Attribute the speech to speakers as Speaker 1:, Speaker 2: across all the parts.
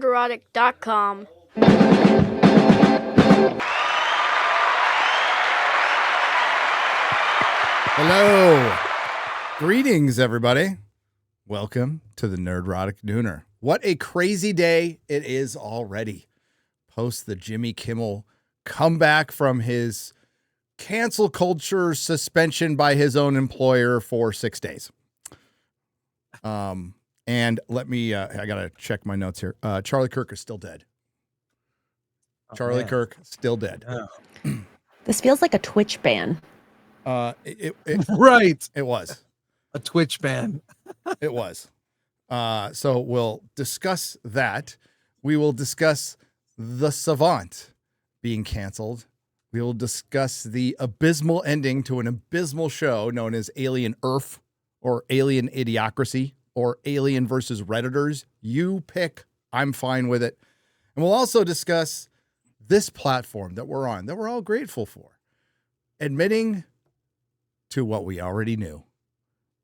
Speaker 1: Nerdrotic.com.
Speaker 2: Hello. Greetings, everybody. Welcome to the Nerdrotic Nooner. What a crazy day it is already. Post the Jimmy Kimmel comeback from his cancel culture suspension by his own employer for 6 days. And let me, I got to check my notes here. Charlie Kirk is still dead. Charlie Kirk, still dead.
Speaker 3: This feels like a Twitch ban.
Speaker 4: Right.
Speaker 2: It was.
Speaker 4: A Twitch ban.
Speaker 2: It was. So we'll discuss that. We will discuss the Savant being canceled. We will discuss the abysmal ending to an abysmal show known as Alien Earth or Alien Idiocracy or Alien versus Redditors. You pick. I'm fine with it. And we'll also discuss this platform that we're on, that we're all grateful for, admitting to what we already knew.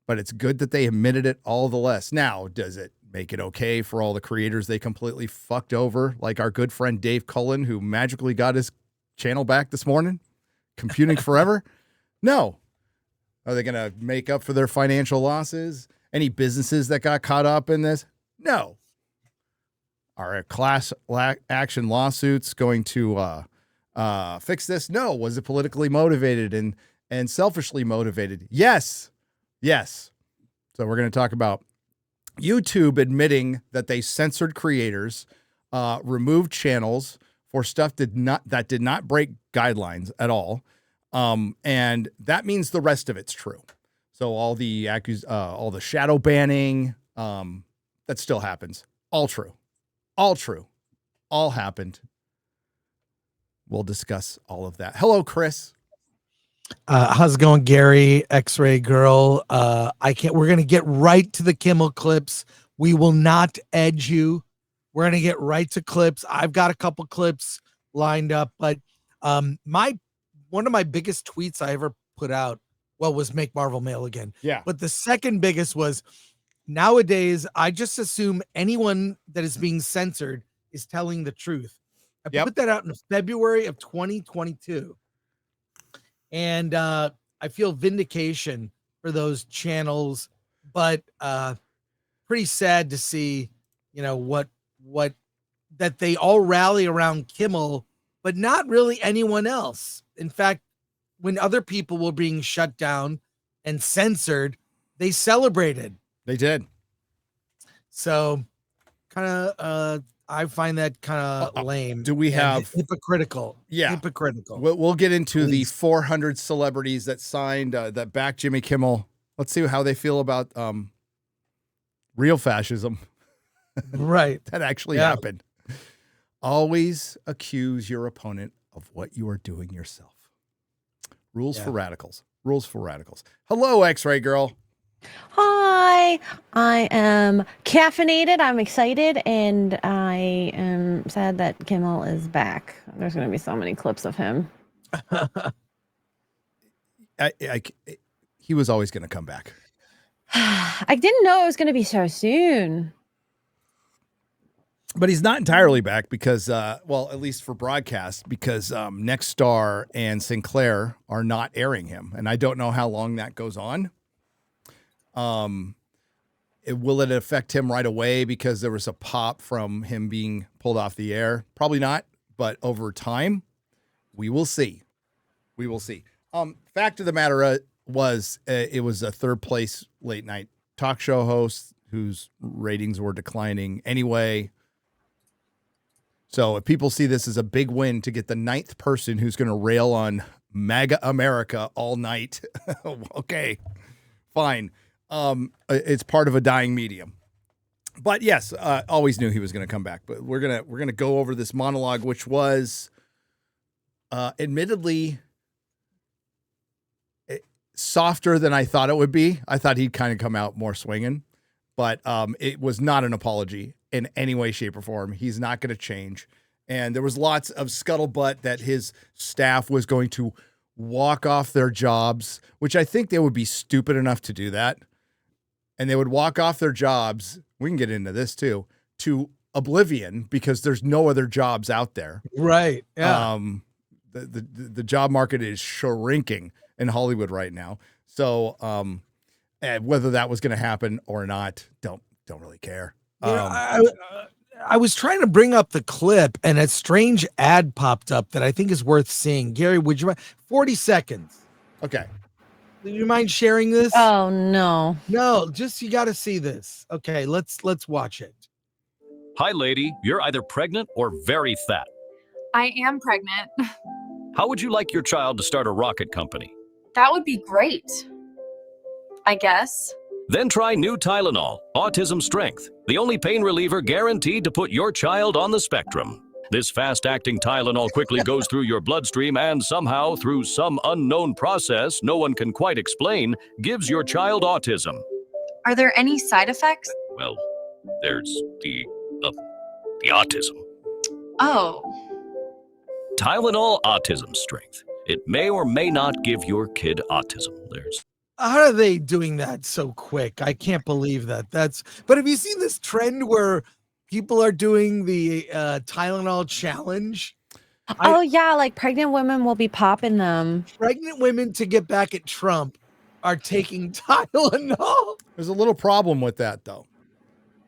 Speaker 2: But it's good that they admitted it all the less. Now, does it make it okay for all the creators they completely fucked over, like our good friend Dave Cullen, who magically got his channel back this morning, computing forever? No. Are they going to make up for their financial losses? Any businesses that got caught up in this? No. Are class action lawsuits going to fix this? No. Was it politically motivated and selfishly motivated? Yes. Yes. So we're going to talk about YouTube admitting that they censored creators, removed channels for stuff that did not break guidelines at all. And that means the rest of it's true. So all the shadow banning, that still happens. All true. All true. All happened. We'll discuss all of that. Hello, Chris.
Speaker 4: How's it going, Gary? X-Ray Girl. We're going to get right to the Kimmel clips. We will not edge you. We're going to get right to clips. I've got a couple clips lined up, but one of my biggest tweets I ever put out, was make Marvel Mail again.
Speaker 2: Yeah.
Speaker 4: But the second biggest was, nowadays, I just assume anyone that is being censored is telling the truth. I put that out in February of 2022. And I feel vindication for those channels, but pretty sad to see, what that they all rally around Kimmel, but not really anyone else. In fact, when other people were being shut down and censored, they celebrated.
Speaker 2: They did.
Speaker 4: So kind of, I find that kind of lame.
Speaker 2: Do we have
Speaker 4: hypocritical?
Speaker 2: Yeah.
Speaker 4: Hypocritical.
Speaker 2: We'll get into the 400 celebrities that signed, that backed Jimmy Kimmel. Let's see how they feel about real fascism.
Speaker 4: Right.
Speaker 2: That actually happened. Always accuse your opponent of what you are doing yourself. Rules for radicals. Rules for radicals. Hello, X-Ray Girl.
Speaker 3: Hi, I am caffeinated. I'm excited, and I am sad that Kimmel is back. There's going to be so many clips of him.
Speaker 2: He was always going to come back.
Speaker 3: I didn't know it was going to be so soon.
Speaker 2: But he's not entirely back because, at least for broadcast, because Nexstar and Sinclair are not airing him. And I don't know how long that goes on. Will it affect him right away because there was a pop from him being pulled off the air? Probably not, but over time, we will see. We will see. Fact of the matter was, it was a third place late night talk show host whose ratings were declining anyway. So if people see this as a big win to get the ninth person who's going to rail on MAGA America all night, okay, fine. It's part of a dying medium. But yes, always knew he was going to come back. But we're gonna go over this monologue, which was admittedly softer than I thought it would be. I thought he'd kind of come out more swinging, but it was not an apology in any way, shape, or form. He's not going to change. And there was lots of scuttlebutt that his staff was going to walk off their jobs, which I think they would be stupid enough to do that. And they would walk off their jobs, we can get into this too, to oblivion because there's no other jobs out there.
Speaker 4: Right. Yeah.
Speaker 2: The job market is shrinking in Hollywood right now. So, and whether that was going to happen or not, don't really care.
Speaker 4: You know, I was trying to bring up the clip, and a strange ad popped up that I think is worth seeing. Gary, would you mind? 40 seconds.
Speaker 2: Okay.
Speaker 4: Do you mind sharing this?
Speaker 3: Oh no.
Speaker 4: No, just you got to see this. Okay, let's watch it.
Speaker 1: Hi, lady. You're either pregnant or very fat.
Speaker 5: I am pregnant.
Speaker 1: How would you like your child to start a rocket company?
Speaker 5: That would be great. I guess.
Speaker 1: Then try new Tylenol, Autism Strength, the only pain reliever guaranteed to put your child on the spectrum. This fast-acting Tylenol quickly goes through your bloodstream and somehow, through some unknown process no one can quite explain, gives your child autism.
Speaker 5: Are there any side effects?
Speaker 1: Well, there's the autism.
Speaker 5: Oh.
Speaker 1: Tylenol Autism Strength. It may or may not give your kid autism.
Speaker 4: How are they doing that so quick? I can't believe that. But have you seen this trend where people are doing the Tylenol challenge?
Speaker 3: Oh yeah, like pregnant women will be popping them.
Speaker 4: Pregnant women, to get back at Trump, are taking Tylenol.
Speaker 2: There's a little problem with that though.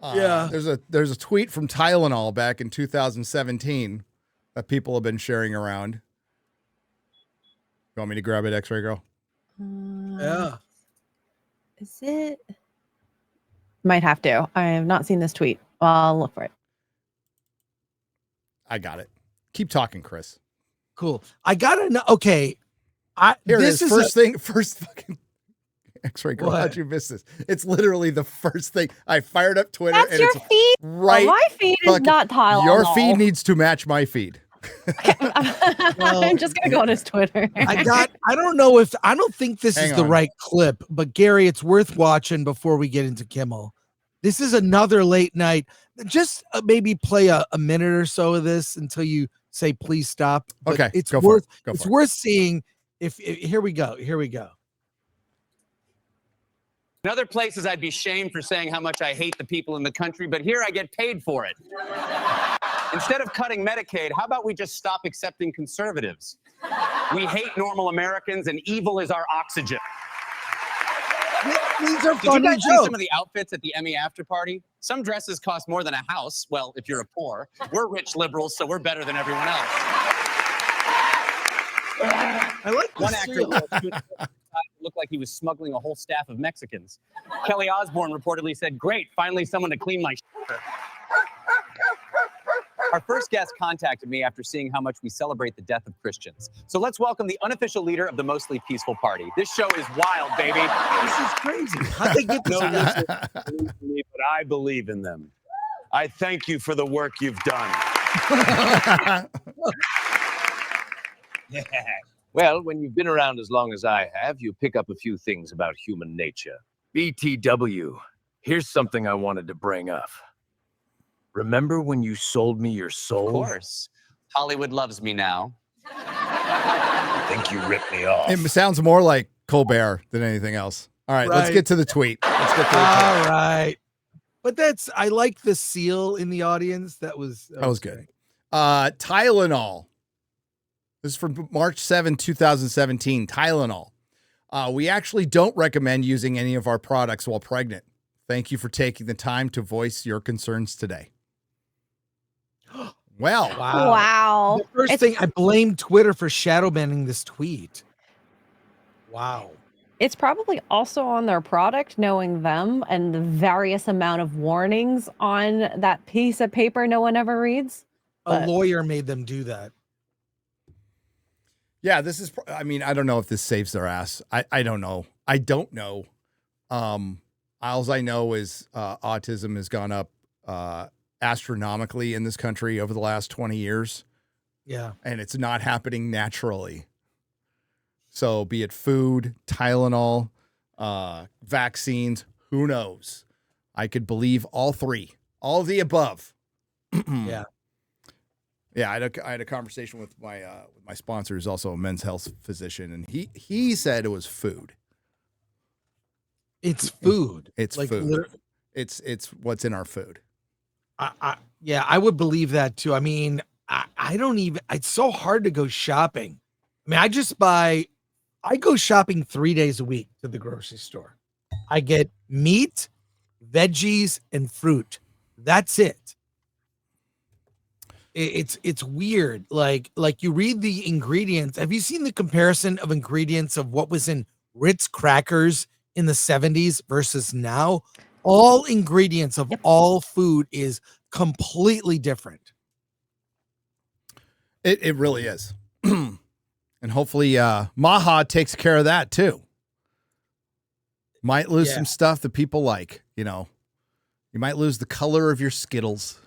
Speaker 4: Yeah.
Speaker 2: There's a tweet from Tylenol back in 2017 that people have been sharing around. You want me to grab it, X-Ray Girl?
Speaker 4: Yeah.
Speaker 3: Is it? Might have to. I have not seen this tweet. I'll look for it.
Speaker 2: I got it. Keep talking, Chris.
Speaker 4: Cool. I gotta know. Okay.
Speaker 2: Here
Speaker 4: this
Speaker 2: it is. First fucking X-Ray Girl.
Speaker 4: What?
Speaker 2: How'd you miss this? It's literally the first thing. I fired up Twitter.
Speaker 3: That's
Speaker 2: and
Speaker 3: your
Speaker 2: it's
Speaker 3: feed.
Speaker 2: right.
Speaker 3: Well, my feed is
Speaker 2: fucking-
Speaker 3: not Tylenol.
Speaker 2: Your feed needs to match my feed.
Speaker 3: I'm just gonna go on his Twitter.
Speaker 4: I don't think this
Speaker 2: Hang
Speaker 4: is the
Speaker 2: on.
Speaker 4: right clip, but Gary, it's worth watching before we get into Kimmel. This is another late night. Just maybe play a minute or so of this until you say please stop. But
Speaker 2: Okay,
Speaker 4: it's
Speaker 2: go for
Speaker 4: worth
Speaker 2: it. Go
Speaker 4: it's
Speaker 2: for it.
Speaker 4: worth seeing. If here we go. Here we go.
Speaker 6: In other places, I'd be shamed for saying how much I hate the people in the country, but here I get paid for it. Instead of cutting Medicaid, how about we just stop accepting conservatives? We hate normal Americans, and evil is our oxygen.
Speaker 4: These are
Speaker 6: Did you
Speaker 4: funny
Speaker 6: guys see
Speaker 4: jokes.
Speaker 6: some of the outfits at the Emmy after party? Some dresses cost more than a house. Well, if you're a poor. We're rich liberals, so we're better than everyone else.
Speaker 4: I like
Speaker 6: One
Speaker 4: this
Speaker 6: actor
Speaker 4: too.
Speaker 6: looked like he was smuggling a whole staff of Mexicans. Kelly Osbourne reportedly said, "Great, finally someone to clean my shit." Our first guest contacted me after seeing how much we celebrate the death of Christians. So let's welcome the unofficial leader of the mostly peaceful party. This show is wild, baby.
Speaker 4: This is crazy. How'd they get this?
Speaker 6: No reason to believe in me, but I believe in them. I thank you for the work you've done.
Speaker 7: Yeah. Well, when you've been around as long as I have, you pick up a few things about human nature. BTW, here's something I wanted to bring up. Remember when you sold me your soul?
Speaker 6: Of course. Hollywood loves me now.
Speaker 7: I think you ripped me off.
Speaker 2: It sounds more like Colbert than anything else. All right, let's
Speaker 4: Right.
Speaker 2: get to the tweet. Let's get to the
Speaker 4: All
Speaker 2: tweet.
Speaker 4: right. But I like the seal in the audience. That was
Speaker 2: good. Tylenol. This is from March 7, 2017. Tylenol. We actually don't recommend using any of our products while pregnant. Thank you for taking the time to voice your concerns today. Well,
Speaker 3: Wow.
Speaker 4: The first
Speaker 3: It's-
Speaker 4: thing, I blame Twitter for shadow banning this tweet. Wow.
Speaker 3: It's probably also on their product, knowing them and the various amount of warnings on that piece of paper no one ever reads.
Speaker 4: A
Speaker 3: But-
Speaker 4: lawyer made them do that.
Speaker 2: yeah, this is, I mean, I don't know if this saves their ass. I don't know. I don't know. All I know is autism has gone up astronomically in this country over the last 20 years,
Speaker 4: Yeah.
Speaker 2: and it's not happening naturally. So be it food, Tylenol, vaccines, who knows? I could believe all three, all of the above.
Speaker 4: Yeah.
Speaker 2: Yeah, I had a conversation with my sponsor, who's also a men's health physician, and he said it was food.
Speaker 4: It's food.
Speaker 2: It's
Speaker 4: Like,
Speaker 2: food.
Speaker 4: liter-
Speaker 2: It's what's in our food.
Speaker 4: Yeah, I would believe that too. I mean, I don't even, it's so hard to go shopping. I mean, I go shopping 3 days a week to the grocery store. I get meat, veggies, and fruit. That's it. It's weird. Like you read the ingredients. Have you seen the comparison of ingredients of what was in Ritz crackers in the 70s versus now? All ingredients of all food is completely different.
Speaker 2: It really is. And hopefully Maha takes care of that too. Might lose some stuff that people like, you know. You might lose the color of your Skittles.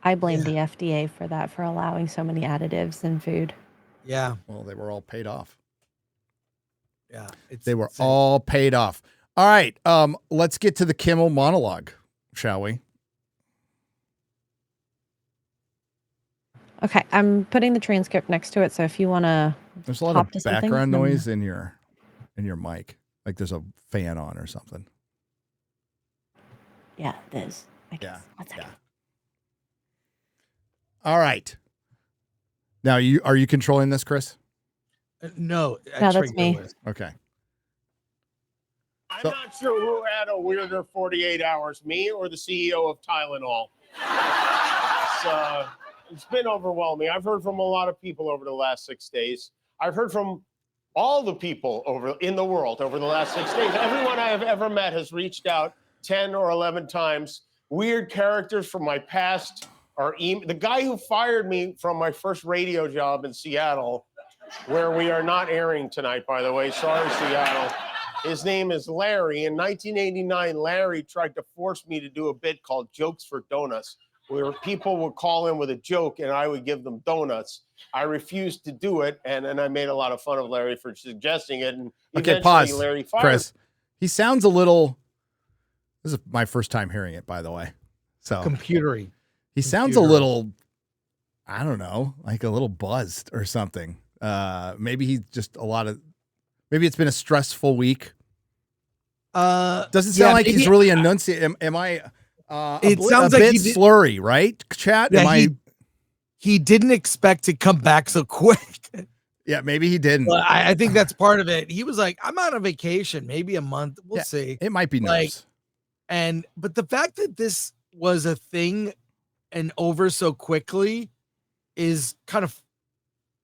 Speaker 3: I blame the FDA for that, for allowing so many additives in food.
Speaker 4: Yeah.
Speaker 2: Well, they were all paid off.
Speaker 4: Yeah.
Speaker 2: They were all paid off. All right. Let's get to the Kimmel monologue, shall we?
Speaker 3: Okay, I'm putting the transcript next to it, so if you want to,
Speaker 2: there's a lot of background noise in your mic, like there's a fan on or something.
Speaker 3: Yeah, there's. I guess.
Speaker 2: Yeah.
Speaker 3: 1 second.
Speaker 2: Yeah. All right. Now, are you controlling this, Chris?
Speaker 4: No,
Speaker 3: that's me.
Speaker 2: Okay.
Speaker 8: I'm not sure who had a weirder 48 hours, me or the CEO of Tylenol. It's been overwhelming. I've heard from a lot of people over the last 6 days. I've heard from all the people in the world over the last 6 days. Everyone I have ever met has reached out 10 or 11 times. Weird characters from my past are the guy who fired me from my first radio job in Seattle, where we are not airing tonight, by the way. Sorry, Seattle. His name is Larry. In 1989, Larry tried to force me to do a bit called Jokes for Donuts, where people would call in with a joke and I would give them donuts. I refused to do it, and then I made a lot of fun of Larry for suggesting it. And
Speaker 2: okay, pause, Larry fired. Chris. He sounds a little. This is my first time hearing it, by the way. So
Speaker 4: computery.
Speaker 2: He sounds a little, I don't know, like a little buzzed or something. Maybe he's just maybe it's been a stressful week. Doesn't sound like he's really enunciating. Am I?
Speaker 4: It sounds
Speaker 2: a
Speaker 4: like
Speaker 2: bit slurry, right? Chat.
Speaker 4: Yeah, he didn't expect to come back so quick.
Speaker 2: Yeah, maybe he didn't.
Speaker 4: Well, I think that's part of it. He was like, "I'm on a vacation, maybe a month. We'll see."
Speaker 2: It might be nerves.
Speaker 4: But the fact that this was a thing and over so quickly is kind of.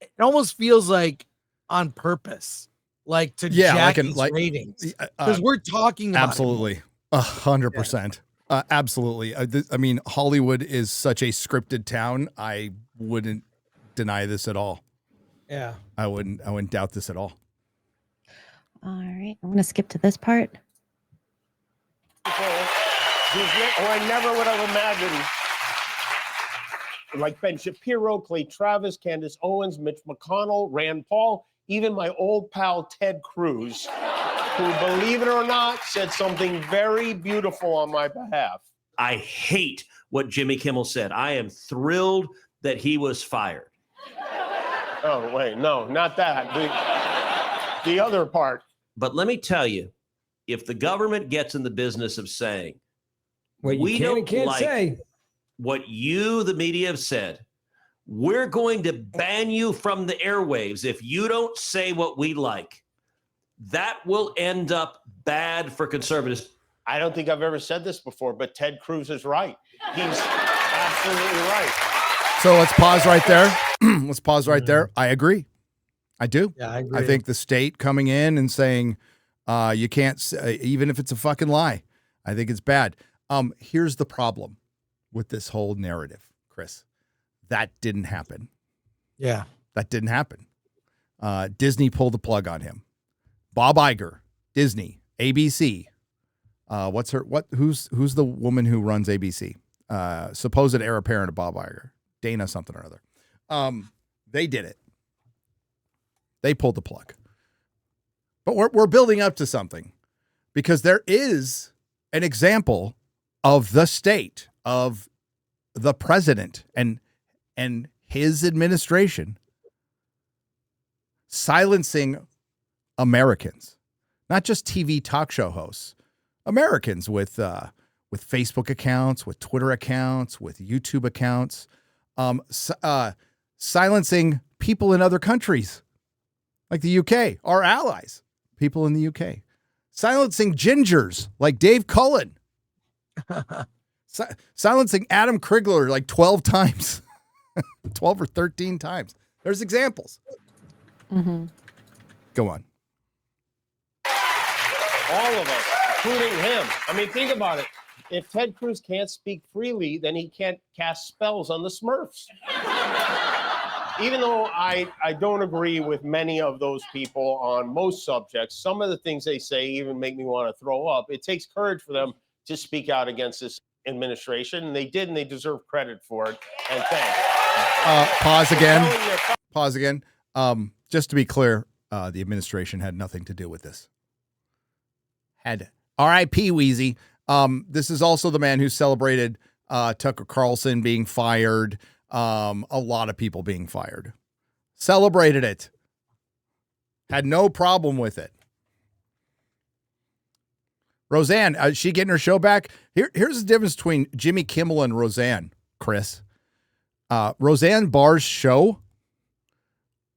Speaker 4: It almost feels like on purpose, like to jack his ratings, because we're talking about
Speaker 2: absolutely 100%. Absolutely. I mean, Hollywood is such a scripted town. I wouldn't deny this at all.
Speaker 4: Yeah.
Speaker 2: I wouldn't doubt this at all.
Speaker 3: All right. I'm going to skip to this part.
Speaker 8: I never would have imagined. Like Ben Shapiro, Clay Travis, Candace Owens, Mitch McConnell, Rand Paul, even my old pal Ted Cruz, who, believe it or not, said something very beautiful on my behalf.
Speaker 9: I hate what Jimmy Kimmel said. I am thrilled that he was fired.
Speaker 8: Oh, wait, no, not that. The other part.
Speaker 9: But let me tell you, if the government gets in the business of saying, we don't like what you, the media, have said, we're going to ban you from the airwaves if you don't say what we like, that will end up bad for conservatives.
Speaker 8: I don't think I've ever said this before, but Ted Cruz is right. He's absolutely right.
Speaker 2: So let's pause right there. Let's pause right there. I agree. I do.
Speaker 4: Yeah, I agree.
Speaker 2: I think the state coming in and saying you can't say, even if it's a fucking lie, I think it's bad. Here's the problem with this whole narrative, Chris. That didn't happen.
Speaker 4: Yeah.
Speaker 2: That didn't happen. Disney pulled the plug on him. Bob Iger, Disney, ABC. Who's the woman who runs ABC? Supposed heir apparent of Bob Iger. Dana something or other. They did it. They pulled the plug. But we're building up to something, because there is an example of the state, of the president and his administration silencing Americans, not just TV talk show hosts, Americans with with Facebook accounts, with Twitter accounts, with YouTube accounts, silencing people in other countries like the UK, our allies, people in the UK, silencing gingers like Dave Cullen, silencing Adam Krigler like 12 times, 12 or 13 times. There's examples.
Speaker 3: Mm-hmm.
Speaker 2: Go on.
Speaker 8: All of us, including him. I mean, think about it. If Ted Cruz can't speak freely, then he can't cast spells on the Smurfs. Even though I don't agree with many of those people on most subjects, some of the things they say even make me want to throw up. It takes courage for them to speak out against this administration, and they did, and they deserve credit for it. And thanks.
Speaker 2: Pause again. Pause again. Just to be clear, the administration had nothing to do with this. Had R.I.P. Wheezy. This is also the man who celebrated Tucker Carlson being fired. A lot of people being fired. Celebrated it. Had no problem with it. Roseanne, is she getting her show back? Here's the difference between Jimmy Kimmel and Roseanne, Chris. Roseanne Barr's show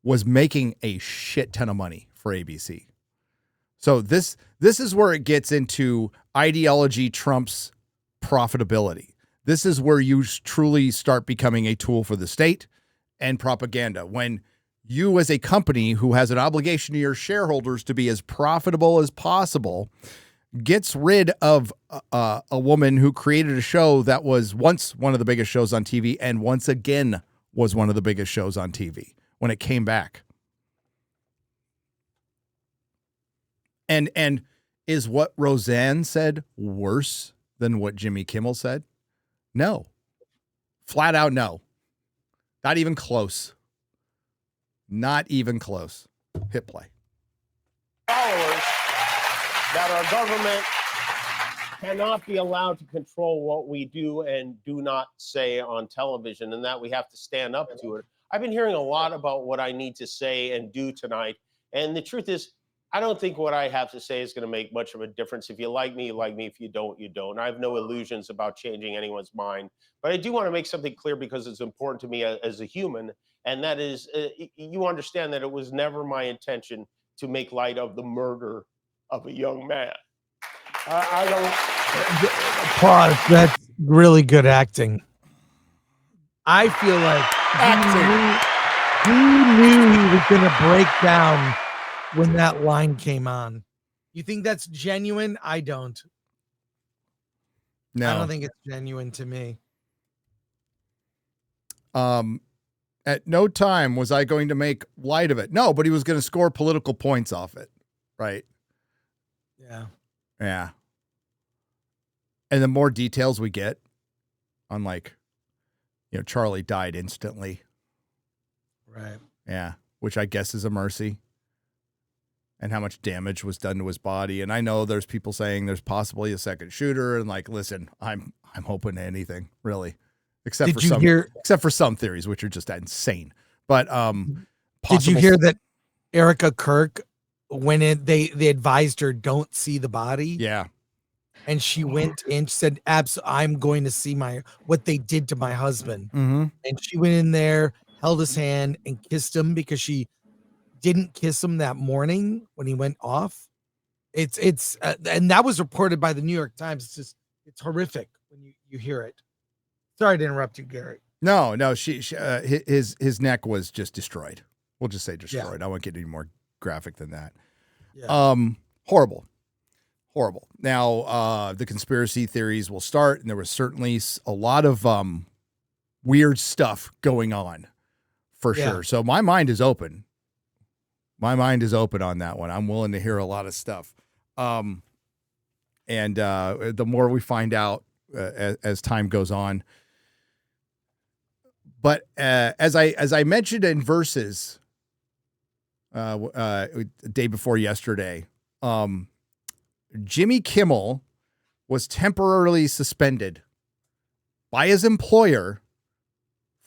Speaker 2: was making a shit ton of money for ABC. So this is where it gets into ideology trumps profitability. This is where you truly start becoming a tool for the state and propaganda. When you as a company who has an obligation to your shareholders to be as profitable as possible gets rid of a woman who created a show that was once one of the biggest shows on TV and once again was one of the biggest shows on TV when it came back. And is what Roseanne said worse than what Jimmy Kimmel said? No. Flat out no. Not even close. Not even close. Hit play.
Speaker 8: Followers that our government cannot be allowed to control what we do and do not say on television, and that we have to stand up to it. I've been hearing a lot about what I need to say and do tonight, and the truth is, I don't think what I have to say is going to make much of a difference. If you like me, you like me. If you don't, you don't. I have no illusions about changing anyone's mind. But I do want to make something clear because it's important to me as a human. And that is, you understand that it was never my intention to make light of the murder of a young man. I don't.
Speaker 4: Pause. That's really good acting. I feel like he knew he was going to break down when that line came on. You think that's genuine? I don't.
Speaker 2: No.
Speaker 4: I don't think it's genuine to me.
Speaker 2: At no time was I going to make light of it. No, but he was going to score political points off it. Right.
Speaker 4: Yeah.
Speaker 2: Yeah. And the more details we get on, like, you know, Charlie died instantly.
Speaker 4: Right.
Speaker 2: Yeah. Which I guess is a mercy. And how much damage was done to his body. And I know there's people saying there's possibly a second shooter. And like, listen, I'm hoping to anything, really. Except for some theories, which are just insane. But
Speaker 4: did you hear that Erica Kirk, when they advised her, don't see the body?
Speaker 2: Yeah.
Speaker 4: And she went and said, I'm going to see what they did to my husband.
Speaker 2: Mm-hmm.
Speaker 4: And she went in there, held his hand and kissed him because she didn't kiss him that morning when he went off. It's and that was reported by the New York Times. It's horrific when you hear it. Sorry to interrupt you, Gary.
Speaker 2: No, his neck was just destroyed. We'll just say destroyed. Yeah. I won't get any more graphic than that. Yeah. Horrible. Now, the conspiracy theories will start, and there was certainly a lot of weird stuff going on for sure. So my mind is open. My mind is open on that one. I'm willing to hear a lot of stuff. And the more we find out as time goes on. But as I mentioned in Versus the day before yesterday, Jimmy Kimmel was temporarily suspended by his employer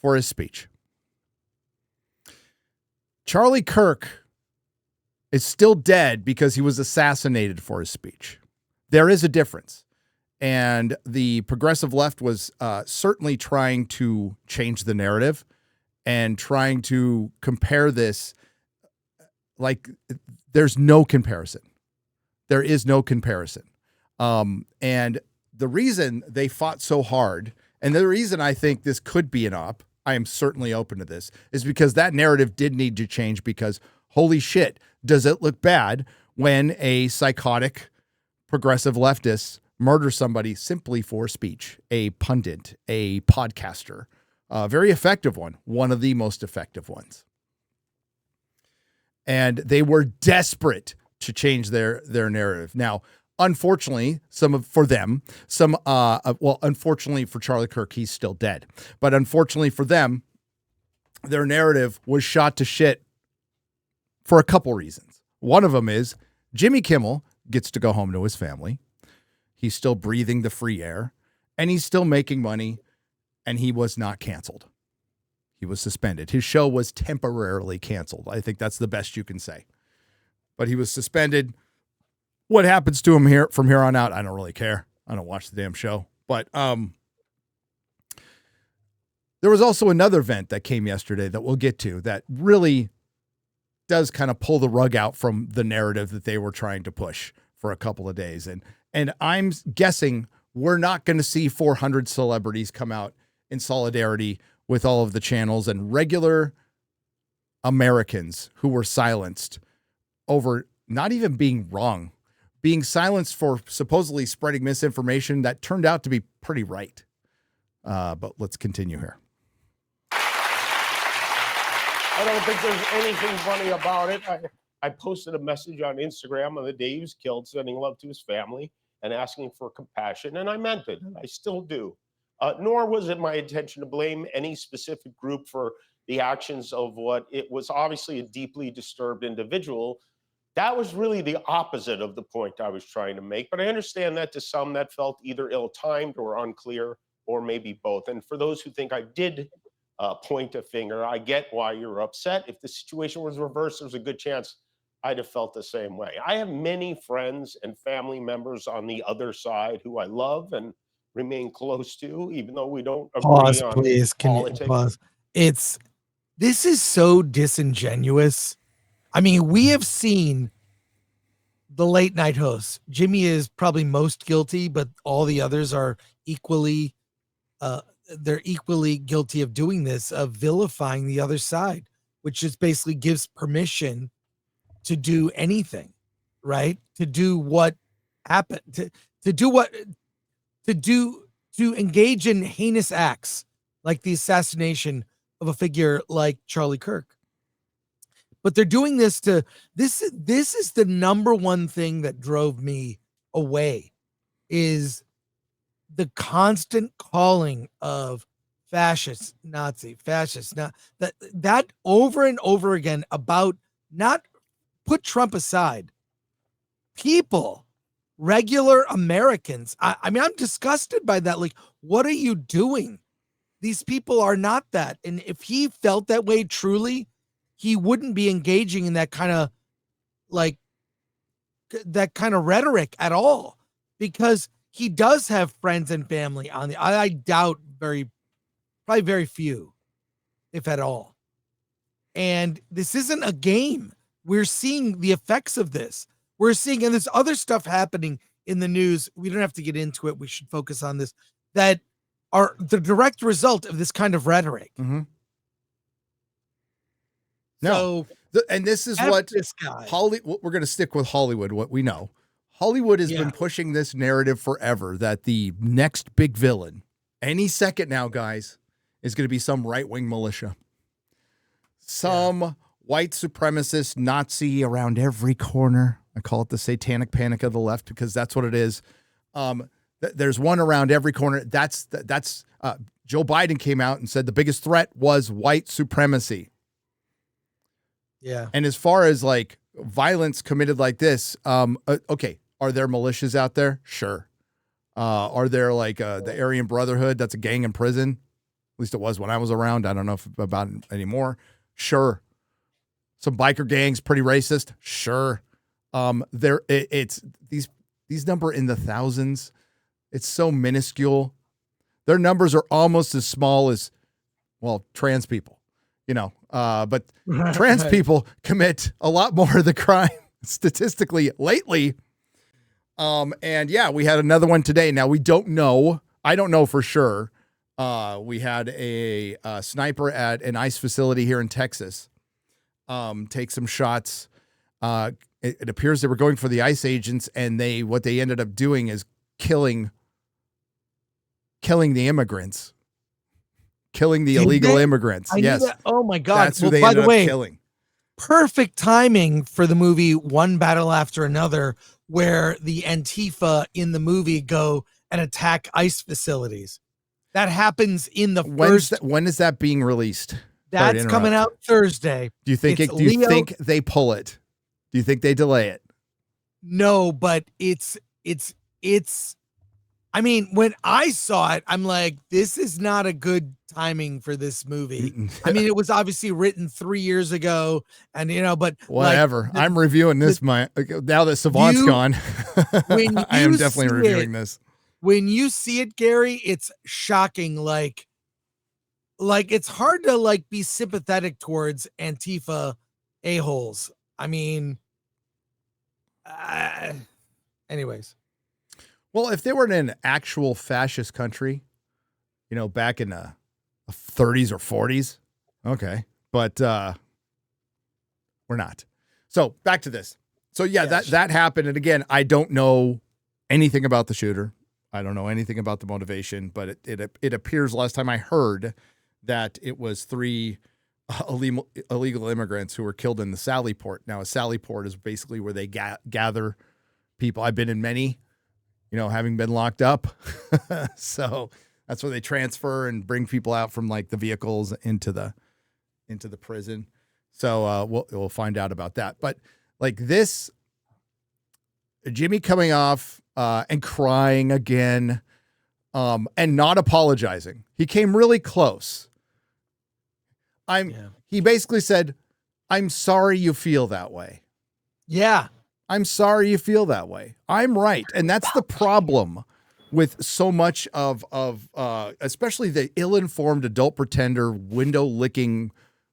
Speaker 2: for his speech. Charlie Kirk is still dead because he was assassinated for his speech. There is a difference. And the progressive left was certainly trying to change the narrative and trying to compare this. Like, there's no comparison. There is no comparison. And the reason they fought so hard, and the reason I think this could be an op, I am certainly open to this, is because that narrative did need to change, because holy shit, does it look bad when a psychotic progressive leftist murders somebody simply for speech, a pundit, a podcaster, a very effective one of the most effective ones. And they were desperate to change their narrative. Now, unfortunately, unfortunately for Charlie Kirk, he's still dead. But unfortunately for them, their narrative was shot to shit for a couple reasons. One of them is Jimmy Kimmel gets to go home to his family. He's still breathing the free air, and he's still making money, and he was not canceled. He was suspended. His show was temporarily canceled. I think that's the best you can say. But he was suspended. What happens to him from here on out, I don't really care. I don't watch the damn show. But there was also another event that came yesterday that we'll get to that really does kind of pull the rug out from the narrative that they were trying to push for a couple of days. And I'm guessing we're not going to see 400 celebrities come out in solidarity with all of the channels and regular Americans who were silenced over not even being wrong, being silenced for supposedly spreading misinformation that turned out to be pretty right. But let's continue here.
Speaker 8: I don't think there's anything funny about it. I posted a message on Instagram on the day he was killed, sending love to his family and asking for compassion, and I meant it, and I still do. Nor was it my intention to blame any specific group for the actions of what it was obviously a deeply disturbed individual. That was really the opposite of the point I was trying to make, but I understand that to some that felt either ill-timed or unclear, or maybe both. And for those who think I did point a finger, I get why you're upset. If the situation was reversed, there's a good chance I'd have felt the same way. I have many friends and family members on the other side who I love and remain close to, even though we don't agree on
Speaker 4: please.
Speaker 8: politics.
Speaker 4: Can you pause? This is so disingenuous. I mean, we have seen the late night hosts. Jimmy is probably most guilty, but all the others are equally they're equally guilty of doing this, of vilifying the other side, which just basically gives permission to do anything, right? To do what happened, to engage in heinous acts like the assassination of a figure like Charlie Kirk. But they're doing this this is the number one thing that drove me away, is the constant calling of fascist, Nazi, fascist, that over and over again, about not put Trump aside, people, regular Americans. I mean, I'm disgusted by that. Like, what are you doing? These people are not that. And if he felt that way truly, he wouldn't be engaging in that kind of rhetoric at all, because he does have friends and family on the, I doubt probably very few, if at all. And this isn't a game. We're seeing the effects of this. We're seeing, and there's other stuff happening in the news. We don't have to get into it. We should focus on this, that are the direct result of this kind of rhetoric.
Speaker 2: Mm-hmm. No. And this is what
Speaker 4: this guy.
Speaker 2: We're going to stick with Hollywood, what we know. Hollywood has been pushing this narrative forever that the next big villain, any second now, guys, is going to be some right-wing militia. Some white supremacist Nazi around every corner. I call it the satanic panic of the left because that's what it is. There's one around every corner. That's Joe Biden came out and said the biggest threat was white supremacy.
Speaker 4: Yeah.
Speaker 2: And as far as like violence committed like this, okay, are there militias out there? Sure. Are there like the Aryan Brotherhood? That's a gang in prison. At least it was when I was around. I don't know about it anymore. Sure. Some biker gangs, pretty racist. Sure. It's these number in the thousands. It's so minuscule. Their numbers are almost as small as, well, trans people, but trans people commit a lot more of the crime statistically lately. And yeah, we had another one today. Now we don't know. I don't know for sure. We had a sniper at an ICE facility here in Texas take some shots. It appears they were going for the ICE agents, and what they ended up doing is killing the immigrants, killing the illegal immigrants. Yes.
Speaker 4: Oh my God.
Speaker 2: That's who they ended up killing.
Speaker 4: Perfect timing for the movie One Battle After Another, where the Antifa in the movie go and attack ICE facilities. That happens in the
Speaker 2: When is that being released?
Speaker 4: That's coming out Thursday.
Speaker 2: Do you think they pull it? Do you think they delay it?
Speaker 4: No, but it's I mean, when I saw it, I'm like, this is not a good timing for this movie. I mean, it was obviously written 3 years ago, and but
Speaker 2: whatever. I'm reviewing this now that Savant's gone. I am definitely reviewing this.
Speaker 4: When you see it, Gary, it's shocking. Like it's hard to be sympathetic towards Antifa a-holes. I mean, anyways.
Speaker 2: Well, if they were in an actual fascist country, back in the 30s or 40s, okay. But we're not. So back to this. So yeah, that happened. And again, I don't know anything about the shooter. I don't know anything about the motivation, but it appears last time I heard that it was 3 illegal immigrants who were killed in the Sally Port. Now, a Sally Port is basically where they gather people. I've been in many, having been locked up. So that's where they transfer and bring people out from the vehicles into the prison. So we'll find out about that. But this, Jimmy coming off and crying again, and not apologizing. He came really close. He basically said, "I'm sorry you feel that way."
Speaker 4: Yeah.
Speaker 2: I'm sorry you feel that way. I'm right. And that's the problem with so much of especially the ill-informed adult pretender, window-licking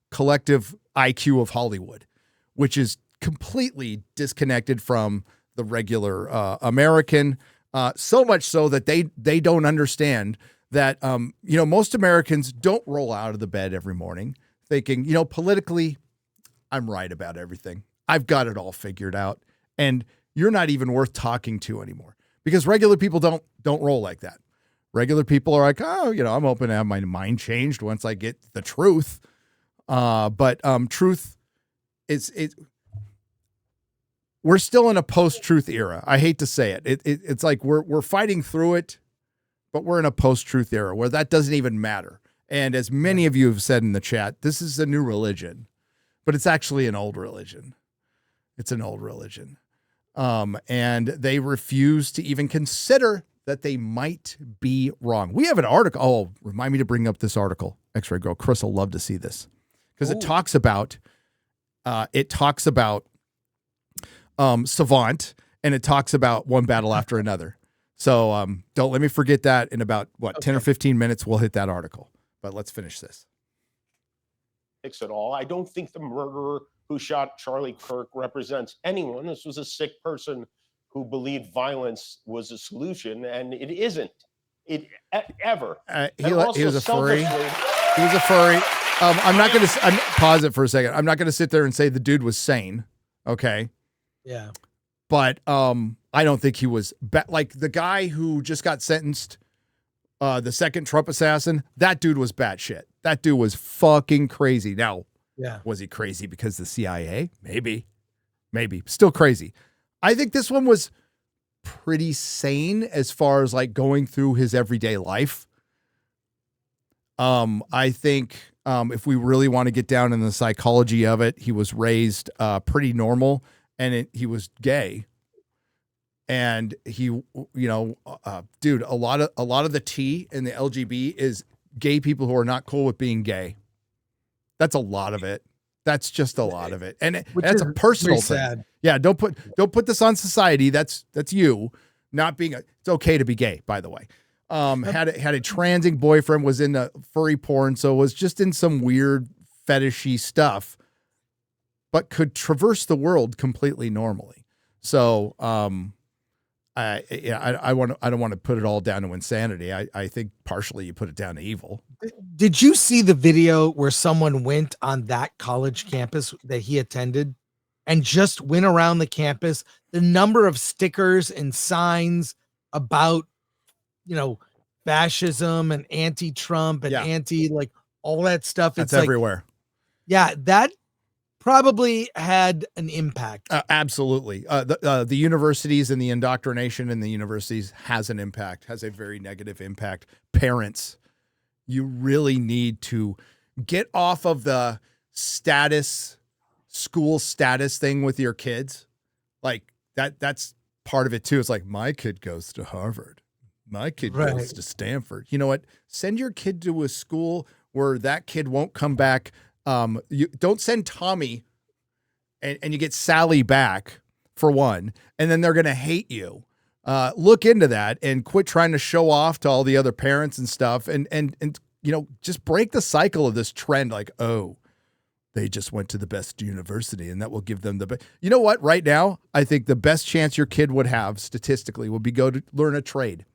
Speaker 2: collective IQ of Hollywood, which is completely disconnected from the regular American, so much so that they don't understand that, most Americans don't roll out of the bed every morning thinking, politically, I'm right about everything. I've got it all figured out. And you're not even worth talking to anymore, because regular people don't roll like that. Regular people are like, oh, I'm open to have my mind changed once I get the truth. But truth we're still in a post-truth era. I hate to say it. It's like we're fighting through it, but we're in a post-truth era where that doesn't even matter. And as many of you have said in the chat, this is a new religion, but it's actually an old religion. It's an old religion. And they refuse to even consider that they might be wrong. We have an article. Oh, remind me to bring up this article. X-Ray Girl. Chris will love to see this, because it talks about Savant, and it talks about One Battle After Another. So don't let me forget that. In about 10 or 15 minutes, we'll hit that article. But let's finish this.
Speaker 8: At all. I don't think the murderer who shot Charlie Kirk represents anyone. This was a sick person who believed violence was a solution, and it isn't. Ever.
Speaker 2: He was a furry. He was a furry. I'm not going to pause it for a second. I'm not going to sit there and say the dude was sane. Okay.
Speaker 4: Yeah.
Speaker 2: But I don't think he was like the guy who just got sentenced, the second Trump assassin. That dude was batshit. That dude was fucking crazy. Now, was he crazy because the CIA? Maybe. Still crazy. I think this one was pretty sane as far as going through his everyday life. I think if we really want to get down in the psychology of it, he was raised pretty normal, and he was gay. And he, dude, a lot of the T in the LGB is gay people who are not cool with being gay. That's a lot of it. That's just a lot of it. And that's a personal thing. Sad. Yeah. Don't put this on society. That's you. It's okay to be gay, by the way. Had a transing boyfriend, was into furry porn, so was just in some weird fetishy stuff, but could traverse the world completely normally. So, I don't want to put it all down to insanity. I think partially you put it down to evil.
Speaker 4: Did you see the video where someone went on that college campus that he attended and just went around the campus? The number of stickers and signs about, fascism and anti-Trump and anti, like, all that stuff.
Speaker 2: That's
Speaker 4: it's
Speaker 2: everywhere.
Speaker 4: Yeah, that probably had an impact.
Speaker 2: Absolutely. The universities and the indoctrination in the universities has an impact, has a very negative impact. Parents, you really need to get off of the school status thing with your kids. Like that's part of it too. It's like, my kid goes to Harvard. My kid goes to Stanford. You know what? Send your kid to a school where that kid won't come back. You don't send Tommy and you get Sally back, for one, and then they're going to hate you. Look into that and quit trying to show off to all the other parents and stuff. And just break the cycle of this trend. Like, oh, they just went to the best university and that will give them the best. You know what? Right now, I think the best chance your kid would have statistically would be go to learn a trade.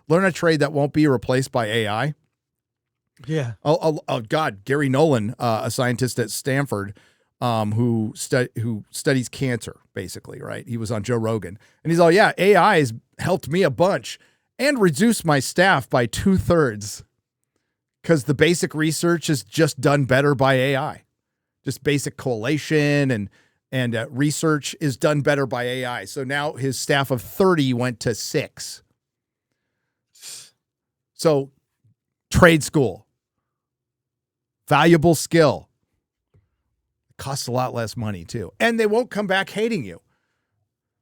Speaker 2: Learn a trade that won't be replaced by AI.
Speaker 4: Yeah.
Speaker 2: Oh God, Gary Nolan, a scientist at Stanford, who studies cancer, basically, right? He was on Joe Rogan, and he's all, yeah, AI has helped me a bunch and reduced my staff by 2/3 because the basic research is just done better by AI. Just basic collation and research is done better by AI. So now his staff of 30 went to 6. So trade school, valuable skill, costs a lot less money too. And they won't come back hating you.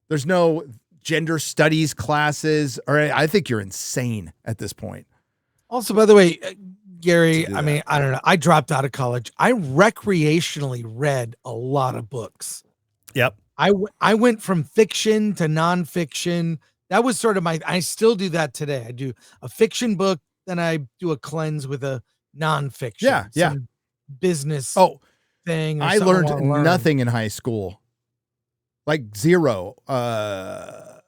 Speaker 2: There's no gender studies classes, or I think you're insane at this point.
Speaker 4: Also, by the way, Gary, I mean, I don't know. I dropped out of college. I recreationally read a lot of books.
Speaker 2: Yep.
Speaker 4: I went from fiction to nonfiction. That was sort of I still do that today. I do a fiction book, then I do a cleanse with a nonfiction.
Speaker 2: Yeah.
Speaker 4: Business thing.
Speaker 2: I learned nothing in high school. Like zero. I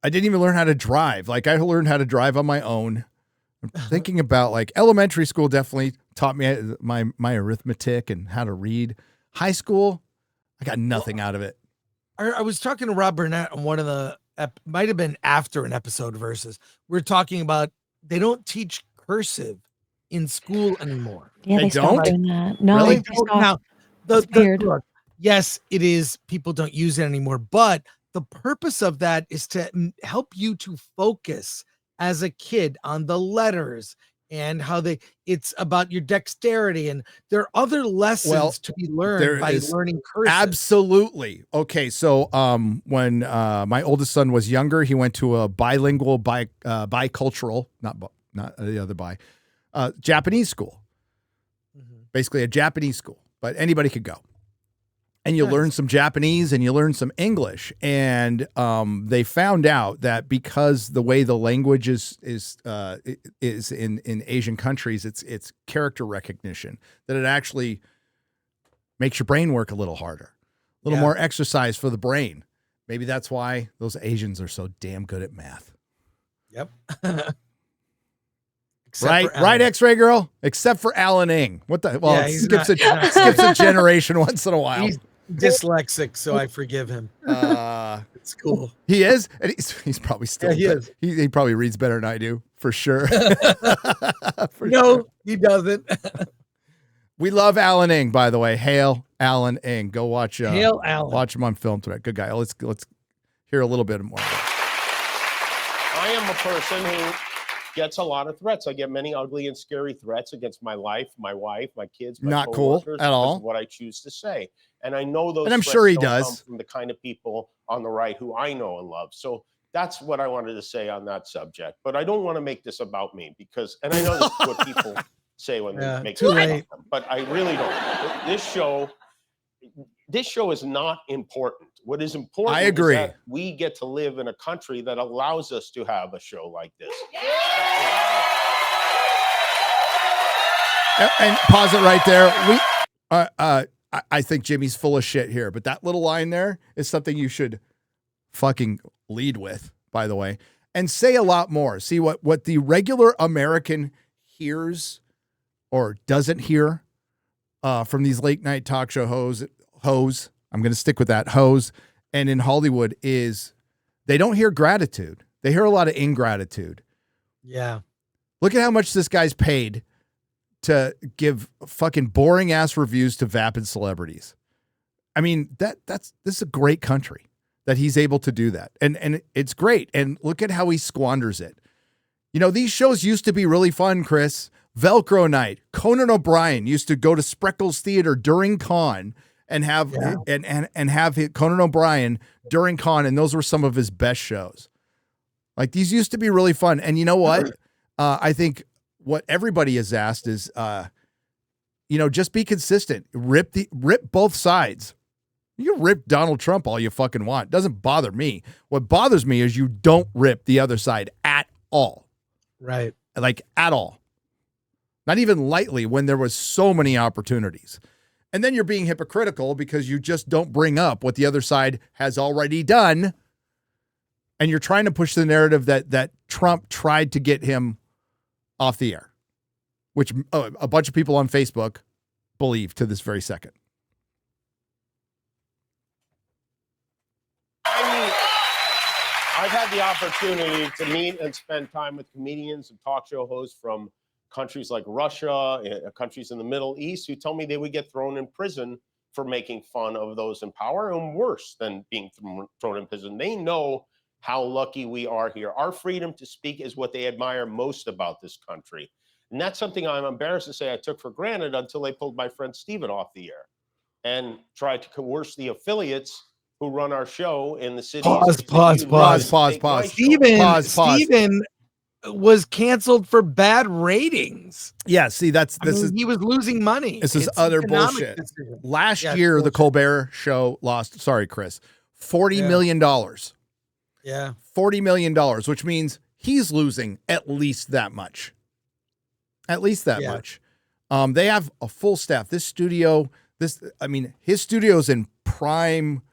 Speaker 2: didn't even learn how to drive. Like I learned how to drive on my own. I'm thinking about like elementary school definitely taught me my arithmetic and how to read. High school, I got nothing out of it.
Speaker 4: I was talking to Rob Burnett on one of the might have been after an episode versus we're talking about they don't teach cursive in school anymore.
Speaker 3: Yeah, they
Speaker 2: don't?
Speaker 3: stopped doing that. No,
Speaker 2: Really?
Speaker 3: they stopped.
Speaker 4: Now,
Speaker 3: It's weird.
Speaker 4: look, yes, it is. People don't use it anymore, but the purpose of that is to help you to focus as a kid on the letters and how it's about your dexterity. And there are other lessons to be learned by learning cursive.
Speaker 2: Absolutely. Okay. So, when, my oldest son was younger, he went to a bilingual, bicultural, not the other Japanese school, basically a Japanese school, but anybody could go. And you learn some Japanese and you learn some English. And they found out that because the way the language is in Asian countries, it's character recognition, that it actually makes your brain work a little harder, a little more exercise for the brain. Maybe that's why those Asians are so damn good at math.
Speaker 4: Yep.
Speaker 2: Right, X-Ray girl. Except for Alan Ing. What the? Well, it skips a generation once in a while.
Speaker 4: He's dyslexic, so I forgive him. It's cool.
Speaker 2: He is, and he's probably still.
Speaker 4: Yeah, he is.
Speaker 2: He probably reads better than I do, for sure.
Speaker 4: He doesn't.
Speaker 2: We love Alan Ing, by the way. Hail Alan Ing. Go watch.
Speaker 4: Hail Alan.
Speaker 2: Watch him on film today. Good guy. Let's hear a little bit more.
Speaker 8: I am a person who gets a lot of threats. I get many ugly and scary threats against my life, my wife, my kids, my
Speaker 2: Not cool
Speaker 8: coworkers,
Speaker 2: at all.
Speaker 8: because of what I choose to say. And I know those
Speaker 2: And I'm
Speaker 8: threats
Speaker 2: sure he
Speaker 8: don't
Speaker 2: does.
Speaker 8: come from the kind of people on the right who I know and love. So that's what I wanted to say on that subject. But I don't want to make this about me and I know this is what people say when they make it about them, but I really don't. This show is not important. What is important
Speaker 2: I agree.
Speaker 8: is that we get to live in a country that allows us to have a show like this.
Speaker 2: And pause it right there. I think Jimmy's full of shit here, but that little line there is something you should fucking lead with, by the way, and say a lot more. See what the regular American hears or doesn't hear from these late night talk show hoes. I'm going to stick with that, hoes. And in Hollywood is they don't hear gratitude. They hear a lot of ingratitude.
Speaker 4: Yeah.
Speaker 2: Look at how much this guy's paid to give fucking boring ass reviews to vapid celebrities. I mean, this is a great country that he's able to do that. And it's great. And look at how he squanders it. You know, these shows used to be really fun, Chris. Velcro Night. Conan O'Brien used to go to Spreckles Theater during con and have and have Conan O'Brien during con, and those were some of his best shows. Like, these used to be really fun. And you know what? I think what everybody has asked is, just be consistent. Rip both sides. You can rip Donald Trump all you fucking want. It doesn't bother me. What bothers me is you don't rip the other side at all.
Speaker 4: Right.
Speaker 2: Like, at all. Not even lightly when there was so many opportunities. And then you're being hypocritical because you just don't bring up what the other side has already done. And you're trying to push the narrative that Trump tried to get him off the air, which a bunch of people on Facebook believe to this very second.
Speaker 8: I've had the opportunity to meet and spend time with comedians and talk show hosts from countries like Russia, countries in the Middle East, who tell me they would get thrown in prison for making fun of those in power, and worse than being thrown in prison. They know how lucky we are here. Our freedom to speak is what they admire most about this country. And that's something I'm embarrassed to say I took for granted until they pulled my friend Steven off the air and tried to coerce the affiliates who run our show in the city.
Speaker 2: Pause.
Speaker 4: Steven was canceled for bad ratings.
Speaker 2: Yeah, see,
Speaker 4: he was losing money.
Speaker 2: This is utter bullshit.
Speaker 4: Decision.
Speaker 2: Last year, the Colbert Show lost, sorry, Chris, $40 million.
Speaker 4: Yeah.
Speaker 2: $40 million, which means he's losing at least that much. At least that much. They have a full staff. His studio's in prime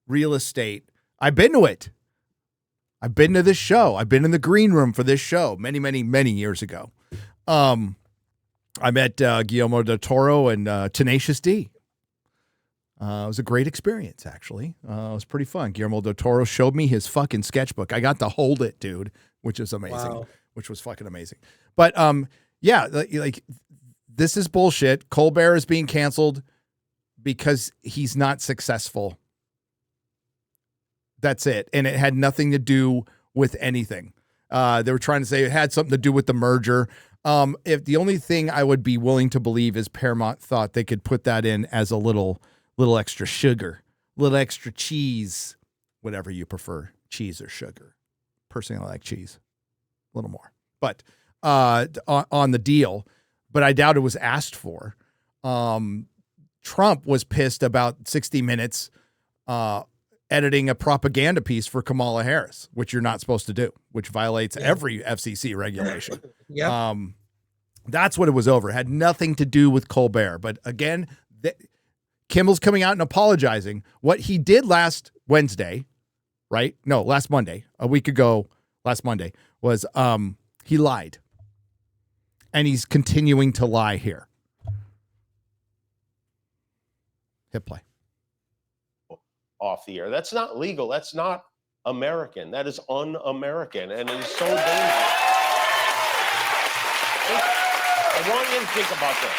Speaker 2: real estate. I've been to it. I've been to this show. I've been in the green room for this show many, many, many years ago. I met Guillermo del Toro and Tenacious D. It was a great experience, actually. It was pretty fun. Guillermo del Toro showed me his fucking sketchbook. I got to hold it, dude, which is amazing.
Speaker 4: Wow.
Speaker 2: Which was fucking amazing. But like this is bullshit. Colbert is being canceled because he's not successful. That's it. And it had nothing to do with anything. They were trying to say it had something to do with the merger. If the only thing I would be willing to believe is Paramount thought they could put that in as a little extra sugar, little extra cheese, whatever you prefer, cheese or sugar. Personally, I like cheese a little more, but on the deal, but I doubt it was asked for. Trump was pissed about 60 Minutes editing a propaganda piece for Kamala Harris, which you're not supposed to do, which violates every FCC regulation. That's what it was over. It had nothing to do with Colbert. But again, Kimmel's coming out and apologizing. What he did last Wednesday, right? No, last Monday, a week ago, last Monday, was he lied. And he's continuing to lie here. Hit play.
Speaker 8: Off the air. That's not legal. That's not American. That is un-American, and it is so dangerous. I want you to think about this.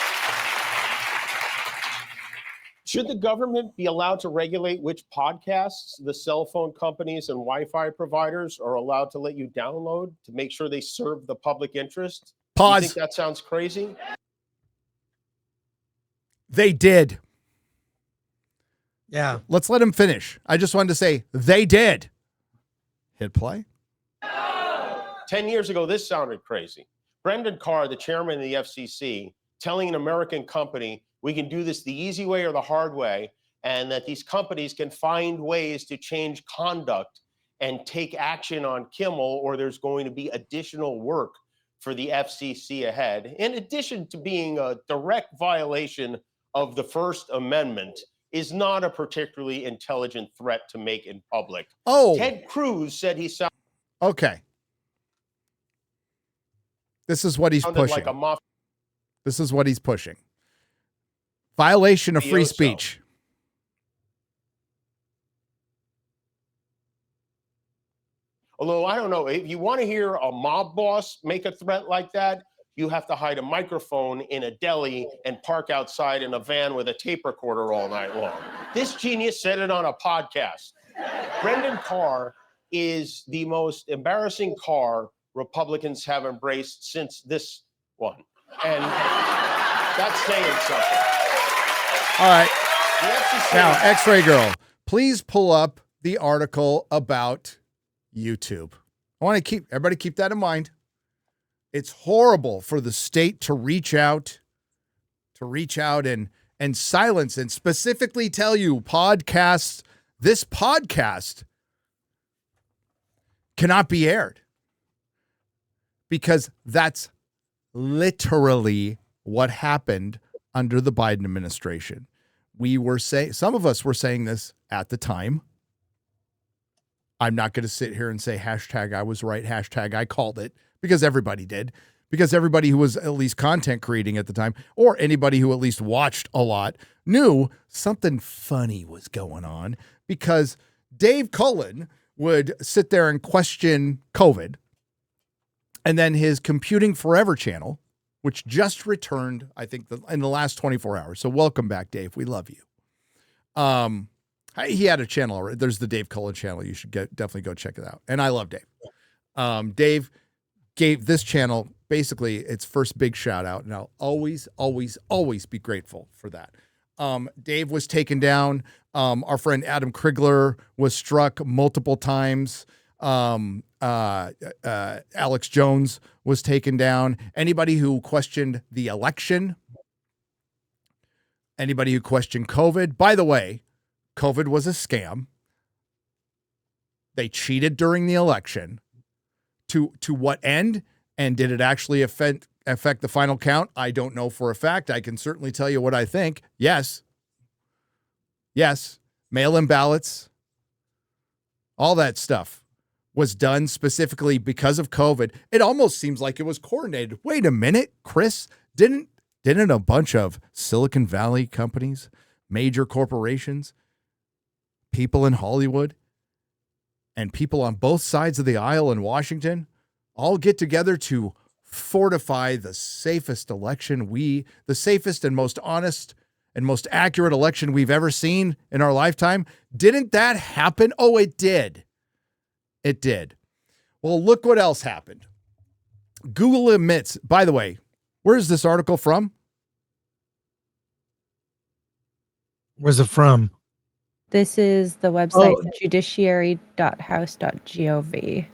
Speaker 8: Should the government be allowed to regulate which podcasts the cell phone companies and Wi-Fi providers are allowed to let you download to make sure they serve the public interest?
Speaker 2: Pause.
Speaker 8: You think that sounds crazy?
Speaker 2: They did.
Speaker 4: Yeah.
Speaker 2: Let's let him finish. I just wanted to say they did. Hit play.
Speaker 8: 10 years ago, this sounded crazy. Brendan Carr, the chairman of the FCC, telling an American company, we can do this the easy way or the hard way, and that these companies can find ways to change conduct and take action on Kimmel, or there's going to be additional work for the FCC ahead. In addition to being a direct violation of the First Amendment, is not a particularly intelligent threat to make in public.
Speaker 2: Oh.
Speaker 8: Ted Cruz said he sounded
Speaker 2: Okay. This is what he's pushing.
Speaker 8: like a mafia.
Speaker 2: This is what he's pushing. Violation of free speech.
Speaker 8: Although, I don't know, if you want to hear a mob boss make a threat like that, you have to hide a microphone in a deli and park outside in a van with a tape recorder all night long. This genius said it on a podcast. Brendan Carr is the most embarrassing car Republicans have embraced since this one. And that's saying something.
Speaker 2: All right. Now, X-Ray Girl, please pull up the article about YouTube. I want to everybody keep that in mind. It's horrible for the state to reach out and silence and specifically tell you this podcast cannot be aired, because that's literally what happened under the Biden administration. Some of us were saying this at the time. I'm not going to sit here and say hashtag I was right, hashtag I called it, because everybody did. Because everybody who was at least content creating at the time, or anybody who at least watched a lot, knew something funny was going on, because Dave Cullen would sit there and question COVID. And then his Computing Forever channel, which just returned, I think, in the last 24 hours. So welcome back, Dave. We love you. He had a channel already. There's the Dave Cullen channel. You should definitely go check it out. And I love Dave. Dave gave this channel basically its first big shout out, and I'll always, always, always be grateful for that. Dave was taken down. Our friend Adam Krigler was struck multiple times. Alex Jones was taken down. Anybody who questioned the election, anybody who questioned COVID. By the way, COVID was a scam. They cheated during the election. To what end? And did it actually affect the final count? I don't know for a fact. I can certainly tell you what I think. Yes. Mail-in ballots, all that stuff was done specifically because of COVID. It almost seems like it was coordinated. Wait a minute, Chris, didn't a bunch of Silicon Valley companies, major corporations, people in Hollywood, and people on both sides of the aisle in Washington all get together to fortify the safest election the safest and most honest and most accurate election we've ever seen in our lifetime? Didn't that happen? Oh, it did. It did. Well, look what else happened. Google admits, by the way, where is this article from?
Speaker 4: Where's it from?
Speaker 3: This is the website, judiciary.house.gov.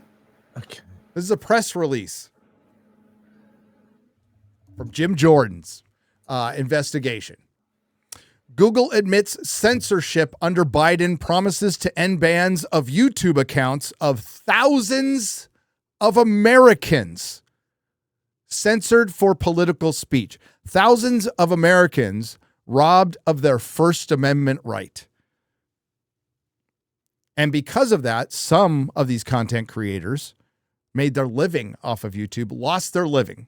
Speaker 4: Okay.
Speaker 2: This is a press release from Jim Jordan's investigation. Google admits censorship under Biden, promises to end bans of YouTube accounts of thousands of Americans censored for political speech. Thousands of Americans robbed of their First Amendment right. And because of that, some of these content creators made their living off of YouTube, lost their living,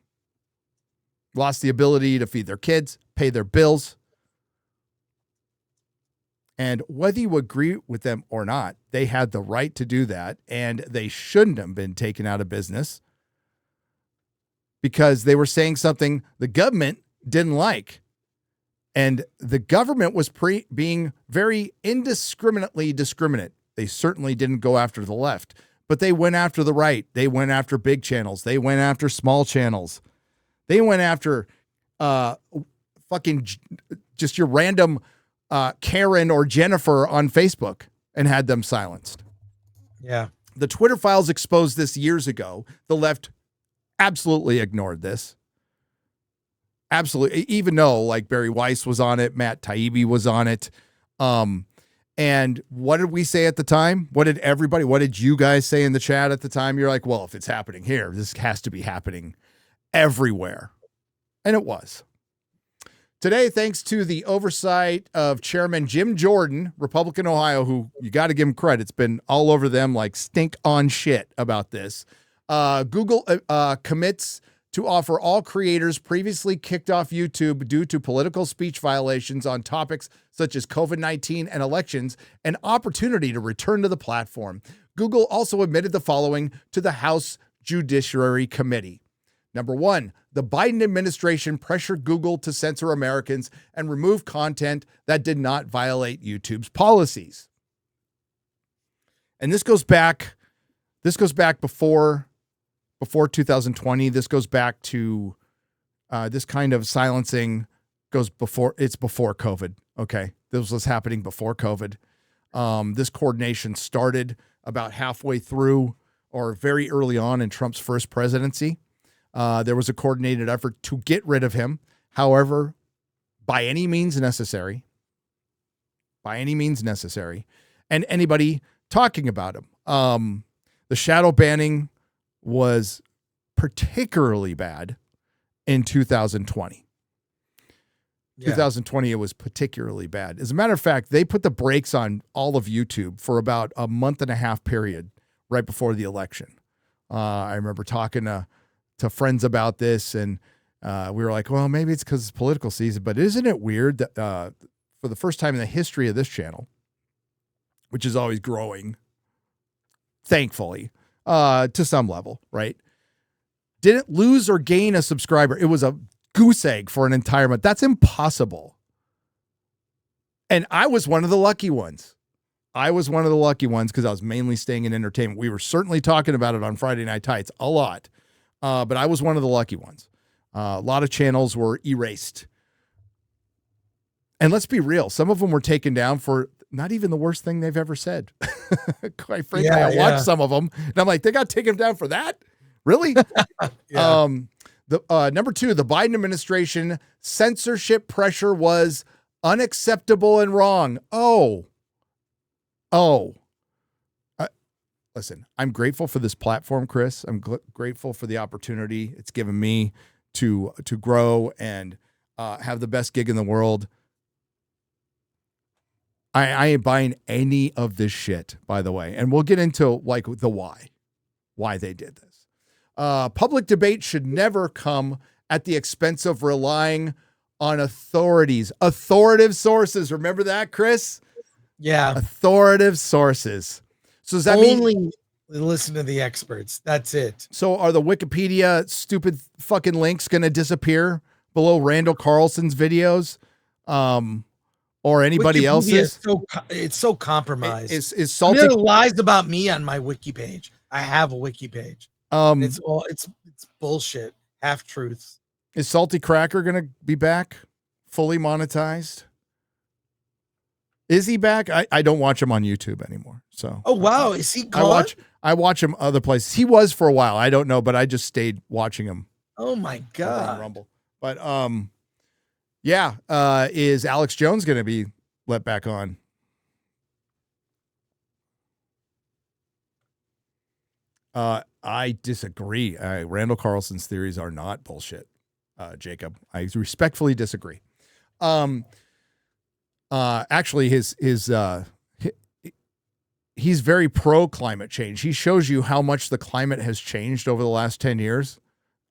Speaker 2: lost the ability to feed their kids, pay their bills. And whether you agree with them or not, they had the right to do that, and they shouldn't have been taken out of business because they were saying something the government didn't like. And the government was being very indiscriminately discriminate. They certainly didn't go after the left, but they went after the right. They went after big channels. They went after small channels. They went after fucking just your random Karen or Jennifer on Facebook and had them silenced.
Speaker 4: Yeah.
Speaker 2: The Twitter files exposed this years ago. The left absolutely ignored this. Absolutely. Even though like Barry Weiss was on it, Matt Taibbi was on it. And what did we say at the time? What did you guys say in the chat at the time? You're like, well, if it's happening here, this has to be happening everywhere. And it was. Today, thanks to the oversight of Chairman Jim Jordan, Republican Ohio, who you got to give him credit. It's been all over them like stink on shit about this. Google commits to offer all creators previously kicked off YouTube due to political speech violations on topics such as COVID-19 and elections an opportunity to return to the platform. Google also admitted the following to the House Judiciary Committee. Number one, the Biden administration pressured Google to censor Americans and remove content that did not violate YouTube's policies. And this goes back before 2020. This goes back to this kind of silencing goes before COVID. Okay. This was happening before COVID. This coordination started about halfway through or very early on in Trump's first presidency. There was a coordinated effort to get rid of him. However, by any means necessary, and anybody talking about him. The shadow banning was particularly bad in 2020. Yeah. 2020, it was particularly bad. As a matter of fact, they put the brakes on all of YouTube for about a month and a half period right before the election. I remember talking to friends about this, and we were like, well, maybe it's because it's political season, but isn't it weird that for the first time in the history of this channel, which is always growing, thankfully, to some level, right? Didn't lose or gain a subscriber. It was a goose egg for an entire month. That's impossible. And I was one of the lucky ones. Because I was mainly staying in entertainment. We were certainly talking about it on Friday Night Tights a lot. But I was one of the lucky ones. A lot of channels were erased. And let's be real. Some of them were taken down for not even the worst thing they've ever said. Quite frankly, I watched some of them and I'm like, they got taken down for that? Really?
Speaker 4: Yeah.
Speaker 2: Number two, the Biden administration censorship pressure was unacceptable and wrong. Listen, I'm grateful for this platform, Chris. I'm grateful for the opportunity it's given me to grow and have the best gig in the world. I ain't buying any of this shit, by the way. And we'll get into like the why they did this. Public debate should never come at the expense of relying on authoritative sources. Remember that, Chris?
Speaker 4: Yeah.
Speaker 2: Authoritative sources. So does that
Speaker 4: mean listen to the experts? That's it.
Speaker 2: So are the Wikipedia stupid fucking links going to disappear below Randall Carlson's videos? Or anybody
Speaker 4: Wikipedia
Speaker 2: else's?
Speaker 4: It's so compromised.
Speaker 2: Is Salty
Speaker 4: there lies about me on my wiki page? I have a wiki page. It's bullshit. Half truths.
Speaker 2: Is Salty Cracker going to be back fully monetized? Is he back? I don't watch him on YouTube anymore. So.
Speaker 4: Oh wow, is he gone?
Speaker 2: I watch him other places. He was for a while. I don't know, but I just stayed watching him.
Speaker 4: Oh my god.
Speaker 2: Rumble. But yeah, is Alex Jones going to be let back on? I disagree. Randall Carlson's theories are not bullshit, Jacob. I respectfully disagree. Actually, he's very pro climate change. He shows you how much the climate has changed over the last 10 years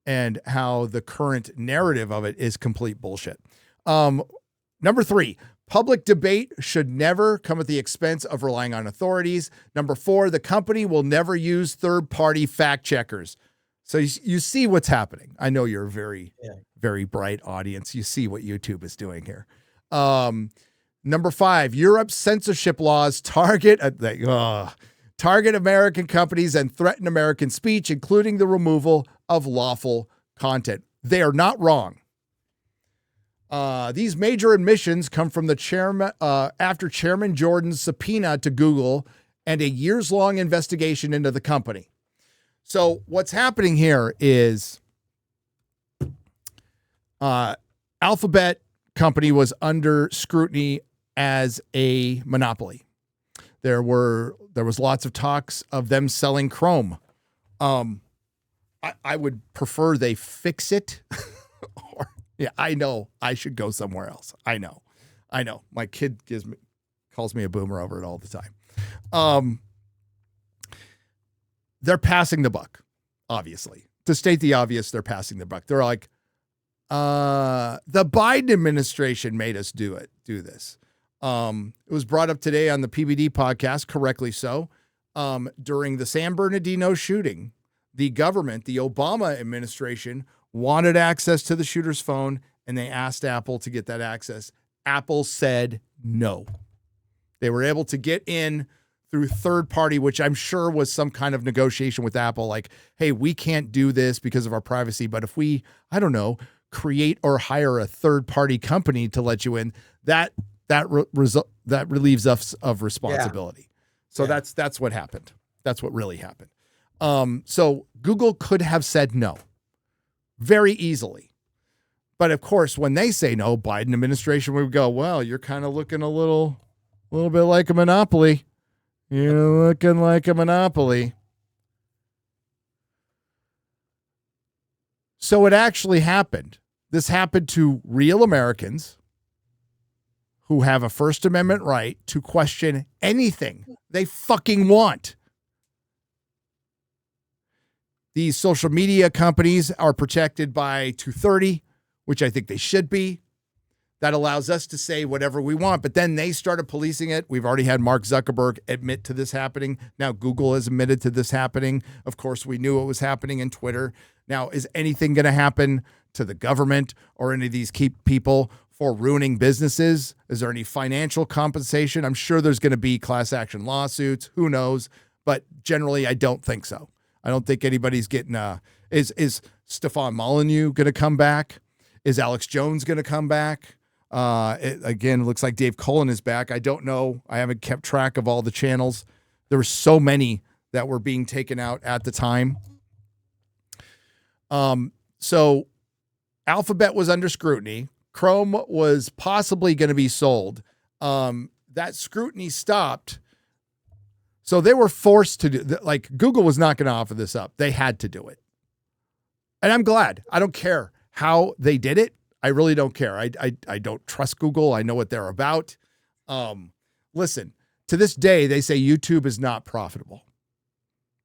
Speaker 2: and how the current narrative of it is complete bullshit. Number three, public debate should never come at the expense of relying on authorities. Number four, the company will never use third-party fact checkers. So you see what's happening. I know you're a very, very bright audience. You see what YouTube is doing here. Number five, Europe's censorship laws target American companies and threaten American speech, including the removal of lawful content. They are not wrong. These major admissions come from the chairman after Chairman Jordan's subpoena to Google and a years-long investigation into the company. So what's happening here is Alphabet company was under scrutiny as a monopoly. There was lots of talks of them selling Chrome. I would prefer they fix it. I know I should go somewhere else. I know. My kid calls me a boomer over it all the time. They're passing the buck, obviously. To state the obvious, they're passing the buck. They're like, the Biden administration made us do this. It was brought up today on the PBD podcast, correctly so. During the San Bernardino shooting, the government, the Obama administration, wanted access to the shooter's phone, and they asked Apple to get that access. Apple said no. They were able to get in through third party, which I'm sure was some kind of negotiation with Apple, like, hey, we can't do this because of our privacy, but if we, I don't know, create or hire a third party company to let you in, that relieves us of responsibility. So that's what happened. That's what really happened. So Google could have said no very easily. But of course, when they say no, Biden administration would go, well, you're kind of looking a little bit like a monopoly. You're looking like a monopoly. So it actually happened. This happened to real Americans who have a First Amendment right to question anything they fucking want. These social media companies are protected by 230, which I think they should be. That allows us to say whatever we want, but then they started policing it. We've already had Mark Zuckerberg admit to this happening. Now Google has admitted to this happening. Of course, we knew it was happening in Twitter. Now, is anything going to happen to the government or any of these people for ruining businesses? Is there any financial compensation? I'm sure there's going to be class action lawsuits. Who knows? But generally, I don't think so. I don't think anybody's getting is Stefan Molyneux going to come back? Is Alex Jones going to come back? It looks like Dave Cullen is back. I don't know. I haven't kept track of all the channels. There were so many that were being taken out at the time. So Alphabet was under scrutiny. Chrome was possibly going to be sold. That scrutiny stopped. So they were forced to do, like, Google was not going to offer this up. They had to do it. And I'm glad. I don't care how they did it. I really don't care. I don't trust Google. I know what they're about. Listen, to this day, they say YouTube is not profitable.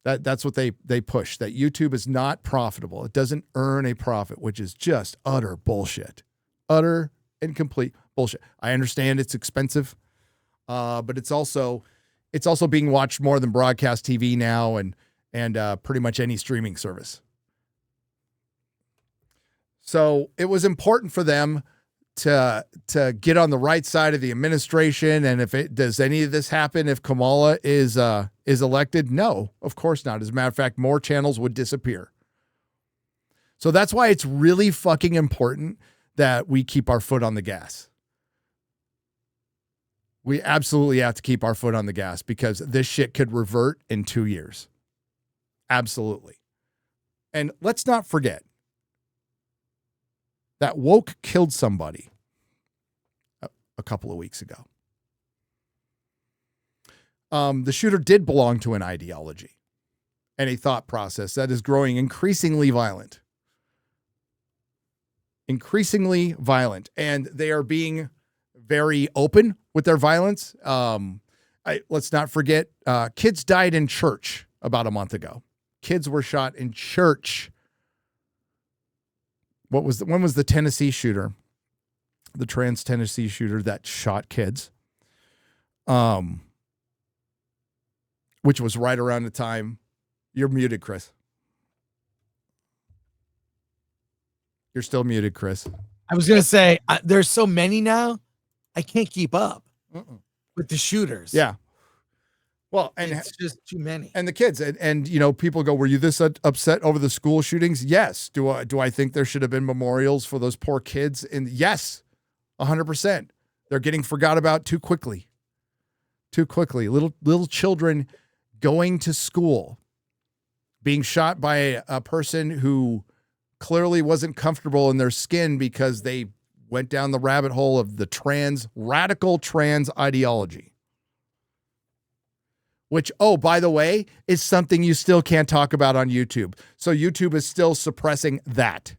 Speaker 2: That's what they push, that YouTube is not profitable. It doesn't earn a profit, which is just utter bullshit. Utter and complete bullshit. I understand it's expensive, but it's also being watched more than broadcast TV now and pretty much any streaming service. So it was important for them to get on the right side of the administration. And does any of this happen if Kamala is elected? No, of course not. As a matter of fact, more channels would disappear. So that's why it's really fucking important that we keep our foot on the gas. We absolutely have to keep our foot on the gas because this shit could revert in 2 years. Absolutely. And let's not forget that woke killed somebody a couple of weeks ago. The shooter did belong to an ideology and a thought process that is growing increasingly violent. Increasingly violent. And they are being very open with their violence. Let's not forget, kids died in church about a month ago. Kids were shot in church. When was the Tennessee shooter? The trans Tennessee shooter that shot kids. Which was right around the time. You're muted, Chris. You're still muted, Chris.
Speaker 4: I was going to say, there's so many now, I can't keep up with the shooters.
Speaker 2: Yeah. Well, and
Speaker 4: it's just too many.
Speaker 2: And the kids, and you know, people go, "Were you this upset over the school shootings?" Yes. Do I think there should have been memorials for those poor kids? And yes, 100%. They're getting forgot about too quickly. Too quickly. Little children going to school, being shot by a person who clearly wasn't comfortable in their skin because they went down the rabbit hole of the radical trans ideology. Which, oh, by the way, is something you still can't talk about on YouTube. So YouTube is still suppressing that.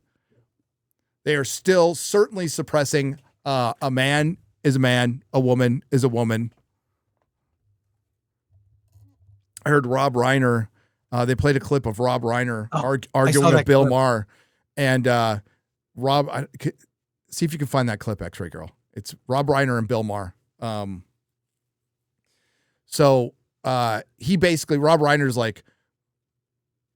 Speaker 2: They are still certainly suppressing a man is a man, a woman is a woman. I heard Rob Reiner, they played a clip of Rob Reiner arguing with Bill Maher. And Rob, see if you can find that clip, X-Ray Girl. It's Rob Reiner and Bill Maher. He basically, Rob Reiner's like,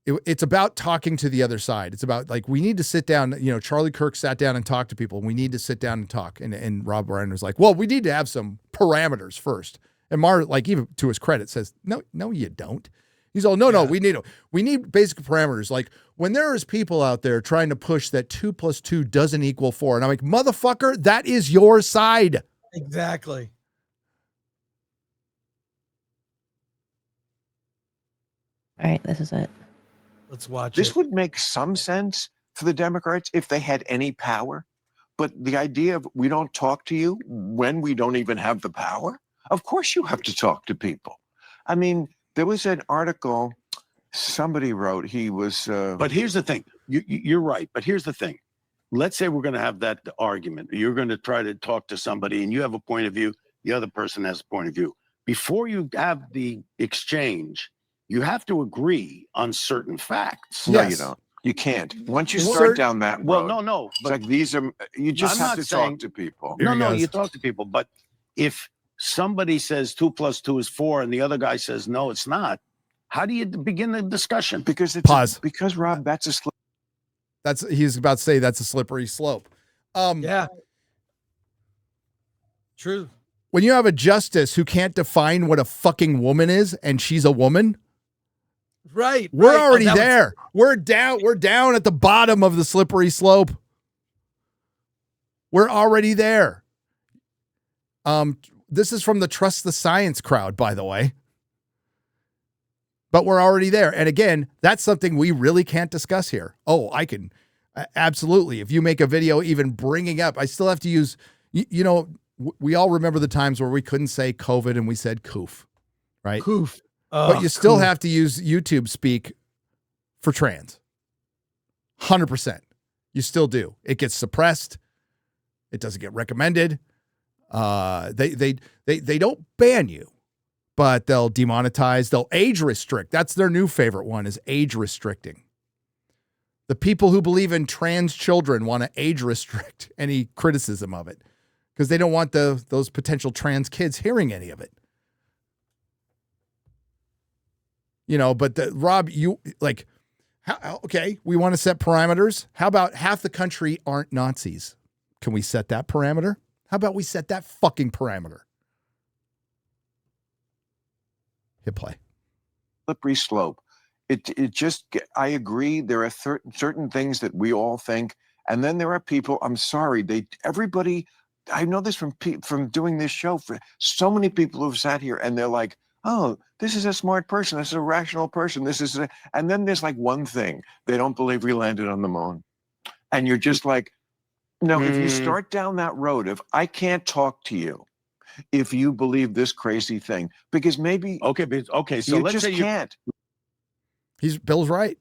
Speaker 2: it's about talking to the other side. It's about like, we need to sit down, Charlie Kirk sat down and talked to people. We need to sit down and talk. And Rob Reiner's like, well, we need to have some parameters first. And Maher, like, even to his credit, says, no, you don't. He's all, no, we need basic parameters. Like, when there is people out there trying to push that 2 + 2 doesn't equal 4. And I'm like, motherfucker, that is your side.
Speaker 4: Exactly.
Speaker 3: All right, this is it.
Speaker 4: Let's watch
Speaker 10: This
Speaker 4: it.
Speaker 10: would make some sense for the Democrats if they had any power. But the idea of we don't talk to you when we don't even have the power, of course you have to talk to people. I mean, there was an article somebody wrote. He was.
Speaker 11: But here's the thing. You're right. But here's the thing. Let's say we're going to have that argument. You're going to try to talk to somebody and you have a point of view. The other person has a point of view. Before you have the exchange, you have to agree on certain facts.
Speaker 10: No, you don't. You can't. Once you start down that road.
Speaker 11: Well, no.
Speaker 10: It's like these are. You just
Speaker 11: I'm
Speaker 10: have
Speaker 11: not
Speaker 10: to
Speaker 11: saying-
Speaker 10: talk to people.
Speaker 11: No, you talk to people. But if somebody says 2 + 2 is 4 and the other guy says, no, it's not, how do you begin the discussion?
Speaker 10: Because it's
Speaker 2: Pause.
Speaker 10: Because Rob, that's a slip.
Speaker 2: He's about to say that's a slippery slope.
Speaker 4: Yeah. True.
Speaker 2: When you have a justice who can't define what a fucking woman is and she's a woman,
Speaker 4: Right.
Speaker 2: we're already there. We're down at the bottom of the slippery slope. We're already there. This is from the Trust the Science crowd, by the way. But we're already there. And again, that's something we really can't discuss here. Oh, I can. Absolutely. If you make a video even bringing up, I still have to use, we all remember the times where we couldn't say COVID and we said coof, right?
Speaker 4: Coof.
Speaker 2: But you still have to use YouTube speak for trans. 100%. You still do. It gets suppressed. It doesn't get recommended. They don't ban you, but they'll demonetize. They'll age restrict. That's their new favorite one, is age restricting. The people who believe in trans children want to age restrict any criticism of it because they don't want those potential trans kids hearing any of it. But Rob, you like, okay, we want to set parameters. How about half the country aren't Nazis? Can we set that parameter? How about we set that fucking parameter? Hit play.
Speaker 10: Slippery slope. I agree. There are certain things that we all think. And then there are people, I'm sorry, everybody, I know this from doing this show, for so many people who've sat here and they're like, oh, this is a smart person. This is a rational person. And then there's like one thing. They don't believe we landed on the moon. And you're just like, no, if you start down that road, if I can't talk to you, if you believe this crazy thing, because maybe.
Speaker 11: Okay. So let's say you
Speaker 10: can't.
Speaker 2: Bill's right.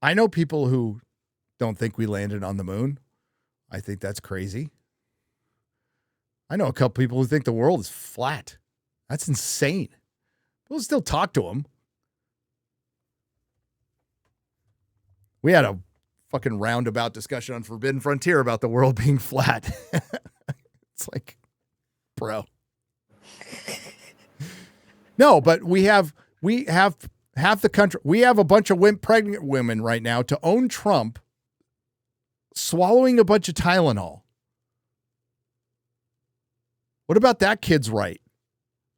Speaker 2: I know people who don't think we landed on the moon. I think that's crazy. I know a couple people who think the world is flat. That's insane. We'll still talk to them. We had a fucking roundabout discussion on Forbidden Frontier about the world being flat. It's like, bro. No, but we have half the country. We have a bunch of pregnant women right now to own Trump swallowing a bunch of Tylenol. What about that kid's right?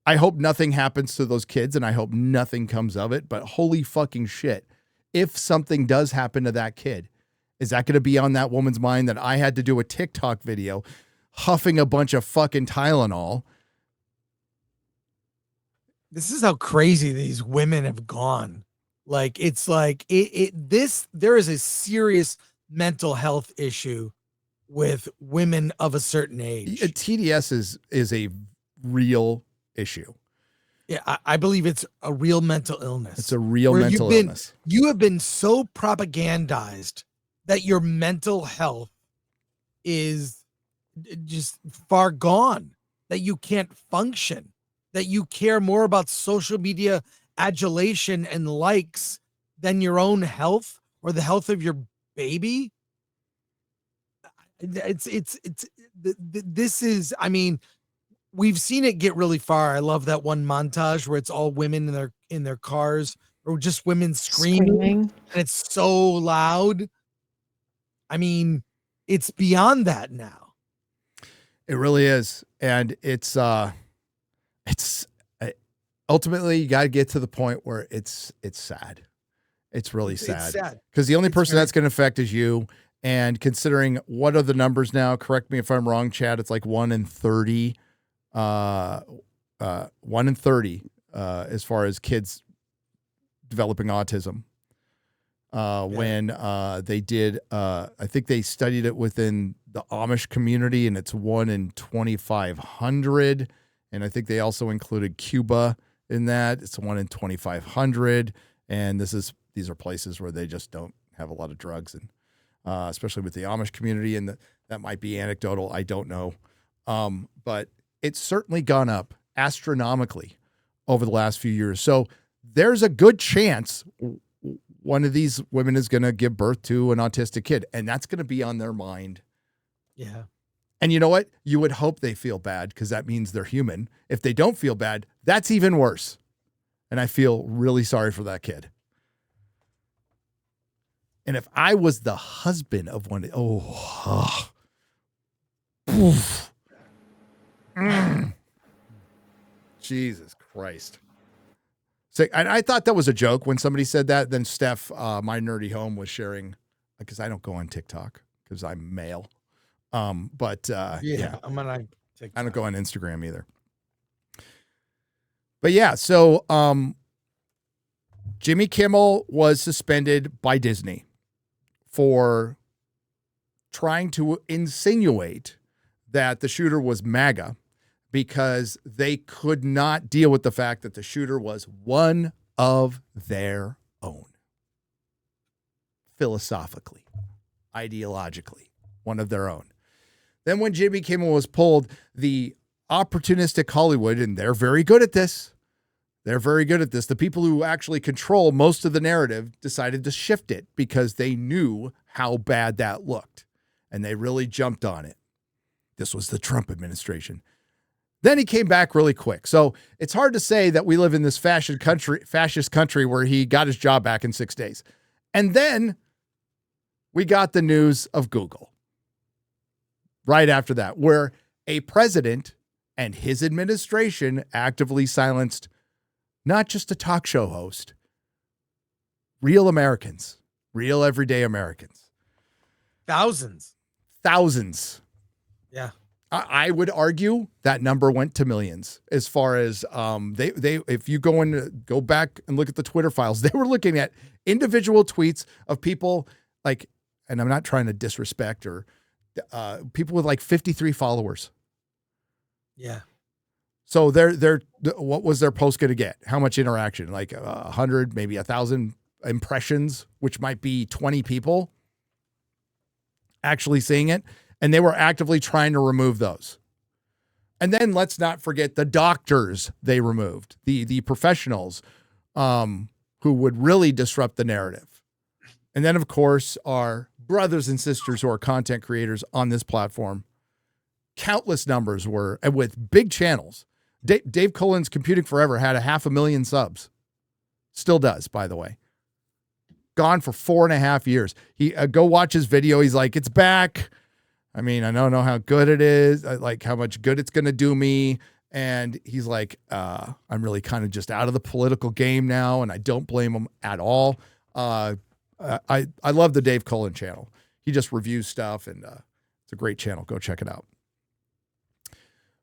Speaker 2: I hope nothing happens to those kids and I hope nothing comes of it, but holy fucking shit. If something does happen to that kid, is that going to be on that woman's mind that I had to do a TikTok video huffing a bunch of fucking Tylenol?
Speaker 4: This is how crazy these women have gone. Like, it's like there is a serious mental health issue with women of a certain age.
Speaker 2: TDS is a real issue.
Speaker 4: Yeah, I believe it's a real mental illness.
Speaker 2: It's a real mental illness.
Speaker 4: You have been so propagandized that your mental health is just far gone, that you can't function, that you care more about social media adulation and likes than your own health or the health of your baby. This is, I mean, we've seen it get really far. I love that one montage where it's all women in their cars, or just women screaming. And it's so loud. I mean, it's beyond that now.
Speaker 2: It really is. And it's ultimately you got to get to the point where it's sad. It's really sad. Because the only person that's going to affect is you. And considering what are the numbers now, correct me if I'm wrong, Chad, it's like 1 in 30. 1 in 30 as far as kids developing autism. When they did, I think they studied it within the Amish community, and it's 1 in 2,500. And I think they also included Cuba in that. It's 1 in 2,500. And these are places where they just don't have a lot of drugs, and especially with the Amish community. And that might be anecdotal. I don't know. But it's certainly gone up astronomically over the last few years. So there's a good chance one of these women is going to give birth to an autistic kid, and that's going to be on their mind.
Speaker 4: Yeah.
Speaker 2: And you know what? You would hope they feel bad, because that means they're human. If they don't feel bad, that's even worse. And I feel really sorry for that kid. And if I was the husband of one, Jesus Christ. So, and I thought that was a joke when somebody said that. Then Steph, my nerdy home, was sharing, because I don't go on TikTok because I'm male. But yeah,
Speaker 4: I'm on TikTok.
Speaker 2: I don't go on Instagram either. But yeah, so Jimmy Kimmel was suspended by Disney for trying to insinuate that the shooter was MAGA, because they could not deal with the fact that the shooter was one of their own. Philosophically, ideologically, one of their own. Then when Jimmy Kimmel was pulled, the opportunistic Hollywood, and they're very good at this. They're very good at this. The people who actually control most of the narrative decided to shift it because they knew how bad that looked, and they really jumped on it. This was the Trump administration. Then he came back really quick. So it's hard to say that we live in this fascist country where he got his job back in 6 days. And then we got the news of Google right after that, where a president and his administration actively silenced not just a talk show host, real Americans, real everyday Americans.
Speaker 4: Thousands. Yeah.
Speaker 2: I would argue that number went to millions, as far as they if you go back and look at the Twitter files, they were looking at individual tweets of people like, and I'm not trying to disrespect, or people with like 53 followers.
Speaker 4: Yeah.
Speaker 2: So they're what was their post going to get? How much interaction? Like 100, maybe 1,000 impressions, which might be 20 people actually seeing it. And they were actively trying to remove those. And then let's not forget the doctors they removed, the professionals who would really disrupt the narrative. And then, of course, our brothers and sisters who are content creators on this platform. Countless numbers were, and with big channels. Dave Cullen's Computing Forever had 500,000 subs. Still does, by the way. Gone for 4.5 years. He go watch his video. He's like, it's back. I mean, I don't know how good it is, like how much good it's going to do me. And he's like, I'm really kind of just out of the political game now, and I don't blame him at all. I love the Dave Cullen channel. He just reviews stuff, and it's a great channel. Go check it out.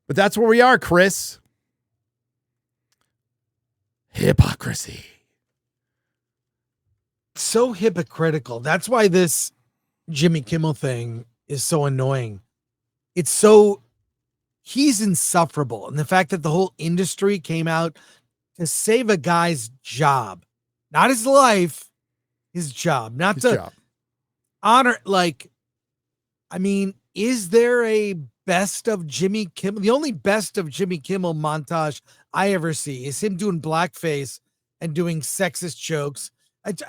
Speaker 2: But that's where we are, Chris. Hypocrisy.
Speaker 4: So hypocritical. That's why this Jimmy Kimmel thing is so annoying. It's so, he's insufferable. And the fact that the whole industry came out to save a guy's job, not his life, his job, not to honor, like, I mean, is there a best of Jimmy Kimmel? The only best of Jimmy Kimmel montage I ever see is him doing blackface and doing sexist jokes.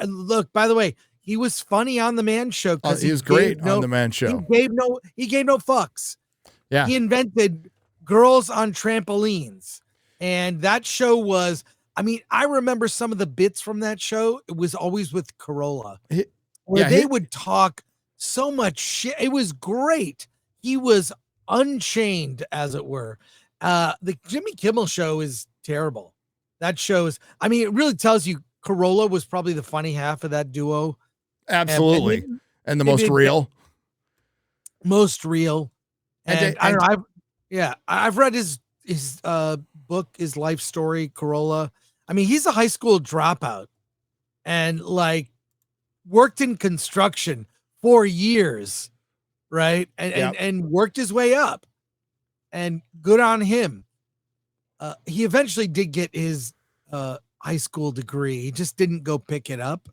Speaker 4: Look, by the way, he was funny on the Man Show.
Speaker 2: He was great on the Man Show.
Speaker 4: He gave no fucks.
Speaker 2: Yeah.
Speaker 4: He invented girls on trampolines. And that show was, I mean, I remember some of the bits from that show. It was always with Corolla, where they would talk so much shit. It was great. He was unchained, as it were. The Jimmy Kimmel show is terrible. That show is, I mean, it really tells you Corolla was probably the funny half of that duo.
Speaker 2: Absolutely. And the most real.
Speaker 4: Most real. And I don't know. I've read his book, his life story, Corolla. I mean, he's a high school dropout and like worked in construction for years, right? And worked his way up, and good on him. He eventually did get his high school degree. He just didn't go pick it up.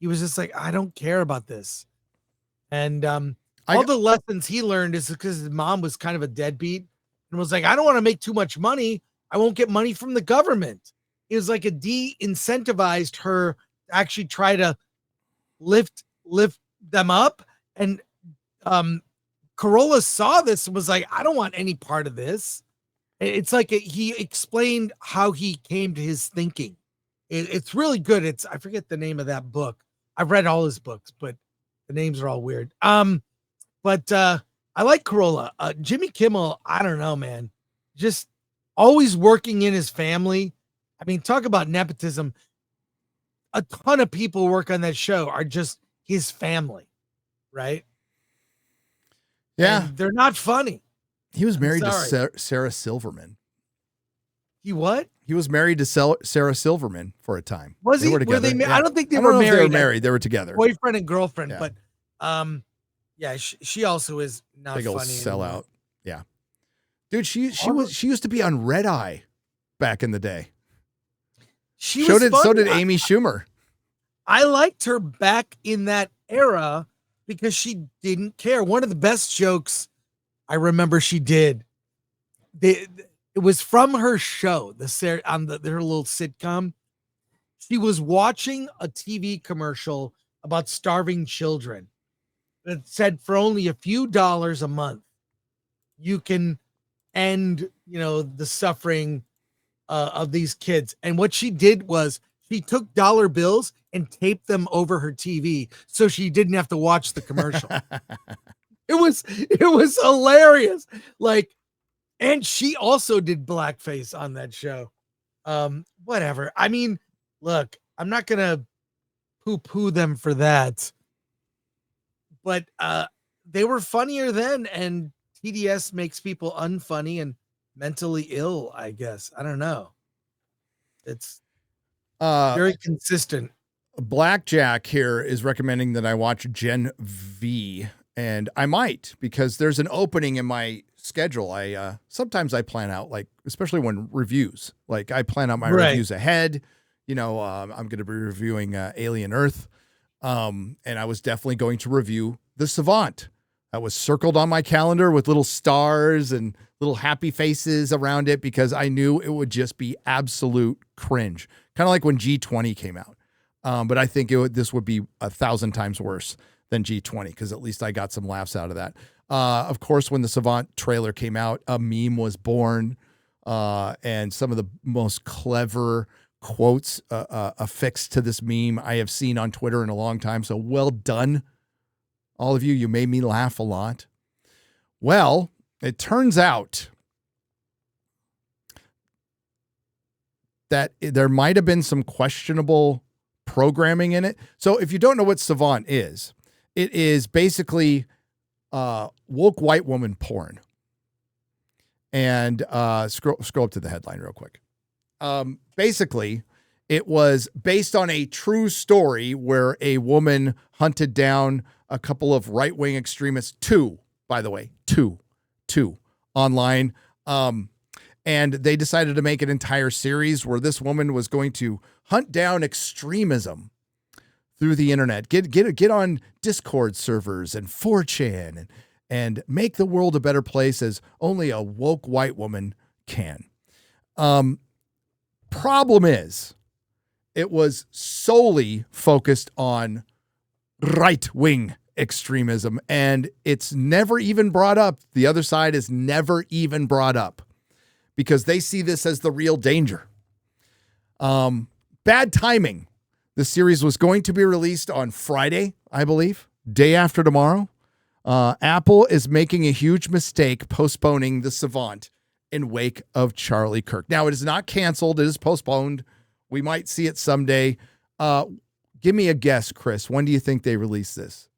Speaker 4: He was just like, I don't care about this. And all the lessons he learned is because his mom was kind of a deadbeat and was like, I don't want to make too much money. I won't get money from the government. It was like a de-incentivized her to actually try to lift them up. And Corolla saw this and was like, I don't want any part of this. It's like he explained how he came to his thinking. It's really good. I forget the name of that book. I've read all his books, but the names are all weird. But I like Corolla. Jimmy Kimmel, I don't know, man. Just always working in his family. I mean, talk about nepotism. A ton of people work on that show are just his family, right?
Speaker 2: Yeah.
Speaker 4: And they're not funny.
Speaker 2: He was married to Sarah Silverman.
Speaker 4: He what?
Speaker 2: He was married to Sarah Silverman for a time.
Speaker 4: Was he?
Speaker 2: Were together.
Speaker 4: I don't think they were married.
Speaker 2: They were married. They were together.
Speaker 4: Boyfriend and girlfriend. Yeah. But yeah, she also is not
Speaker 2: big old
Speaker 4: funny.
Speaker 2: Sellout. Yeah. Dude, she used to be on Red Eye back in the day. So did Amy Schumer.
Speaker 4: I liked her back in that era because she didn't care. One of the best jokes I remember she did, it was from her show, their little sitcom. She was watching a TV commercial about starving children. It said for only a few dollars a month, you can end, the suffering of these kids. And what she did was she took dollar bills and taped them over her TV so she didn't have to watch the commercial. It was hilarious. Like, and she also did blackface on that show. Whatever. I mean, look, I'm not gonna poo-poo them for that. But they were funnier then, and TDS makes people unfunny and mentally ill, I guess. I don't know. It's very consistent.
Speaker 2: Blackjack here is recommending that I watch Gen V, and I might, because there's an opening in my schedule. Sometimes I plan out, like, especially when reviews, like I plan out my reviews ahead. I'm going to be reviewing Alien Earth. And I was definitely going to review The Savant. That was circled on my calendar with little stars and little happy faces around it because I knew it would just be absolute cringe. Kind of like when G20 came out. But I think this would be 1,000 times worse than G20 because at least I got some laughs out of that. Of course, when the Savant trailer came out, a meme was born, and some of the most clever quotes affixed to this meme I have seen on Twitter in a long time. So well done, all of you. You made me laugh a lot. Well, it turns out that there might have been some questionable programming in it. So if you don't know what Savant is, it is basically woke white woman porn. And scroll up to the headline real quick. Basically, it was based on a true story where a woman hunted down a couple of right-wing extremists, two by the way, two online. And they decided to make an entire series where this woman was going to hunt down extremism through the internet, get on Discord servers and 4chan and make the world a better place as only a woke white woman can. Problem is, it was solely focused on right-wing extremism, and it's never even brought up. The other side is never even brought up because they see this as the real danger. Bad timing. The series was going to be released on Friday, I believe, day after tomorrow. Apple is making a huge mistake postponing The Savant in wake of Charlie Kirk. Now, it is not canceled. It is postponed. We might see it someday. Give me a guess, Chris. When do you think they release this?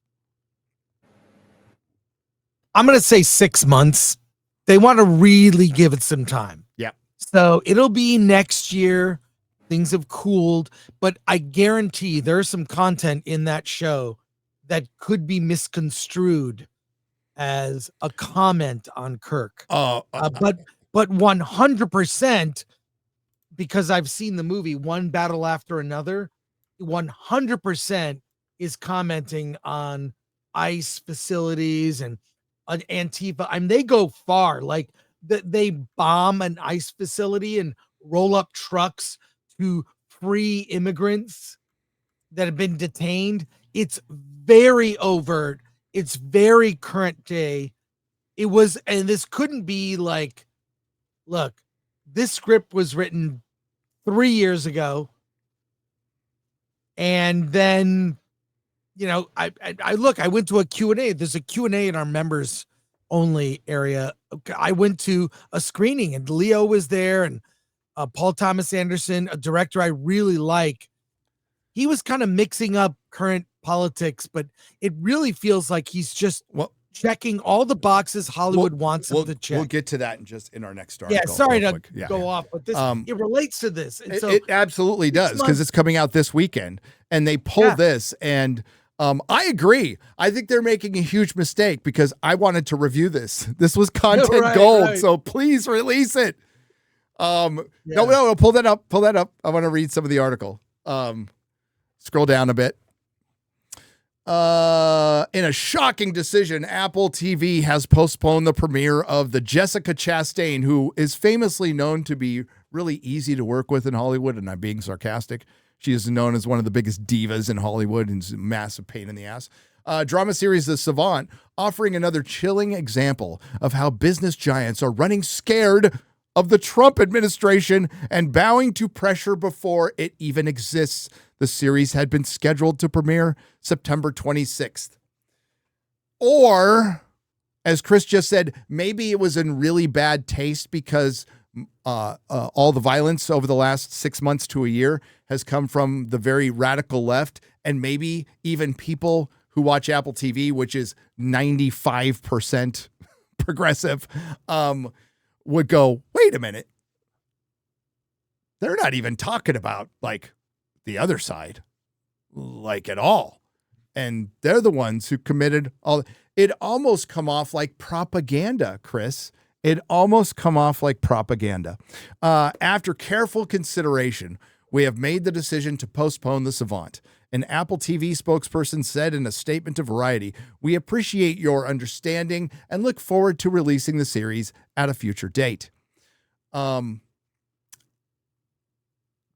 Speaker 4: I'm going to say 6 months. They want to really give it some time.
Speaker 2: Yeah.
Speaker 4: So it'll be next year. Things have cooled, but I guarantee there's some content in that show that could be misconstrued as a comment on Kirk. But 100%, because I've seen the movie One Battle After Another, 100% is commenting on ICE facilities and Antifa. I mean, they go far. Like they bomb an ICE facility and roll up trucks to free immigrants that have been detained. It's very overt. It's very current day. It was, and this couldn't be like, look, this script was written 3 years ago. And then, I went to a Q&A. There's a Q&A in our members only area. I went to a screening and Leo was there and Paul Thomas Anderson, a director I really like. He was kind of mixing up current politics, but it really feels like he's just checking all the boxes Hollywood wants him to check.
Speaker 2: We'll get to that in our next article.
Speaker 4: Yeah, sorry to go off, but this it relates to this. And so
Speaker 2: it absolutely does, because it's coming out this weekend, and they pull this, and I agree. I think they're making a huge mistake because I wanted to review this. This was content gold, so please release it. No, pull that up. I want to read some of the article. Scroll down a bit. In a shocking decision, Apple TV has postponed the premiere of the Jessica Chastain, who is famously known to be really easy to work with in Hollywood, and I'm being sarcastic. She is known as one of the biggest divas in Hollywood and is a massive pain in the ass. Drama series The Savant, offering another chilling example of how business giants are running scared of the Trump administration and bowing to pressure before it even exists. The series had been scheduled to premiere September 26th. Or, as Chris just said, maybe it was in really bad taste because all the violence over the last 6 months to a year has come from the very radical left, and maybe even people who watch Apple TV, which is 95% progressive, would go, wait a minute. They're not even talking about like the other side, like at all. And they're the ones who committed all. It almost come off like propaganda, Chris. It almost come off like propaganda. After careful consideration, we have made the decision to postpone The Savant. An Apple TV spokesperson said in a statement to Variety, "We appreciate your understanding and look forward to releasing the series at a future date."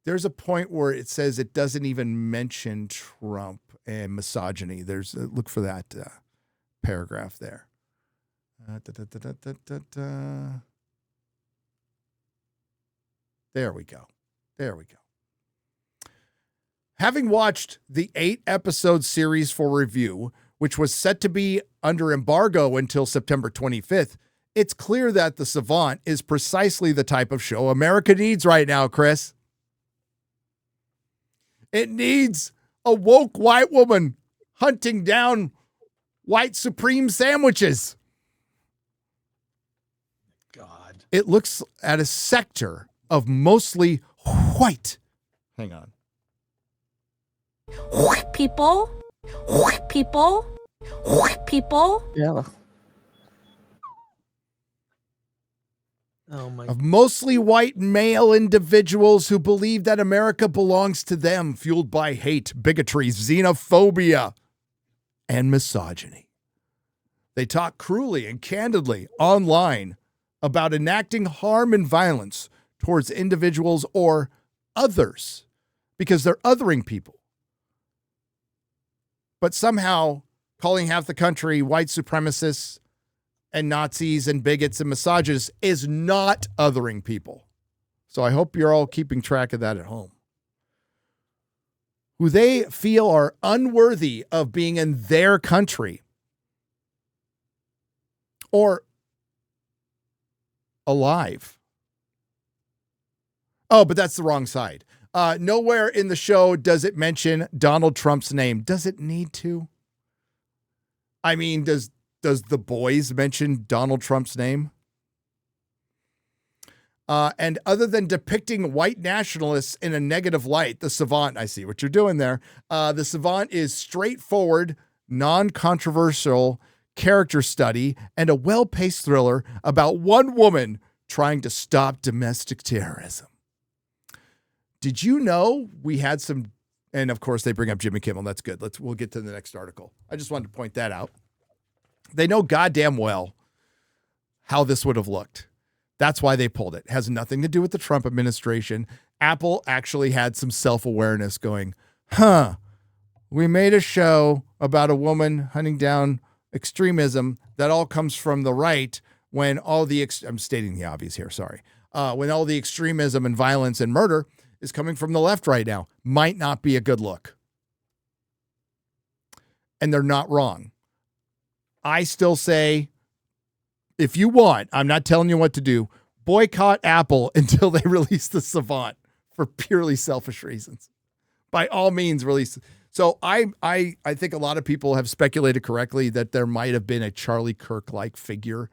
Speaker 2: There's a point where it says it doesn't even mention Trump and misogyny. There's look for that paragraph there. There we go. Having watched the 8-episode series for review, which was set to be under embargo until September 25th, it's clear that The Savant is precisely the type of show America needs right now, Chris. It needs a woke white woman hunting down white supreme sandwiches.
Speaker 4: God.
Speaker 2: It looks at a sector of mostly white. Hang on.
Speaker 12: People.
Speaker 3: Yeah.
Speaker 4: Oh my.
Speaker 2: Of mostly white male individuals who believe that America belongs to them, fueled by hate, bigotry, xenophobia, and misogyny. They talk cruelly and candidly online about enacting harm and violence towards individuals or others because they're othering people. But somehow calling half the country white supremacists and Nazis and bigots and misogynists is not othering people. So I hope you're all keeping track of that at home. Who they feel are unworthy of being in their country or alive. Oh, but that's the wrong side. Nowhere in the show does it mention Donald Trump's name. Does it need to? I mean, does The Boys mention Donald Trump's name? And other than depicting white nationalists in a negative light, The Savant, I see what you're doing there. The Savant is straightforward, non-controversial character study and a well-paced thriller about one woman trying to stop domestic terrorism. Did you know we had some, and of course they bring up Jimmy Kimmel. That's good. We'll get to the next article. I just wanted to point that out. They know goddamn well how this would have looked. That's why they pulled it. It has nothing to do with the Trump administration. Apple actually had some self-awareness going, we made a show about a woman hunting down extremism that all comes from the right when all the, I'm stating the obvious here, sorry. When all the extremism and violence and murder is coming from the left right now. Might not be a good look. And they're not wrong. I still say, if you want, I'm not telling you what to do, boycott Apple until they release the Savant for purely selfish reasons. By all means, release. So I think a lot of people have speculated correctly that there might have been a Charlie Kirk-like figure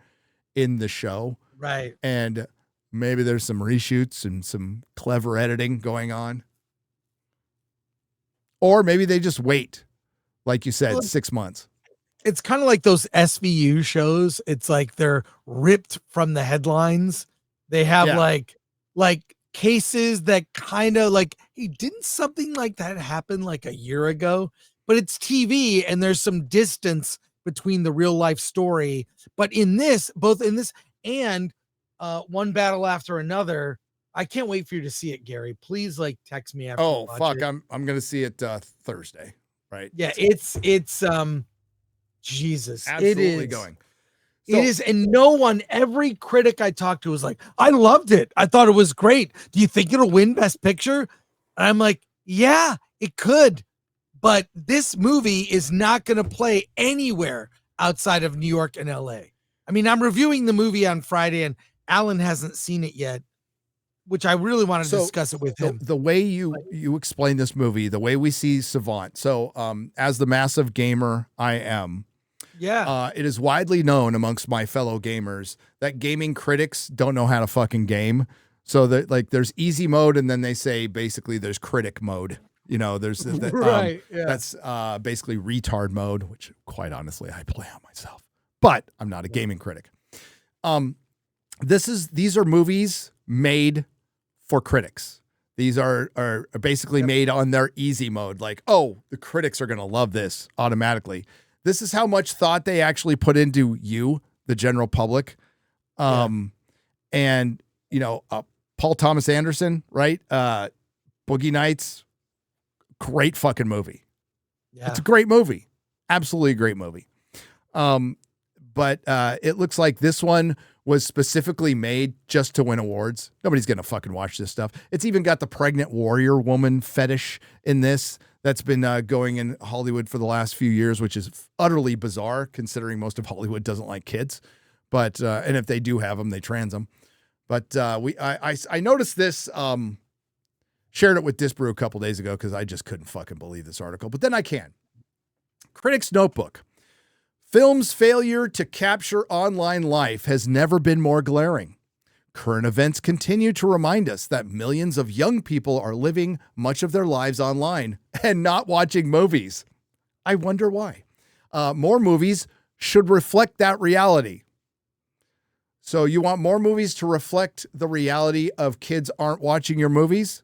Speaker 2: in the show.
Speaker 4: Right.
Speaker 2: And maybe there's some reshoots and some clever editing going on. Or maybe they just wait, like you said, 6 months.
Speaker 4: It's kind of like those SVU shows. It's like they're ripped from the headlines. They have like cases that kind of like, hey, didn't something like that happen like a year ago? But it's TV and there's some distance between the real life story. But in this, both in this and One Battle After Another, I can't wait for you to see it, Gary. Please like text me after.
Speaker 2: Oh, fuck. It. I'm going to see it Thursday. Right.
Speaker 4: Yeah. It's Jesus.
Speaker 2: Absolutely going.
Speaker 4: So, it is. And no one, every critic I talked to was like, I loved it. I thought it was great. Do you think it'll win Best Picture? And I'm like, yeah, it could. But this movie is not going to play anywhere outside of New York and LA. I mean, I'm reviewing the movie on Friday and Alan hasn't seen it yet, which I really want to discuss it with him.
Speaker 2: The way you explain this movie, the way we see Savant. So as the massive gamer I am, it is widely known amongst my fellow gamers that gaming critics don't know how to fucking game. So that like there's easy mode, and then they say basically there's critic mode. You know, there's that's basically retard mode, which quite honestly I play on myself, but I'm not a gaming critic. These are movies made for critics. These are basically made on their easy mode. Like, oh, the critics are going to love this automatically. This is how much thought they actually put into you, the general public. And, you know, Paul Thomas Anderson, right? Boogie Nights, great fucking movie. Yeah. It's a great movie. Absolutely a great movie. But it looks like this one was specifically made just to win awards. Nobody's going to fucking watch this stuff. It's even got the pregnant warrior woman fetish in this that's been going in Hollywood for the last few years, which is utterly bizarre considering most of Hollywood doesn't like kids. But, and if they do have them, they trans them. But I noticed this, shared it with Disbrew a couple days ago because I just couldn't fucking believe this article. But then I can. Critics Notebook. Film's failure to capture online life has never been more glaring. Current events continue to remind us that millions of young people are living much of their lives online and not watching movies. I wonder why. More movies should reflect that reality. So you want more movies to reflect the reality of kids aren't watching your movies?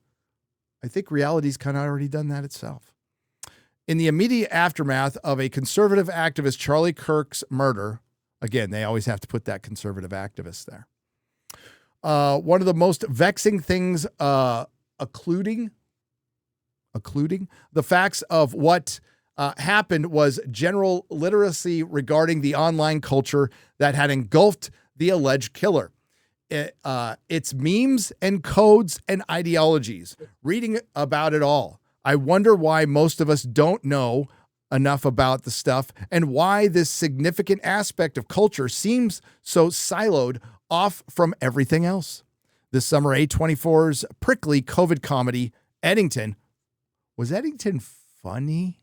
Speaker 2: I think reality's kind of already done that itself. In the immediate aftermath of a conservative activist Charlie Kirk's murder, again, they always have to put that conservative activist there. One of the most vexing things, occluding the facts of what happened was general literacy regarding the online culture that had engulfed the alleged killer. It's memes and codes and ideologies. Reading about it all, I wonder why most of us don't know enough about the stuff and why this significant aspect of culture seems so siloed off from everything else. This summer, A24's prickly COVID comedy, Eddington. Was Eddington funny?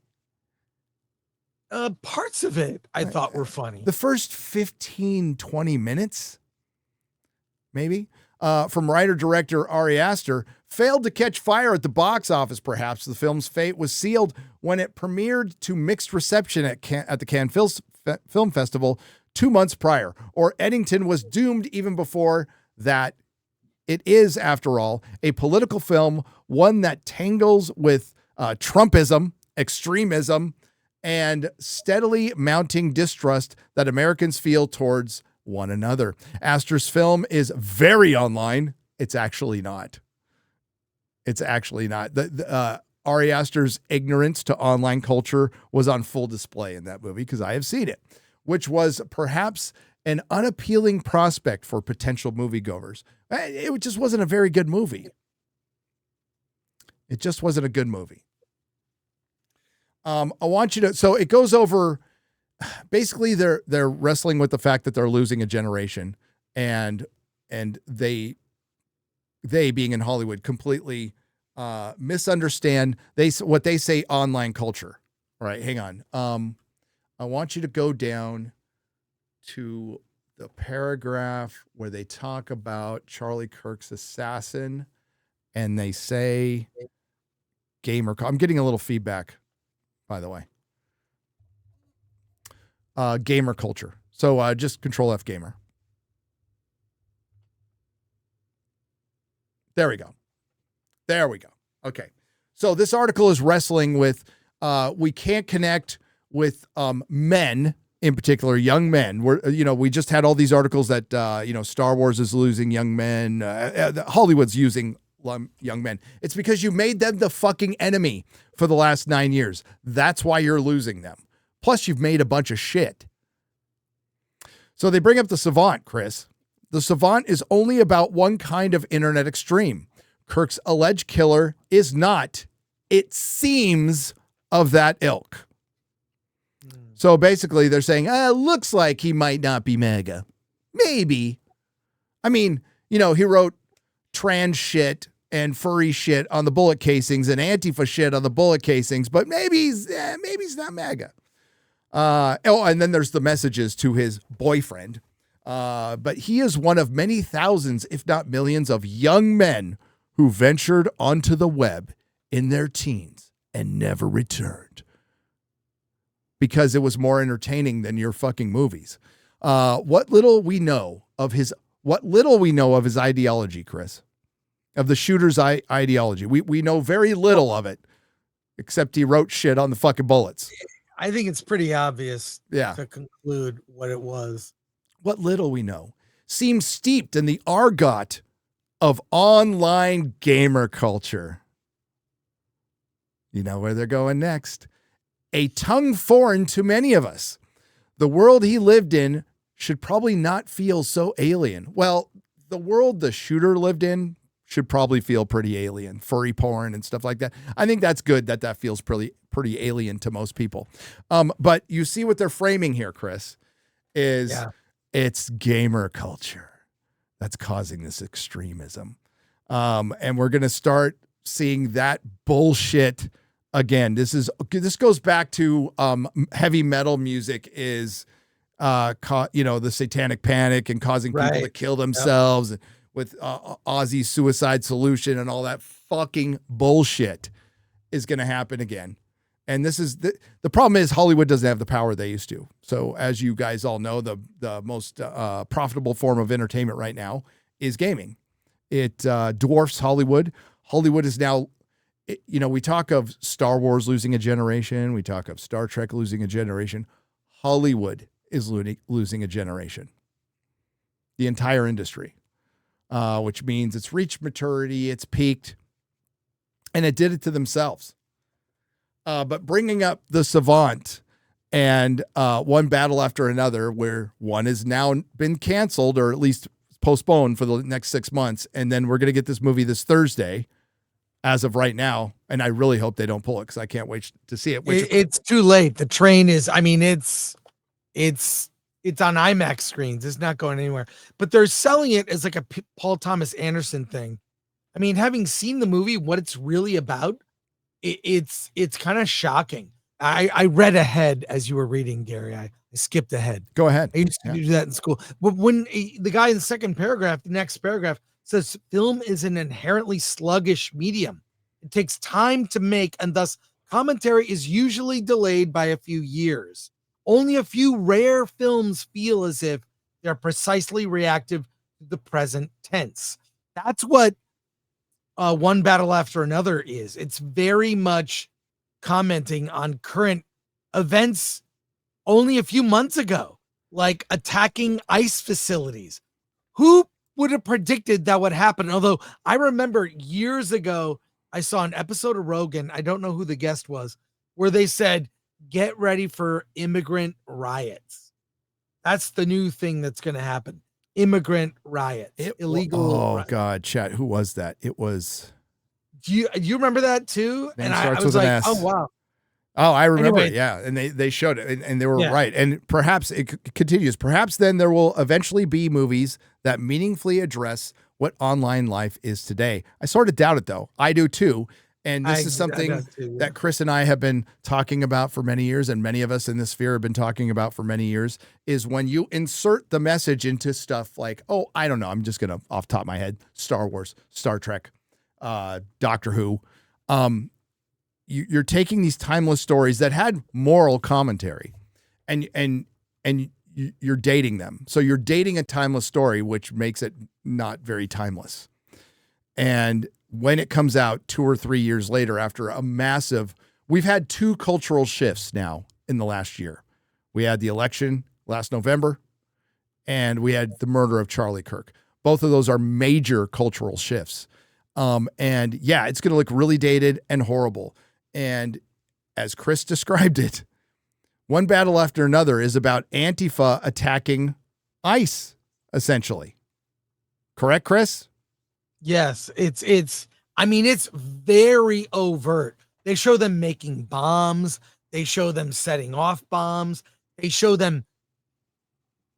Speaker 4: Parts of it I thought were funny.
Speaker 2: The first 15, 20 minutes, maybe, from writer-director Ari Aster, failed to catch fire at the box office, perhaps. The film's fate was sealed when it premiered to mixed reception at the Cannes Film Festival 2 months prior. Or Eddington was doomed even before that. It is, after all, a political film, one that tangles with Trumpism, extremism, and steadily mounting distrust that Americans feel towards one another. Aster's film is very online. It's actually not. It's actually not. Ari Aster's ignorance to online culture was on full display in that movie because I have seen it, which was perhaps an unappealing prospect for potential moviegoers. It just wasn't a very good movie. It just wasn't a good movie. I want you to, so it goes over, basically they're wrestling with the fact that they're losing a generation and they being in Hollywood completely misunderstand what they say online culture. All right, hang on. I want you to go down to the paragraph where they talk about Charlie Kirk's assassin and they say gamer. I'm getting a little feedback, by the way. Gamer culture. So just Control F gamer. There we go. There we go. Okay. So this article is wrestling with, we can't connect with men, in particular, young men. We just had all these articles that, Star Wars is losing young men. Hollywood's using young men. It's because you made them the fucking enemy for the last 9 years. That's why you're losing them. Plus, you've made a bunch of shit. So they bring up the Savant, Chris. The Savant is only about one kind of internet extreme. Kirk's alleged killer is not, it seems, of that ilk. So basically they're saying, looks like he might not be MAGA. Maybe. I mean, he wrote trans shit and furry shit on the bullet casings and Antifa shit on the bullet casings, but maybe he's not MAGA. And then there's the messages to his boyfriend. But he is one of many thousands, if not millions, of young men who ventured onto the web in their teens and never returned because it was more entertaining than your fucking movies. What little we know of his ideology, Chris, of the shooter's ideology. We know very little of it, except he wrote shit on the fucking bullets.
Speaker 4: I think it's pretty obvious to conclude what it was.
Speaker 2: What little we know seems steeped in the argot of online gamer culture. You know where they're going next. A tongue foreign to many of us. The world he lived in should probably not feel so alien. Well, the world the shooter lived in should probably feel pretty alien. Furry porn and stuff like that. I think that's good that feels pretty alien to most people. But you see what they're framing here, Chris, is it's gamer culture that's causing this extremism. And we're going to start seeing that bullshit again. This goes back to heavy metal music is the satanic panic and causing people to kill themselves with Ozzy's Suicide Solution and all that fucking bullshit is going to happen again. And this is the problem is Hollywood doesn't have the power they used to. So as you guys all know, the most profitable form of entertainment right now is gaming. It dwarfs Hollywood. Hollywood is now, we talk of Star Wars losing a generation. We talk of Star Trek losing a generation. Hollywood is losing a generation. The entire industry, which means it's reached maturity, it's peaked, and it did it to themselves. But bringing up the Savant and One Battle After Another, where one has now been canceled or at least postponed for the next 6 months, and then we're going to get this movie this Thursday as of right now, and I really hope they don't pull it because I can't wait to see it.
Speaker 4: It's too late. The train is, it's on IMAX screens. It's not going anywhere. But they're selling it as like a Paul Thomas Anderson thing. I mean, having seen the movie, what it's really about, it's kind of shocking. I read ahead as you were reading, Gary. I skipped ahead.
Speaker 2: Go ahead.
Speaker 4: I used to do that in school. But when the guy in the next paragraph says film is an inherently sluggish medium. It takes time to make, and thus commentary is usually delayed by a few years. Only a few rare films feel as if they're precisely reactive to the present tense. That's what One Battle After Another is. It's very much commenting on current events only a few months ago, like attacking ICE facilities. Who would have predicted that would happen? Although I remember years ago, I saw an episode of Rogan, I don't know who the guest was, where they said, get ready for immigrant riots. That's the new thing that's going to happen. Immigrant riots. Illegal riots.
Speaker 2: God, chat. Who was that? It was.
Speaker 4: Do you remember that too?
Speaker 2: Name
Speaker 4: And
Speaker 2: starts
Speaker 4: I was
Speaker 2: with an
Speaker 4: like,
Speaker 2: S.
Speaker 4: oh, wow.
Speaker 2: Oh, I remember
Speaker 4: Anyway.
Speaker 2: it. Yeah. And they showed it and they were
Speaker 4: Yeah.
Speaker 2: right. And perhaps it continues. Perhaps then there will eventually be movies that meaningfully address what online life is today. I sort of doubt it though. I do too. And this is something that Chris and I have been talking about for many years, and many of us in this sphere have been talking about for many years, is when you insert the message into stuff like, oh, I don't know, I'm just going to, off the top of my head, Star Wars, Star Trek, Doctor Who. You're taking these timeless stories that had moral commentary and you're dating them. So you're dating a timeless story, which makes it not very timeless. And when it comes out 2 or 3 years later, after a massive, we've had 2 cultural shifts now in the last year. We had the election last November, and we had the murder of Charlie Kirk. Both of those are major cultural shifts. And yeah, it's going to look really dated and horrible. And as Chris described it, One Battle After Another is about Antifa attacking ICE, essentially. Correct, Chris?
Speaker 4: Yes, it's very overt. They show them making bombs. They show them setting off bombs. They show them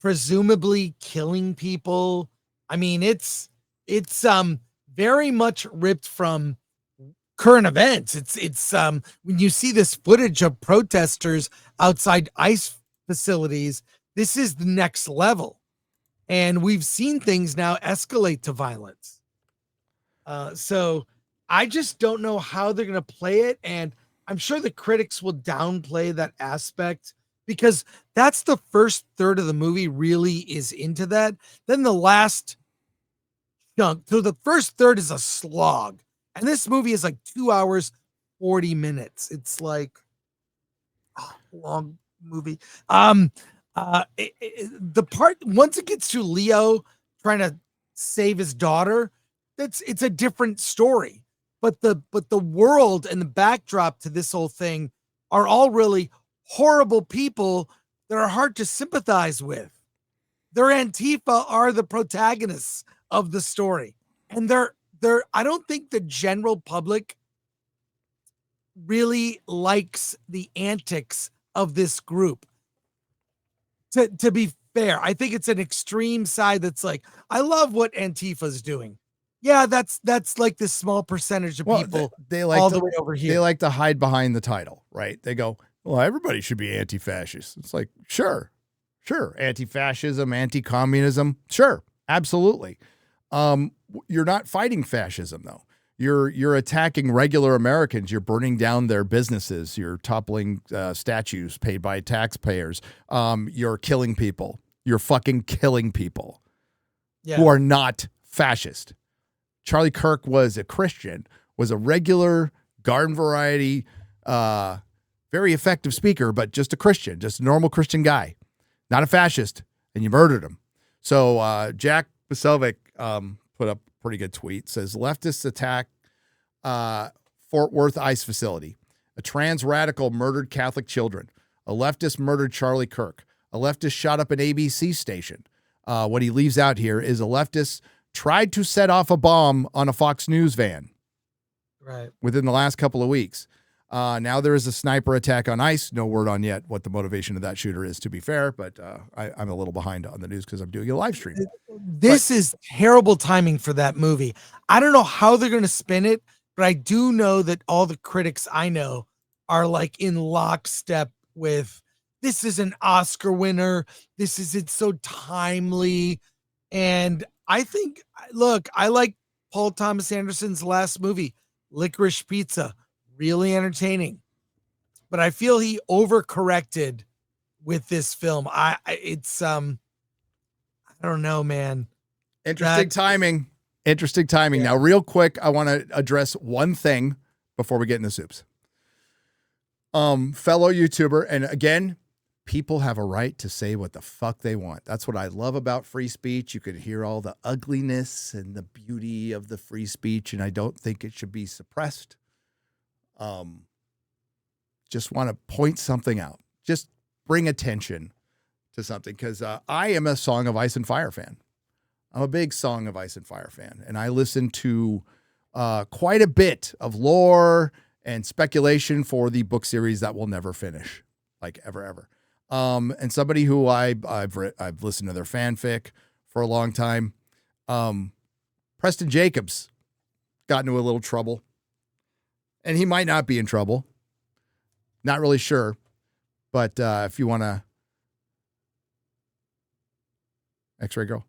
Speaker 4: presumably killing people. I mean, it's very much ripped from current events. It's when you see this footage of protesters outside ICE facilities, this is the next level. And we've seen things now escalate to violence. So I just don't know how they're going to play it. And I'm sure the critics will downplay that aspect because that's the first third of the movie really is into that. Then the last chunk, so the first third is a slog. And this movie is like 2 hours, 40 minutes. It's like a long movie. The part, once it gets to Leo trying to save his daughter, it's a different story. But the world and the backdrop to this whole thing are all really horrible people that are hard to sympathize with. Their Antifa are the protagonists of the story. And I don't think the general public really likes the antics of this group. To be fair, I think it's an extreme side that's like, I love what Antifa's doing. Yeah, that's like this small percentage of people
Speaker 2: they like
Speaker 4: all the way over here.
Speaker 2: They like to hide behind the title, right? They go, well, everybody should be anti-fascist. It's like, sure. Anti-fascism, anti-communism. Sure. Absolutely. You're not fighting fascism though. You're attacking regular Americans. You're burning down their businesses. You're toppling statues paid by taxpayers. You're killing people. You're fucking killing people who are not fascist. Charlie Kirk was a Christian, was a regular garden variety, very effective speaker, but just a Christian, just a normal Christian guy, not a fascist, and you murdered him. So Jack Baselvic put up a pretty good tweet, says leftists attack Fort Worth ICE facility. A trans radical murdered Catholic children. A leftist murdered Charlie Kirk. A leftist shot up an ABC station. What he leaves out here is a leftist tried to set off a bomb on a Fox News van.
Speaker 4: Right.
Speaker 2: Within the last couple of weeks. Now there is a sniper attack on ICE. No word on yet what the motivation of that shooter is, to be fair, but I'm a little behind on the news because I'm doing a live stream.
Speaker 4: This is terrible timing for that movie. I don't know how they're going to spin it, but I do know that all the critics I know are like in lockstep with this is an Oscar winner. It's so timely. And I think, look, I like Paul Thomas Anderson's last movie, Licorice Pizza. Really entertaining, but I feel he overcorrected with this film. I don't know, man.
Speaker 2: Interesting timing. Yeah. Now, real quick, I want to address one thing before we get into soups. Fellow YouTuber, and again, people have a right to say what the fuck they want. That's what I love about free speech. You can hear all the ugliness and the beauty of the free speech, and I don't think it should be suppressed. Just want to point something out. Just bring attention to something because I am a Song of Ice and Fire fan. I'm a big Song of Ice and Fire fan, and I listen to quite a bit of lore and speculation for the book series that will never finish, like ever. And somebody who I've listened to their fanfic for a long time. Preston Jacobs got into a little trouble. And he might not be in trouble. Not really sure. But if you want to... X-Ray Girl.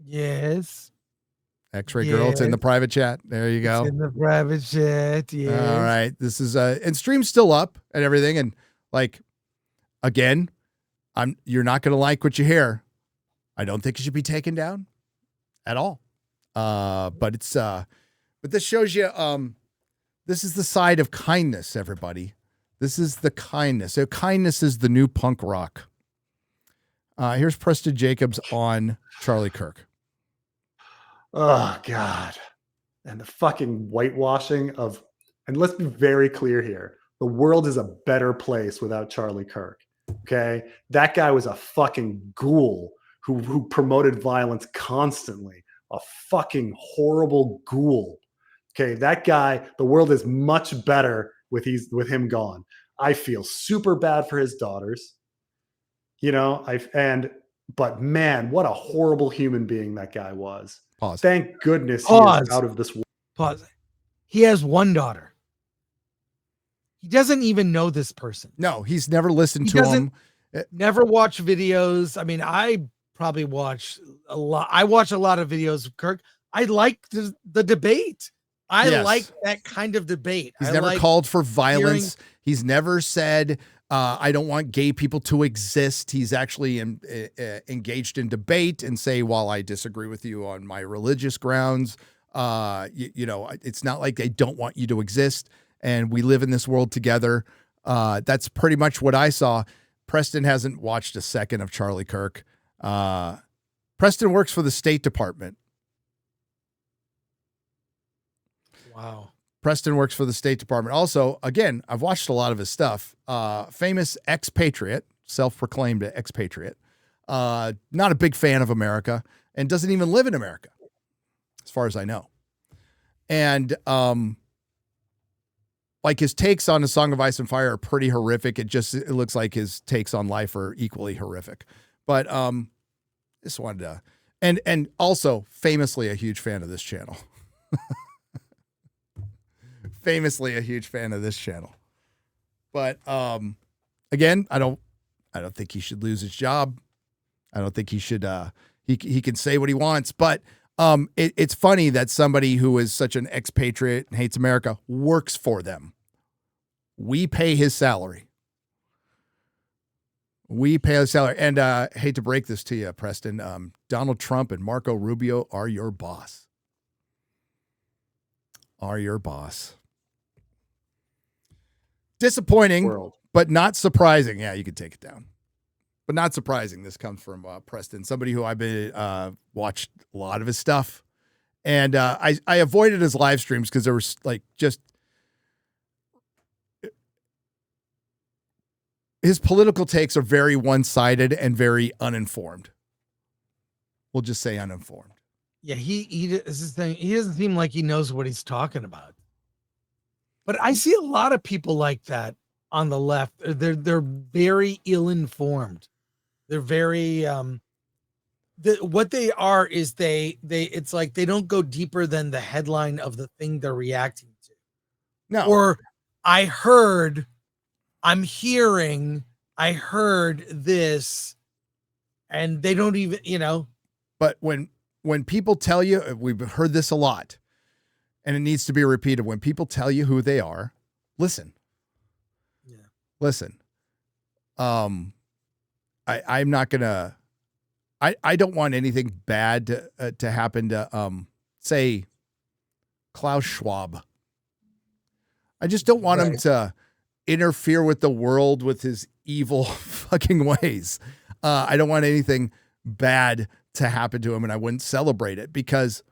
Speaker 4: Yes.
Speaker 2: X-Ray Girl. It's in the private chat. There you go.
Speaker 4: It's in the private chat. Yes.
Speaker 2: All right. This is... and stream's still up and everything. And like, again, you're not going to like what you hear. I don't think it should be taken down at all. But it's but this shows you this is the side of kindness, everybody. This is the kindness. So kindness is the new punk rock. Here's Preston Jacobs on Charlie Kirk.
Speaker 12: Oh God. And the fucking whitewashing of, and let's be very clear here. The world is a better place without Charlie Kirk. Okay. That guy was a fucking ghoul who promoted violence constantly. A fucking horrible ghoul. Okay, that guy, the world is much better with him gone. I feel super bad for his daughters. You know, but man, what a horrible human being that guy was.
Speaker 2: Pause.
Speaker 12: Thank goodness he is out of this world.
Speaker 4: Pause. He has one daughter. He doesn't even know this person.
Speaker 2: No, he's never listened to him.
Speaker 4: Never watch videos. I mean, I probably watch a lot. I watch a lot of videos of Kirk. I like the debate. I like that kind of debate.
Speaker 2: He's never called for violence. He's never said, I don't want gay people to exist. He's actually engaged in debate and say, while I disagree with you on my religious grounds, you know, it's not like they don't want you to exist and we live in this world together. That's pretty much what I saw. Preston hasn't watched a second of Charlie Kirk. Preston works for the State Department.
Speaker 4: Wow.
Speaker 2: Preston works for the State Department. Also, again, I've watched a lot of his stuff. Famous expatriate, self-proclaimed expatriate. Not a big fan of America and doesn't even live in America, as far as I know. And like his takes on A Song of Ice and Fire are pretty horrific. It looks like his takes on life are equally horrific. But just wanted to, and also famously a huge fan of this channel. Famously a huge fan of this channel. But again, I don't think he should lose his job. I don't think he should He can say what he wants, but it's funny that somebody who is such an expatriate and hates America works for them. We pay his salary. We pay his salary. And hate to break this to you, Preston. Donald Trump and Marco Rubio are your boss. Are your boss. Disappointing, but not surprising. Yeah, you can take it down. But not surprising. This comes from Preston, somebody who I've been watched a lot of his stuff. And I avoided his live streams because there was like just his political takes are very one-sided and very uninformed. We'll just say uninformed.
Speaker 4: Yeah, he this is the thing. He doesn't seem like he knows what he's talking about. But I see a lot of people like that on the left. They're very ill-informed. They're very what they are is they it's like they don't go deeper than the headline of the thing they're reacting to.
Speaker 2: No.
Speaker 4: Or I heard, I'm hearing, I heard this, and they don't even, you know.
Speaker 2: But when people tell you, we've heard this a lot, and it needs to be repeated. When people tell you who they are, listen.
Speaker 4: Yeah.
Speaker 2: Listen. I'm not gonna. I don't want anything bad to happen to say Klaus Schwab. I just don't want him to interfere with the world with his evil fucking ways. I don't want anything bad to happen to him, and I wouldn't celebrate it because.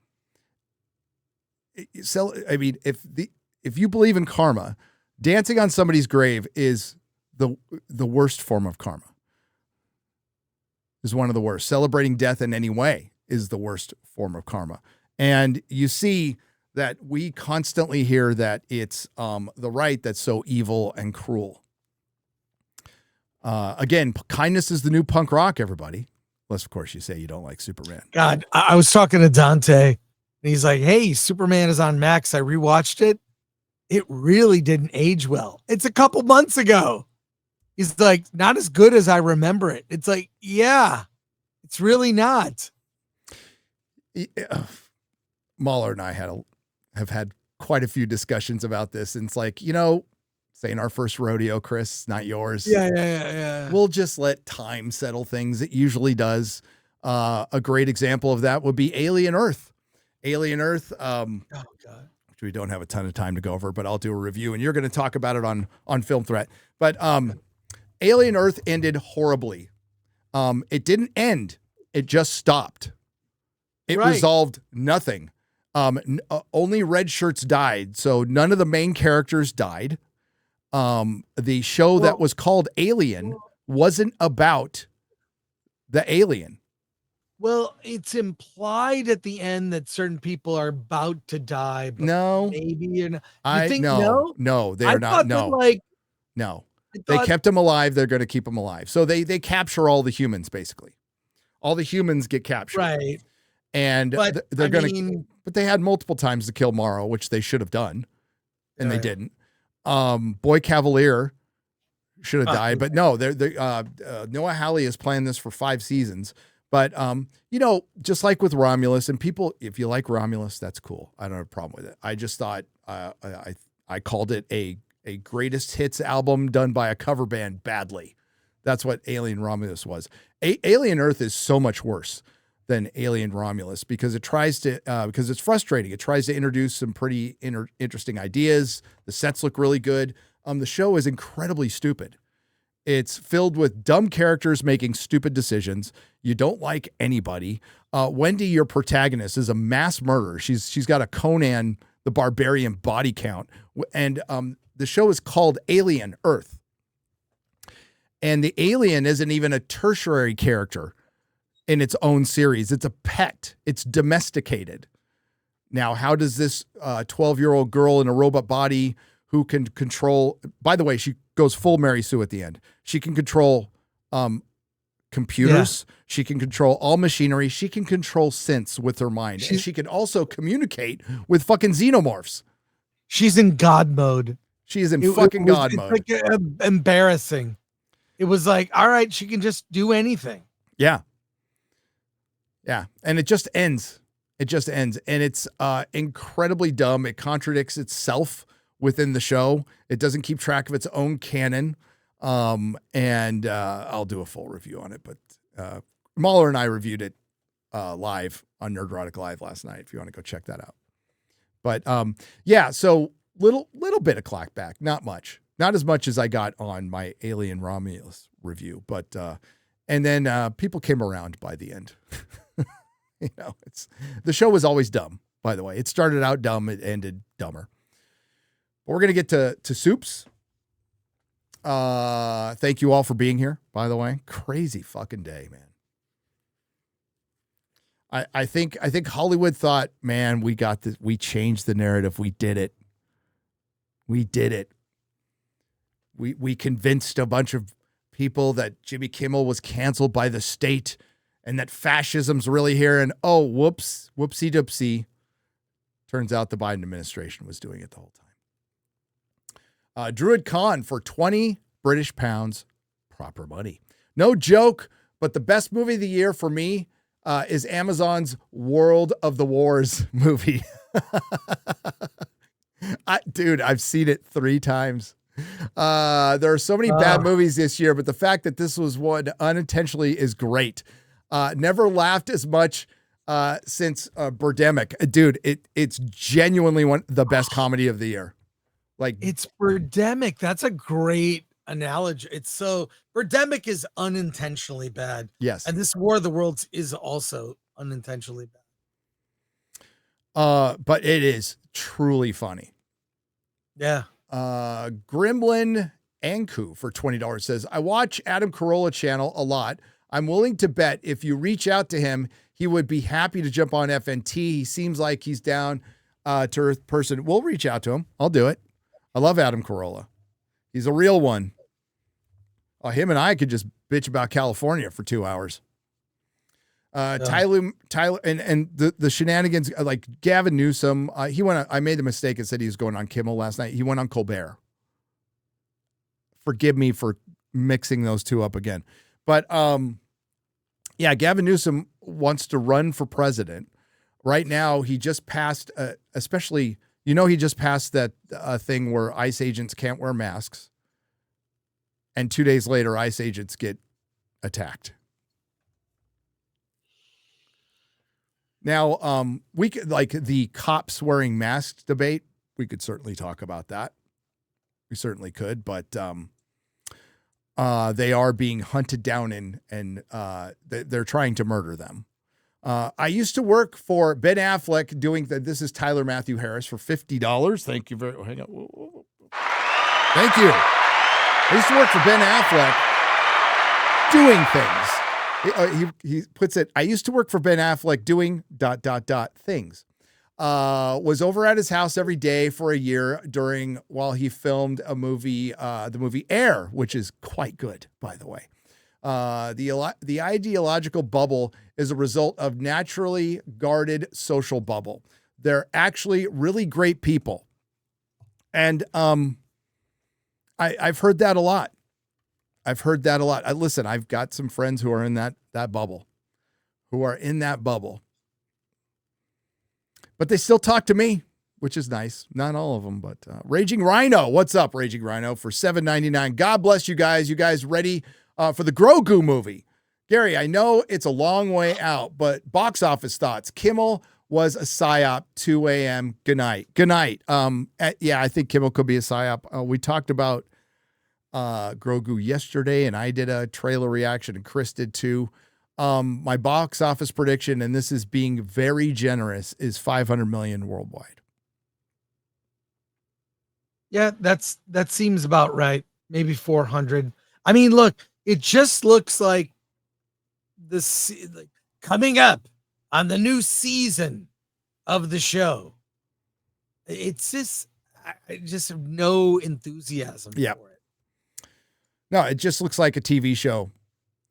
Speaker 2: I mean, if you believe in karma, dancing on somebody's grave is the worst form of karma. Is one of the worst. Celebrating death in any way is the worst form of karma. And you see that we constantly hear that it's the right that's so evil and cruel. Again, kindness is the new punk rock, everybody. Unless, of course, you say you don't like Superman.
Speaker 4: God, I was talking to Dante, and he's like, hey, Superman is on Max. I rewatched it. It really didn't age well. It's a couple months ago. He's like, not as good as I remember it. It's like, yeah, it's really not.
Speaker 2: Mahler and I have had quite a few discussions about this. And it's like, you know, saying our first rodeo, Chris, not yours.
Speaker 4: Yeah.
Speaker 2: We'll just let time settle things. It usually does. A great example of that would be Alien Earth. Alien Earth,
Speaker 4: oh, God.
Speaker 2: which we don't have a ton of time to go over, but I'll do a review. And you're going to talk about it on Film Threat. But Alien Earth ended horribly. It didn't end. It just stopped. It resolved nothing. Only red shirts died. So none of the main characters died. The show that was called Alien wasn't about the alien.
Speaker 4: Well, it's implied at the end that certain people are about to die. But
Speaker 2: No.
Speaker 4: maybe you're not.
Speaker 2: No, they are not. No. No. They kept them alive. They're going to keep them alive. So they capture all the humans, basically. All the humans get captured.
Speaker 4: Right.
Speaker 2: And they're going to, but they had multiple times to kill Morrow, which they should have done. And they didn't. Boy Cavalier should have died, but no, Noah Hawley is planning this for 5 seasons. But, you know, just like with Romulus, and people, if you like Romulus, that's cool. I don't have a problem with it. I just thought, I called it a greatest hits album done by a cover band badly. That's what Alien Romulus was. Alien Earth is so much worse than Alien Romulus because it tries to, because it's frustrating. It tries to introduce some pretty interesting ideas. The sets look really good. The show is incredibly stupid. It's filled with dumb characters making stupid decisions. You don't like anybody. Wendy, your protagonist, is a mass murderer. She's got a Conan the Barbarian body count. And the show is called Alien Earth. And the alien isn't even a tertiary character in its own series. It's a pet. It's domesticated. Now, how does this 12-year-old girl in a robot body who can control, by the way, she goes full Mary Sue at the end. She can control computers. Yeah. She can control all machinery. She can control synths with her mind. And she can also communicate with fucking xenomorphs.
Speaker 4: She's in God mode.
Speaker 2: She is in fucking God mode.
Speaker 4: It's like embarrassing. It was like, all right, she can just do anything.
Speaker 2: Yeah. Yeah, and it just ends. It just ends, and it's incredibly dumb. It contradicts itself within the show. It doesn't keep track of its own canon. And I'll do a full review on it, but Mahler and I reviewed it live on Nerdrotic Live last night, if you want to go check that out. But yeah, so little bit of clackback, not much. Not as much as I got on my Alien Romulus review, but and then people came around by the end. You know, the show was always dumb, by the way. It started out dumb, it ended dumber. But we're gonna get to soups. Thank you all for being here, by the way. Crazy fucking day, man. I think Hollywood thought, man, we got this. We changed the narrative. We did it. We did it. We convinced a bunch of people that Jimmy Kimmel was canceled by the state and that fascism's really here. And oh, whoopsie doopsie. Turns out the Biden administration was doing it the whole time. Druid Khan for 20 British pounds, proper money. No joke, but the best movie of the year for me is Amazon's World of the Wars movie. Dude, I've seen it 3 times. There are so many bad movies this year, but the fact that this was one unintentionally is great. Never laughed as much since Birdemic. Dude, it's genuinely the best comedy of the year. Like,
Speaker 4: it's Birdemic. That's a great analogy. It's so Birdemic is unintentionally bad.
Speaker 2: Yes.
Speaker 4: And this War of the Worlds is also unintentionally bad.
Speaker 2: But it is truly funny.
Speaker 4: Yeah.
Speaker 2: Gremlin Anku for $20 says, I watch Adam Carolla channel a lot. I'm willing to bet if you reach out to him, he would be happy to jump on FNT. He seems like he's down to earth person. We'll reach out to him. I'll do it. I love Adam Carolla. He's a real one. Him and I could just bitch about California for 2 hours. Tyler, and the shenanigans, like Gavin Newsom, I made the mistake and said he was going on Kimmel last night. He went on Colbert. Forgive me for mixing those two up again. But yeah, Gavin Newsom wants to run for president. Right now, he just passed, he just passed that thing where ICE agents can't wear masks. And 2 days later, ICE agents get attacked. Now, we could, like the cops wearing masks debate, we could certainly talk about that. We certainly could, but they are being hunted down and they're trying to murder them. I used to work for Ben Affleck doing this is Tyler Matthew Harris for $50. Thank you very much. Hang on. Thank you. I used to work for Ben Affleck doing things. He puts it, I used to work for Ben Affleck doing ... things. Was over at his house every day for a year while he filmed a movie, the movie Air, which is quite good, by the way. The ideological bubble is a result of naturally guarded social bubble. They're actually really great people. And I've heard that a lot. Listen, I've got some friends who are in that bubble, but they still talk to me, which is nice. Not all of them, but Raging Rhino. What's up, Raging Rhino, for $7.99. God bless you guys. You guys ready for the Grogu movie? Gary, I know it's a long way out, but box office thoughts. Kimmel was a psyop. 2 a.m. Good night. Yeah, I think Kimmel could be a psyop. We talked about Grogu yesterday, and I did a trailer reaction, and Chris did too. My box office prediction, and this is being very generous, is 500 million worldwide.
Speaker 4: Yeah, that seems about right. Maybe 400. I mean, look, it just looks like coming up on the new season of the show. It's just no enthusiasm for it.
Speaker 2: No, it just looks like a TV show.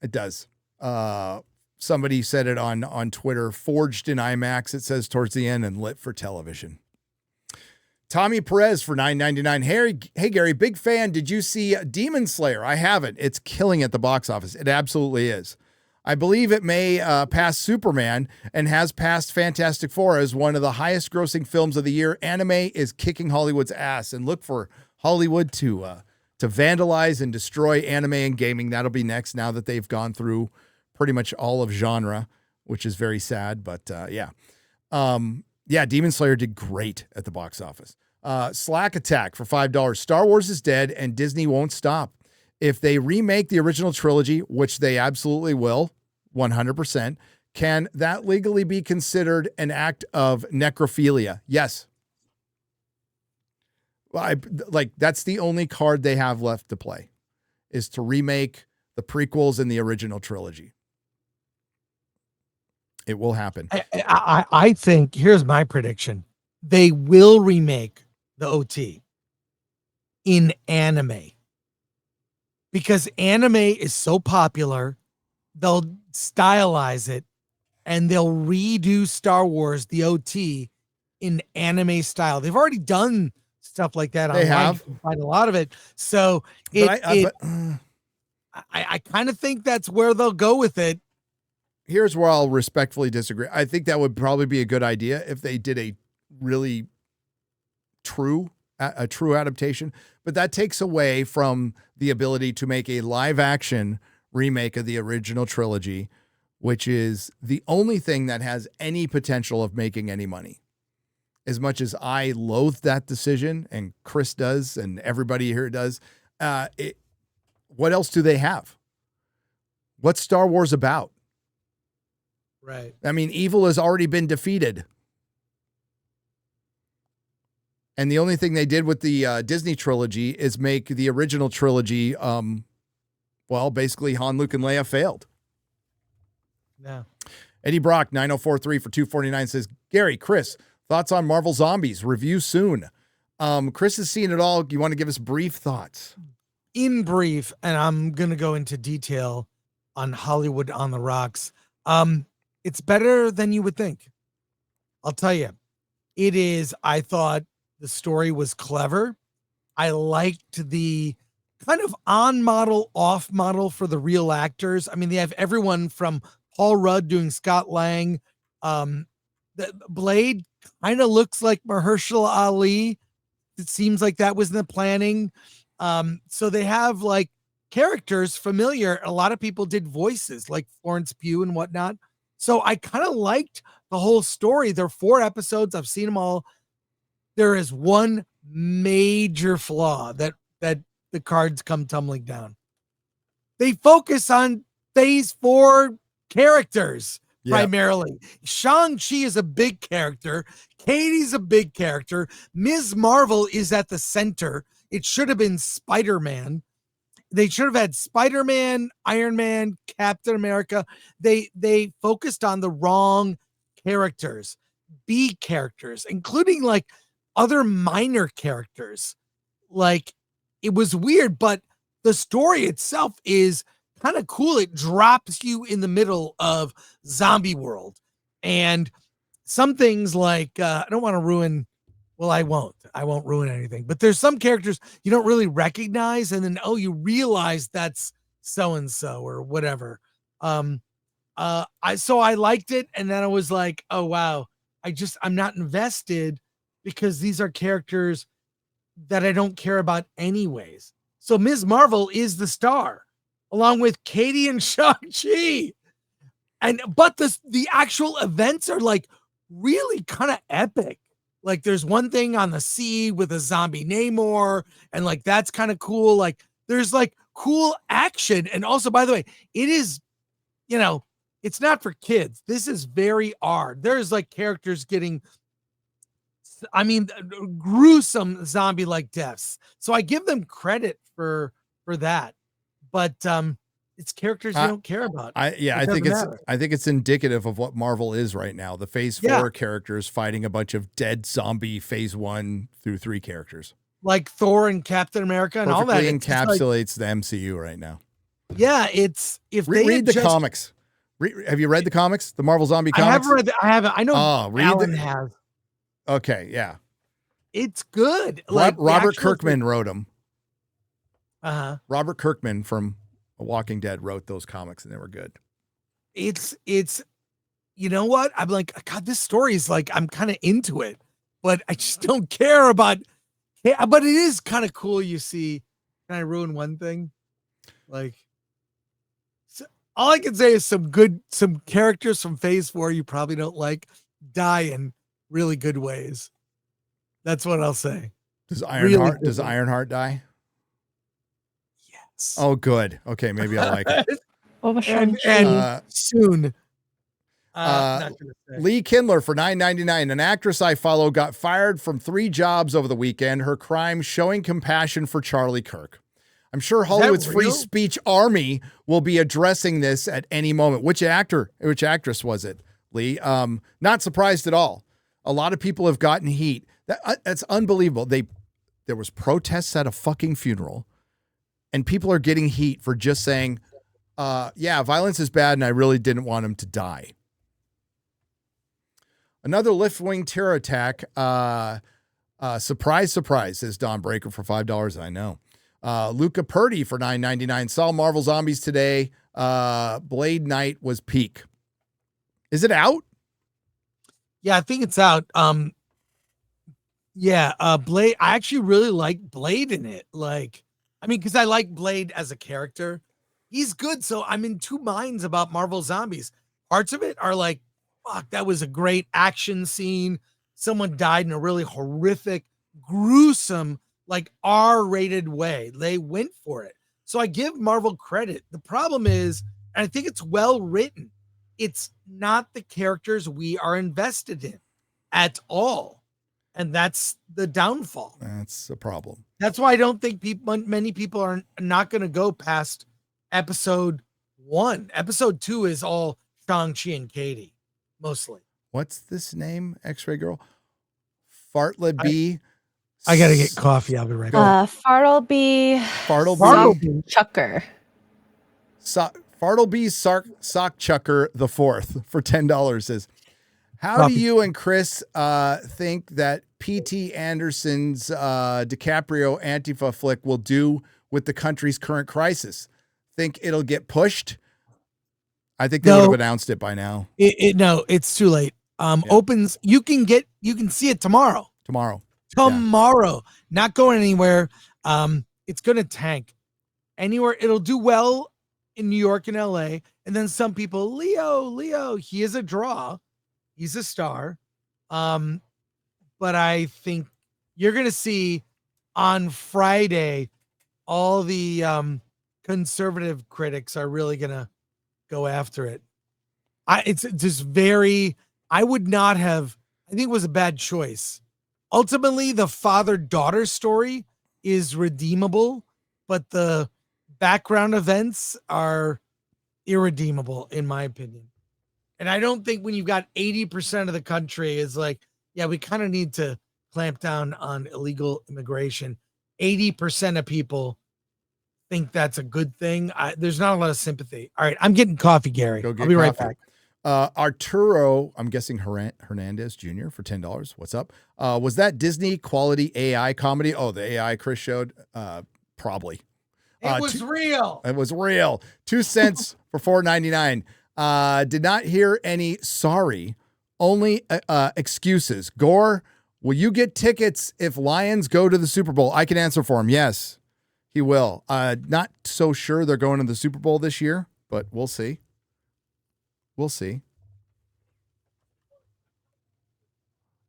Speaker 2: It does. Somebody said it on Twitter, forged in IMAX, it says towards the end, and lit for television. Tommy Perez for $9.99. Hey, Gary, big fan. Did you see Demon Slayer? I haven't. It's killing at the box office. It absolutely is. I believe it may pass Superman and has passed Fantastic Four as one of the highest grossing films of the year. Anime is kicking Hollywood's ass, and look for Hollywood to vandalize and destroy anime and gaming. That'll be next now that they've gone through pretty much all of genre, which is very sad. But yeah. Demon Slayer did great at the box office. Slack Attack for $5. Star Wars is dead and Disney won't stop. If they remake the original trilogy, which they absolutely will, 100%, can that legally be considered an act of necrophilia? Yes. That's the only card they have left to play, is to remake the prequels in the original trilogy. It will happen.
Speaker 4: I think, here's my prediction. They will remake the OT in anime. Because anime is so popular, they'll stylize it and they'll redo Star Wars, the OT, in anime style. They've already done stuff like that.
Speaker 2: They have.
Speaker 4: You can find a lot of it. So I kind of think that's where they'll go with it.
Speaker 2: Here's where I'll respectfully disagree. I think that would probably be a good idea if they did a really true adaptation, but that takes away from the ability to make a live action remake of the original trilogy, which is the only thing that has any potential of making any money. As much as I loathe that decision, and Chris does, and everybody here does, what else do they have? What's Star Wars about?
Speaker 4: Right.
Speaker 2: I mean, evil has already been defeated. And the only thing they did with the Disney trilogy is make the original trilogy, basically Han, Luke, and Leia failed.
Speaker 4: Yeah.
Speaker 2: Eddie Brock, 9043 for 249 says, Gary, Chris, thoughts on Marvel Zombies? Review soon. Chris has seen it all. You want to give us brief thoughts?
Speaker 4: In brief, and I'm going to go into detail on Hollywood on the Rocks. It's better than you would think. I'll tell you. It is, I thought, the story was clever. I liked the kind of on model, off model for the real actors. I mean, they have everyone from Paul Rudd doing Scott Lang. The Blade kind of looks like Mahershala Ali. It seems like that was in the planning. So they have like characters familiar. A lot of people did voices like Florence Pugh and whatnot. So I kind of liked the whole story. There are 4 episodes. I've seen them all. There is one major flaw that the cards come tumbling down. They focus on phase 4 characters primarily. Shang-Chi is a big character. Katie's a big character. Ms. Marvel is at the center. It should have been Spider-Man. They should have had Spider-Man, Iron Man, Captain America. They focused on the wrong characters, B characters, including like other minor characters. Like, it was weird, but the story itself is kind of cool. It drops you in the middle of zombie world. And some things like, I don't want to ruin, well, I won't ruin anything, but there's some characters you don't really recognize. And then, you realize that's so-and-so or whatever. I liked it. And then I was like, oh, wow, I'm not invested because these are characters that I don't care about anyways. So Ms. Marvel is the star along with Katie and Shang-Chi. But the actual events are like really kind of epic. Like there's one thing on the sea with a zombie Namor, and like that's kind of cool. Like there's like cool action. And also, by the way, it is, it's not for kids. This is very R. There's like characters getting, gruesome zombie-like deaths. So I give them credit for that. But it's characters you don't care about.
Speaker 2: I think it's indicative of what Marvel is right now. The phase 4 characters fighting a bunch of dead zombie phase 1 through 3 characters.
Speaker 4: Like Thor and Captain America and all that.
Speaker 2: Perfectly encapsulates the MCU right now.
Speaker 4: Yeah, it's
Speaker 2: read the comics. Have you read the comics? The Marvel Zombie comics?
Speaker 4: I haven't. I know Alan has.
Speaker 2: Okay, yeah.
Speaker 4: It's good.
Speaker 2: Robert Kirkman wrote them.
Speaker 4: Uh-huh.
Speaker 2: Robert Kirkman from Walking Dead wrote those comics, and they were good.
Speaker 4: it's you know what? I'm like, God, this story is like, I'm kind of into it, but I just don't care about. Yeah, but it is kind of cool. You see, can I ruin one thing? Like, so all I can say is some characters from Phase 4 you probably don't like die in really good ways. That's what I'll say.
Speaker 2: Does Ironheart die?
Speaker 4: Yes.
Speaker 2: Oh, good. Okay, maybe I like it.
Speaker 4: and soon. Not gonna say.
Speaker 2: Lee Kindler for $9.99. An actress I follow got fired from 3 jobs over the weekend. Her crime showing compassion for Charlie Kirk. I'm sure Hollywood's free speech army will be addressing this at any moment. Which actress was it, Lee? Not surprised at all. A lot of people have gotten heat. That's unbelievable. There was protests at a fucking funeral, and people are getting heat for just saying, yeah, violence is bad, and I really didn't want him to die. Another left-wing terror attack. Surprise, surprise, says Don Breaker for $5. I know. Luca Purdy for $9.99. Saw Marvel Zombies today. Blade Night was peak. Is it out?
Speaker 4: Yeah, I think it's out. Blade. I actually really like Blade in it. Like, I mean, because I like Blade as a character. He's good. So I'm in two minds about Marvel Zombies. Parts of it are like, fuck, that was a great action scene. Someone died in a really horrific, gruesome, like R-rated way. They went for it. So I give Marvel credit. The problem is, and I think it's well written, it's not the characters we are invested in at all. And that's the downfall.
Speaker 2: That's a problem.
Speaker 4: That's why I don't think many people are not going to go past episode 1. Episode 2 is all Shang-Chi and Katie, mostly.
Speaker 2: What's this name, X-Ray Girl? Fartleby.
Speaker 4: I got to get coffee. I'll be right back.
Speaker 3: Fartleby Chucker.
Speaker 2: Fartleby Sock Chucker the Fourth for $10 says, how do you and Chris think that P.T. Anderson's DiCaprio Antifa flick will do with the country's current crisis? Think it'll get pushed? I think they would have announced it by now.
Speaker 4: No, it's too late. Opens. You can see it tomorrow.
Speaker 2: Tomorrow.
Speaker 4: Not going anywhere. It's going to tank anywhere. It'll do well in New York and LA. And then some people, Leo, he is a draw. He's a star. But I think you're going to see on Friday, all the conservative critics are really going to go after it. It's just I would not have, I think it was a bad choice. Ultimately, the father-daughter story is redeemable, but the background events are irredeemable, in my opinion. And I don't think when you've got 80% of the country is like, yeah, we kind of need to clamp down on illegal immigration. 80% of people think that's a good thing. There's not a lot of sympathy. All right, I'm getting coffee, Gary. I'll be right back.
Speaker 2: Arturo, I'm guessing Hernandez Jr. for $10. What's up? Was that Disney quality AI comedy? Oh, the AI Chris showed? Probably.
Speaker 4: It was real.
Speaker 2: It was real. 2 cents for $4.99. Did not hear any sorry, only excuses. Gore, will you get tickets if Lions go to the Super Bowl? I can answer for him. Yes, he will. Not so sure they're going to the Super Bowl this year, but we'll see. We'll see.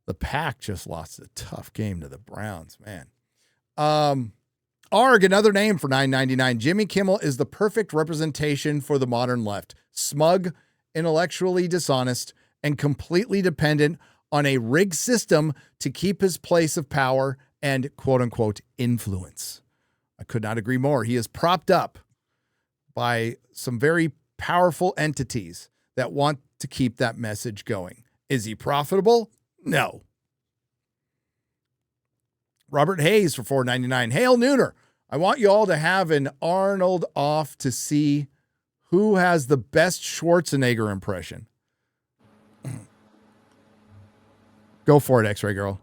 Speaker 2: The Pack just lost a tough game to the Browns, man. ARG, another name for $9.99. Jimmy Kimmel is the perfect representation for the modern left. Smug, intellectually dishonest, and completely dependent on a rigged system to keep his place of power and quote-unquote influence. I could not agree more. He is propped up by some very powerful entities that want to keep that message going. Is he profitable? No. Robert Hayes for $4.99. Hail Nooner. I want you all to have an Arnold off to see who has the best Schwarzenegger impression. Go for it, X-Ray Girl.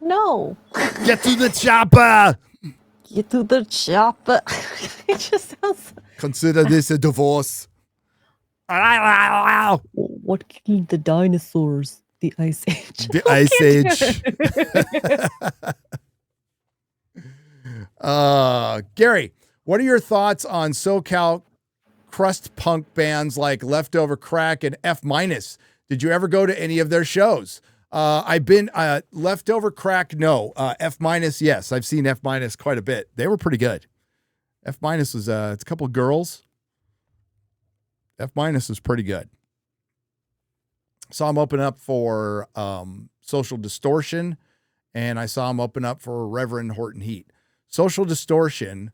Speaker 3: No.
Speaker 2: Get to the chopper.
Speaker 3: Get to the chopper. It just sounds.
Speaker 2: Consider this a divorce.
Speaker 3: What killed the dinosaurs? The Ice Age.
Speaker 2: The Ice Age. Gary, what are your thoughts on SoCal crust punk bands like Leftover Crack and F-? Did you ever go to any of their shows? I've been Leftover Crack, no. F-, yes. I've seen F- quite a bit. They were pretty good. F- was it's a couple of girls. F- was pretty good. Saw him open up for Social Distortion, and I saw him open up for Reverend Horton Heat. Social Distortion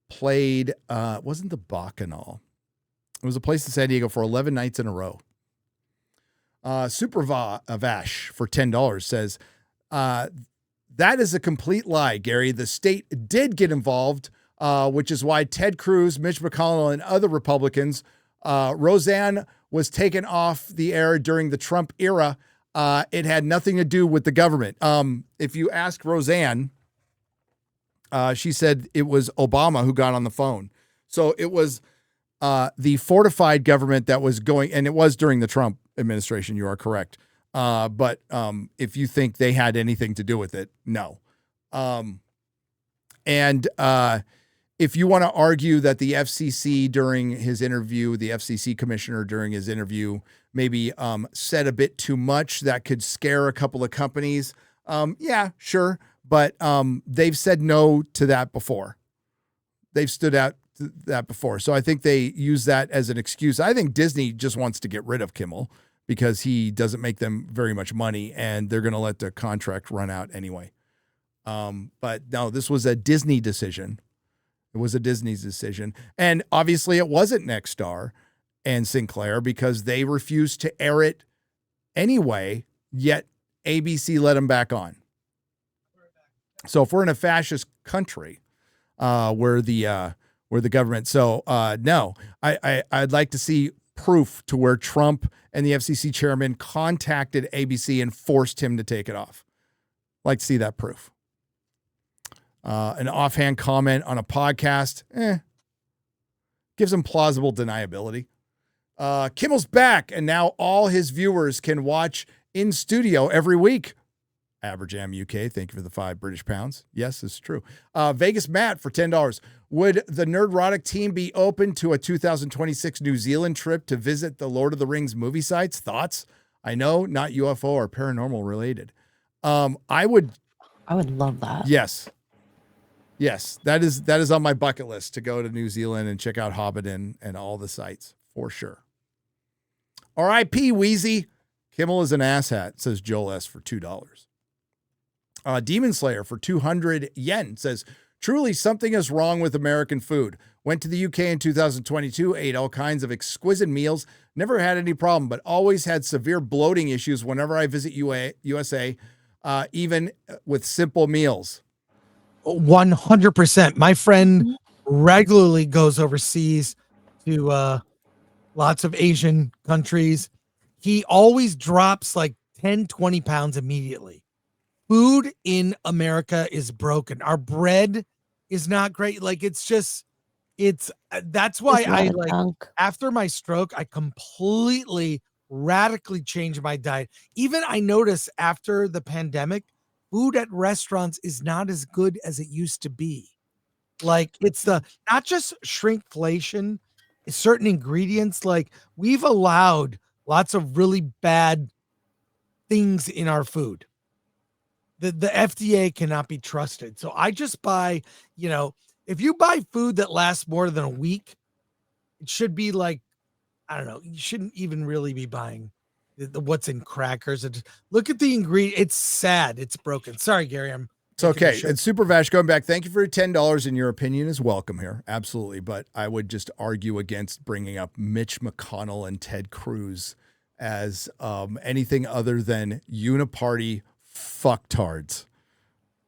Speaker 2: played, wasn't the Bacchanal. It was a place in San Diego for 11 nights in a row. Super Vash for $10 says, that is a complete lie, Gary. The state did get involved, which is why Ted Cruz, Mitch McConnell, and other Republicans, Roseanne was taken off the air during the Trump era. It had nothing to do with the government. If you ask Roseanne, she said it was Obama who got on the phone. So it was the fortified government that was going, and it was during the Trump administration. You are correct. But if you think they had anything to do with it, no. If you want to argue that the FCC during his interview, the FCC commissioner during his interview, maybe said a bit too much that could scare a couple of companies, yeah, sure. But they've said no to that before. They've stood out to that before. So I think they use that as an excuse. I think Disney just wants to get rid of Kimmel because he doesn't make them very much money, and they're going to let the contract run out anyway. But no, this was a Disney decision. It was a Disney's decision. And obviously it wasn't Nexstar and Sinclair because they refused to air it anyway, yet ABC let them back on. So if we're in a fascist country where the government, no, I'd like to see proof to where Trump and the FCC chairman contacted ABC and forced him to take it off. I'd like to see that proof. An offhand comment on a podcast, gives him plausible deniability. Kimmel's back, and now all his viewers can watch in studio every week. Aberjam UK, thank you for the £5 Yes, this is true. Vegas Matt for $10. Would the Nerdrotic team be open to a 2026 New Zealand trip to visit the Lord of the Rings movie sites? Thoughts? I know, not UFO or paranormal related. I would
Speaker 3: love that.
Speaker 2: Yes, that is on my bucket list to go to New Zealand and check out Hobbiton and all the sites for sure. R.I.P. Wheezy. Kimmel is an asshat, says Joel S. for $2. Demon Slayer for 200 yen says, truly something is wrong with American food. Went to the UK in 2022, ate all kinds of exquisite meals, never had any problem, but always had severe bloating issues whenever I visit USA, even with simple meals.
Speaker 4: 100%. My friend regularly goes overseas to lots of Asian countries. He always drops like 10, 20 pounds immediately. Food in America is broken. Our bread is not great. Like that's why I after my stroke, I completely radically changed my diet. Even I noticed after the pandemic, food at restaurants is not as good as it used to be. Like it's not just shrinkflation, certain ingredients. Like we've allowed lots of really bad things in our food. The FDA cannot be trusted. So I just buy, if you buy food that lasts more than a week, it should be like, I don't know, you shouldn't even really be buying what's in crackers. Look at the ingredient. It's sad. It's broken. Sorry, Gary.
Speaker 2: It's okay. And Super Vash going back. Thank you for your $10, and your opinion is welcome here. Absolutely. But I would just argue against bringing up Mitch McConnell and Ted Cruz as anything other than uniparty fucktards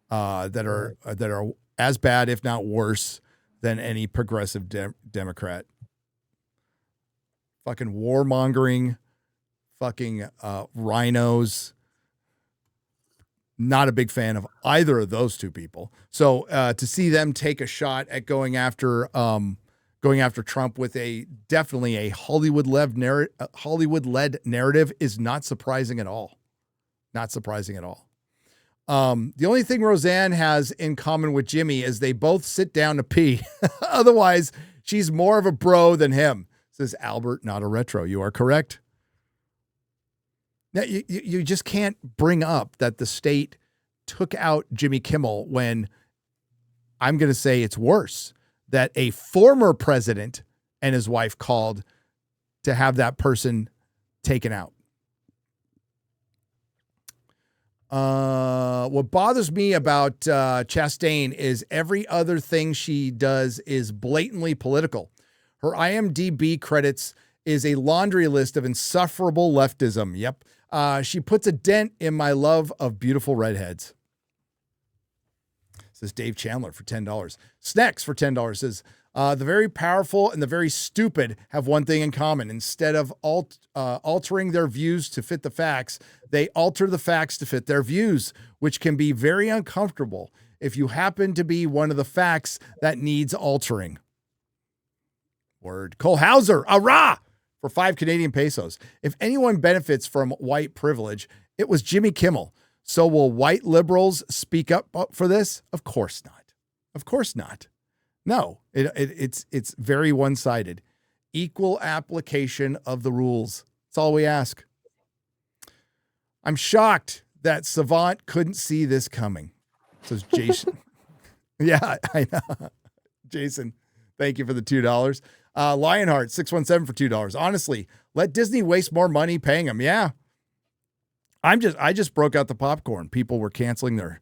Speaker 2: that are as bad, if not worse, than any progressive Democrat. Fucking warmongering, fucking rhinos. Not a big fan of either of those two people. So to see them take a shot at going after going after Trump with definitely a Hollywood-led narrative is not surprising at all. Not surprising at all. The only thing Roseanne has in common with Jimmy is they both sit down to pee. Otherwise, she's more of a bro than him, says Albert, not a retro. You are correct. Now, you just can't bring up that the state took out Jimmy Kimmel when I'm going to say it's worse, that a former president and his wife called to have that person taken out. What bothers me about Chastain is every other thing she does is blatantly political. Her IMDb credits is a laundry list of insufferable leftism. Yep. She puts a dent in my love of beautiful redheads. Says Dave Chandler for $10. Snacks for $10 says, the very powerful and the very stupid have one thing in common. Instead of altering their views to fit the facts, they alter the facts to fit their views, which can be very uncomfortable if you happen to be one of the facts that needs altering. Word. Cole Hauser, arrah! For 5 Canadian pesos. If anyone benefits from white privilege, it was Jimmy Kimmel. So will white liberals speak up for this? Of course not. Of course not. No, it's very one-sided. Equal application of the rules. That's all we ask. I'm shocked that Savant couldn't see this coming, says Jason. Yeah, I know. Jason, thank you for the $2. Lionheart, 617 for $2. Honestly, let Disney waste more money paying them. Yeah. I just broke out the popcorn. People were canceling their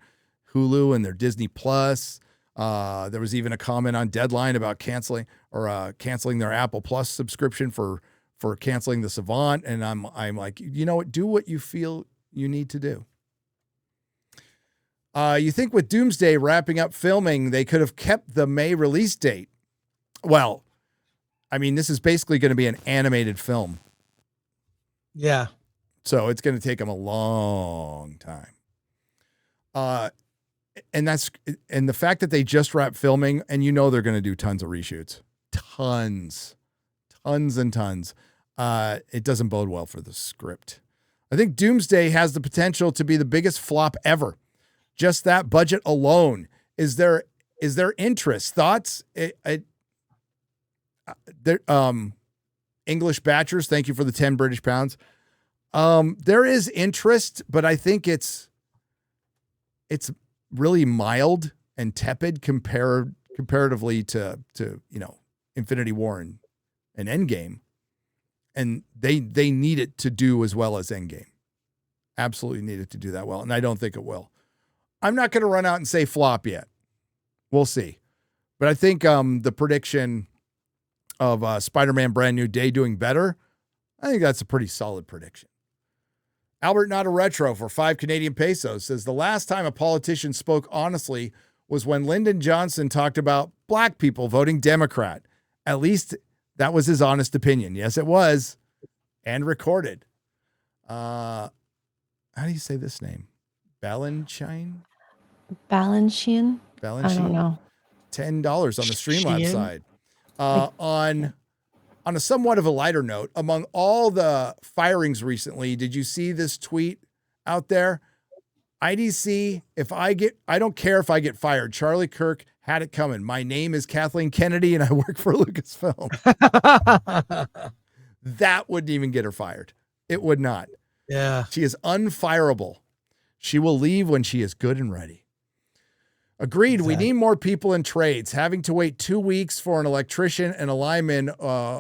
Speaker 2: Hulu and their Disney Plus. There was even a comment on Deadline about canceling their Apple Plus subscription for canceling the Savant. And I'm like, you know what? Do what you feel you need to do. You think with Doomsday wrapping up filming, they could have kept the May release date? Well, I mean, this is basically going to be an animated film.
Speaker 4: Yeah.
Speaker 2: So it's going to take them a long time. And the fact that they just wrapped filming, and they're going to do tons of reshoots. Tons and tons. It doesn't bode well for the script. I think Doomsday has the potential to be the biggest flop ever. Just that budget alone. Is there interest? Thoughts? English Batchers, thank you for the 10 British pounds. There is interest, but I think it's really mild and tepid comparatively to Infinity War and Endgame. And they need it to do as well as Endgame. Absolutely need it to do that well. And I don't think it will. I'm not going to run out and say flop yet. We'll see. But I think the prediction of Spider-Man Brand New Day doing better, I think that's a pretty solid prediction. Albert Not a Retro for 5 Canadian pesos says the last time a politician spoke honestly was when Lyndon Johnson talked about black people voting Democrat. At least that was his honest opinion. Yes, it was. And recorded. How do you say this name? Balanchine?
Speaker 3: Balanchine? I don't know.
Speaker 2: $10 on the Streamlabs side. On a somewhat of a lighter note, among all the firings recently, did you see this tweet out there? IDC, I don't care if I get fired. Charlie Kirk had it coming. My name is Kathleen Kennedy and I work for Lucasfilm. That wouldn't even get her fired. It would not.
Speaker 4: Yeah.
Speaker 2: She is unfireable. She will leave when she is good and ready. Agreed. Exactly. We need more people in trades. Having to wait 2 weeks for an electrician and a lineman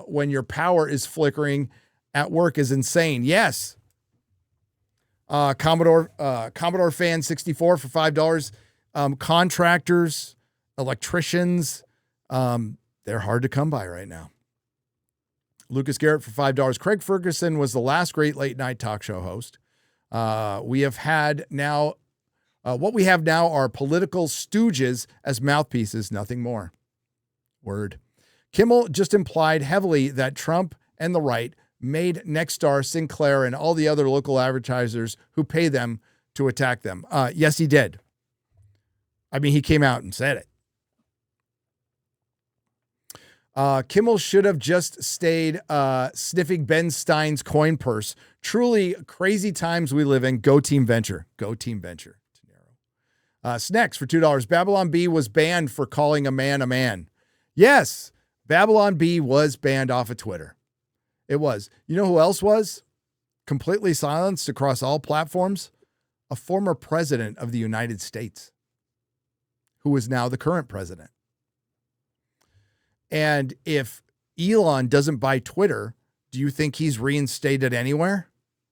Speaker 2: when your power is flickering at work is insane. Yes. Commodore Fan 64 for $5. Contractors, electricians, they're hard to come by right now. Lucas Garrett for $5. Craig Ferguson was the last great late night talk show host. We have had now. What we have now are political stooges as mouthpieces, nothing more. Word. Kimmel just implied heavily that Trump and the right made Nexstar, Sinclair, and all the other local advertisers who pay them to attack them. Yes, he did. I mean, he came out and said it. Kimmel should have just stayed sniffing Ben Stein's coin purse. Truly crazy times we live in. Go Team Venture. Go Team Venture. Snacks for $2. Babylon B was banned for calling a man a man. Yes, Babylon B was banned off of Twitter. It was. You know who else was? Completely silenced across all platforms? A former president of the United States, who is now the current president. And if Elon doesn't buy Twitter, do you think he's reinstated anywhere?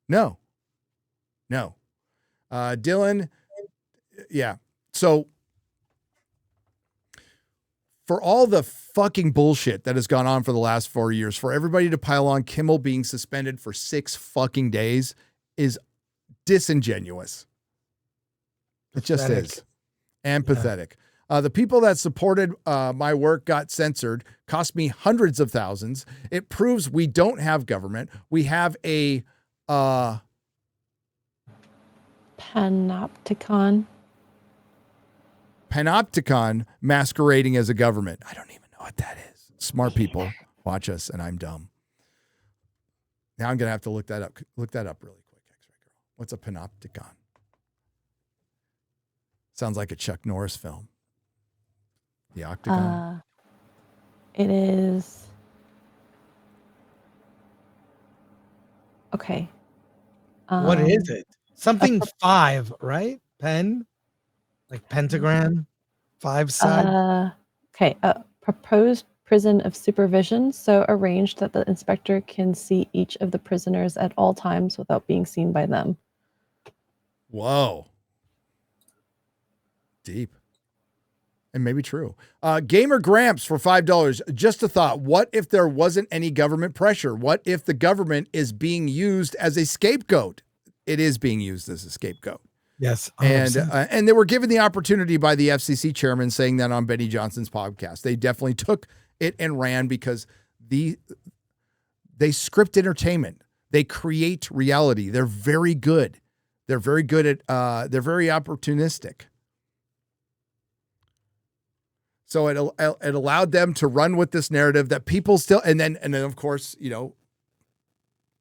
Speaker 2: No. Dylan, yeah. So for all the fucking bullshit that has gone on for the last 4 years, for everybody to pile on Kimmel being suspended for 6 fucking days is disingenuous. It just is. And pathetic. The people that supported my work got censored, cost me hundreds of thousands. It proves we don't have government. We have a
Speaker 3: panopticon
Speaker 2: masquerading as a government. I don't even know what that is. Smart people watch us, and I'm dumb. Now I'm gonna have to look that up. Look that up really quick, X-Ray Girl. What's a panopticon? Sounds like a Chuck Norris film. The Octagon.
Speaker 3: It is. Okay.
Speaker 4: What is it? Something 5, right? Pen? Like pentagram? 5 side?
Speaker 3: Okay. A proposed prison of supervision, so arranged that the inspector can see each of the prisoners at all times without being seen by them.
Speaker 2: Whoa. Deep. And maybe true. Gamer Gramps for $5. Just a thought. What if there wasn't any government pressure? What if the government is being used as a scapegoat? It is being used as a scapegoat.
Speaker 4: Yes.
Speaker 2: 100%. And they were given the opportunity by the FCC chairman saying that on Benny Johnson's podcast. They definitely took it and ran because they script entertainment. They create reality. They're very good. They're very good at, they're very opportunistic. So it allowed them to run with this narrative that people still, and then of course, you know,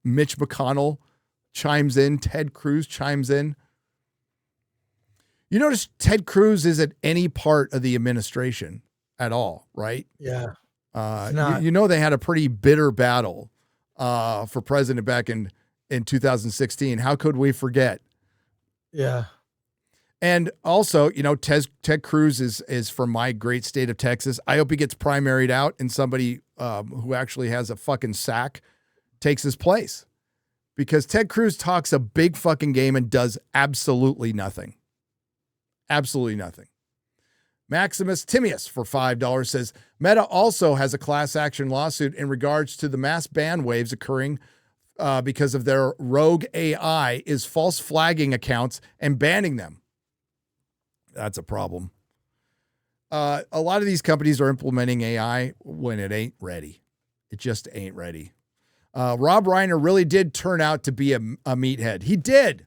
Speaker 2: Mitch McConnell chimes in, Ted Cruz chimes in. You notice Ted Cruz isn't any part of the administration at all, right?
Speaker 4: Yeah.
Speaker 2: You know, they had a pretty bitter battle for president back in 2016. How could we forget?
Speaker 4: Yeah.
Speaker 2: And also, you know, Ted Cruz is from my great state of Texas. I hope he gets primaried out and somebody who actually has a fucking sack takes his place. Because Ted Cruz talks a big fucking game and does absolutely nothing. Absolutely nothing. Maximus Timius for $5 says, Meta also has a class action lawsuit in regards to the mass ban waves occurring because of their rogue AI is false flagging accounts and banning them. That's a problem. A lot of these companies are implementing AI when it ain't ready. It just ain't ready. Rob Reiner really did turn out to be a meathead. He did.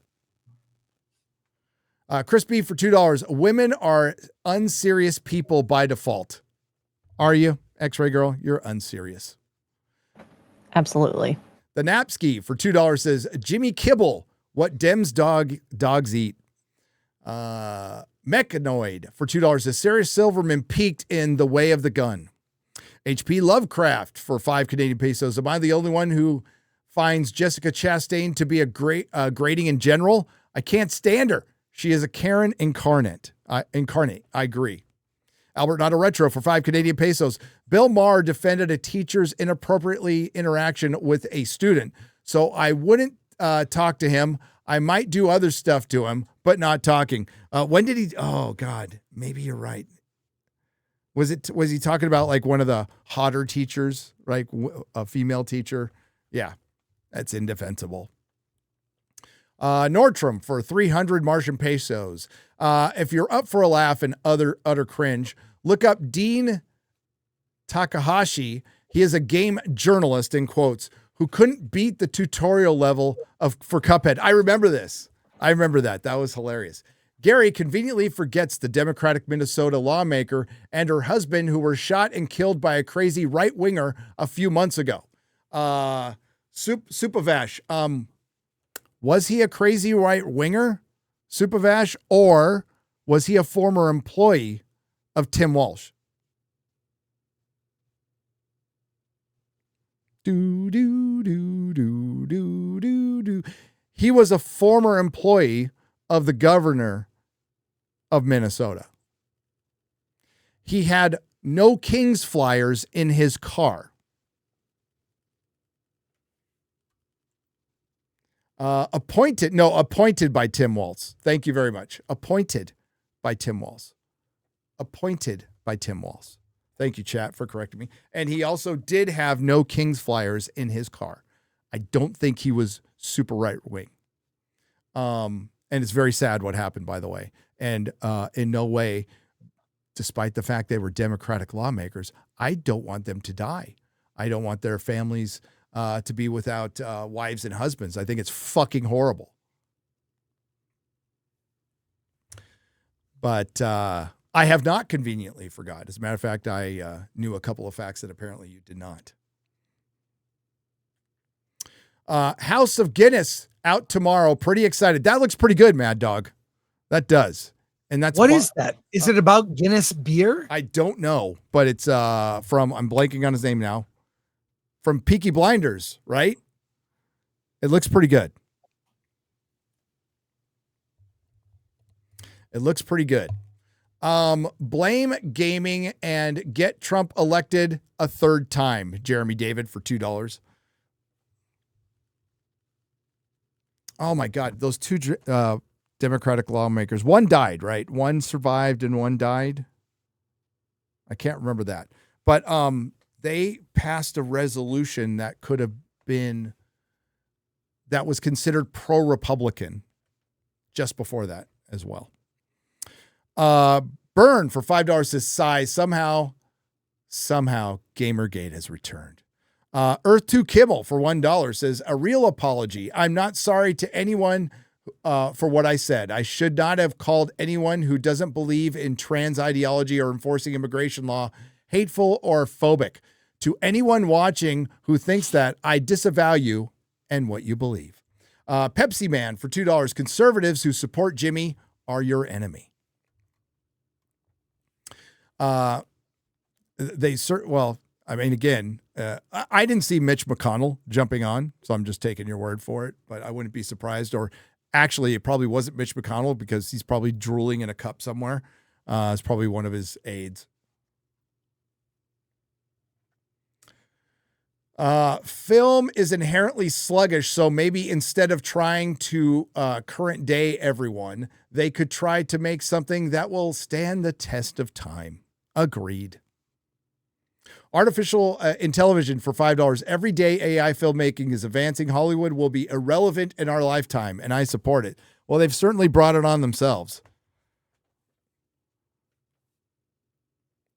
Speaker 2: Chris B for $2. Women are unserious people by default. Are you, X-Ray Girl? You're unserious.
Speaker 3: Absolutely.
Speaker 2: The Napski for $2 says, Jimmy Kimmel, what Dems dogs eat. Mechanoid for $2 says, Sarah Silverman peaked in The Way of the Gun. HP Lovecraft for 5 Canadian pesos. Am I the only one who finds Jessica Chastain to be a great grating in general? I can't stand her. She is a Karen incarnate. I agree. Albert Not a Retro for 5 Canadian pesos. Bill Maher defended a teacher's inappropriately interaction with a student. So I wouldn't talk to him. I might do other stuff to him, but not talking. When did he? Oh God, maybe you're right. Was he talking about like one of the hotter teachers, like a female teacher? Yeah, that's indefensible. Nordstrom for 300 Martian pesos. If you're up for a laugh and utter cringe, look up Dean Takahashi. He is a game journalist, in quotes, who couldn't beat the tutorial level for Cuphead. I remember this. I remember that. That was hilarious. Gary conveniently forgets the Democratic Minnesota lawmaker and her husband who were shot and killed by a crazy right-winger a few months ago. Supavash, was he a crazy right-winger, Supavash, or was he a former employee of Tim Walsh? He was a former employee of the governor of Minnesota. He had no Kings flyers in his car. Appointed by Tim Walz. Thank you very much. Appointed by Tim Walz. Appointed by Tim Walz. Thank you, chat, for correcting me. And he also did have no Kings flyers in his car. I don't think he was super right wing. And it's very sad what happened, by the way. And in no way, despite the fact they were Democratic lawmakers, I don't want them to die. I don't want their families to be without wives and husbands. I think it's fucking horrible. But I have not conveniently forgot. As a matter of fact, I knew a couple of facts that apparently you did not. House of Guinness out tomorrow. Pretty excited. That looks pretty good, Mad Dog. That does. And that's
Speaker 4: what is that? Is it about Guinness beer?
Speaker 2: I don't know, but it's from, I'm blanking on his name now, from Peaky Blinders, right? It looks pretty good. It looks pretty good. Blame gaming and get Trump elected a third time. Jeremy David for $2. Oh my God. Those two Democratic lawmakers, one died, right? One survived and one died. I can't remember that, but, they passed a resolution that could have been, that was considered pro-Republican just before that as well. Burn for $5 says size. Somehow Gamergate has returned. Earth2 Kimmel for $1 says a real apology. I'm not sorry to anyone for what I said. I should not have called anyone who doesn't believe in trans ideology or enforcing immigration law hateful or phobic. To anyone watching who thinks that, I disavow you and what you believe. Pepsi Man for $2. Conservatives who support Jimmy are your enemy. Well, I mean, again, I didn't see Mitch McConnell jumping on, so I'm just taking your word for it, but I wouldn't be surprised. Or actually, it probably wasn't Mitch McConnell because he's probably drooling in a cup somewhere. It's probably one of his aides. Film is inherently sluggish, so maybe instead of trying to current day everyone, they could try to make something that will stand the test of time. Agreed. Artificial intelligence for $5. Everyday AI filmmaking is advancing. Hollywood will be irrelevant in our lifetime, and I support it. Well, they've certainly brought it on themselves.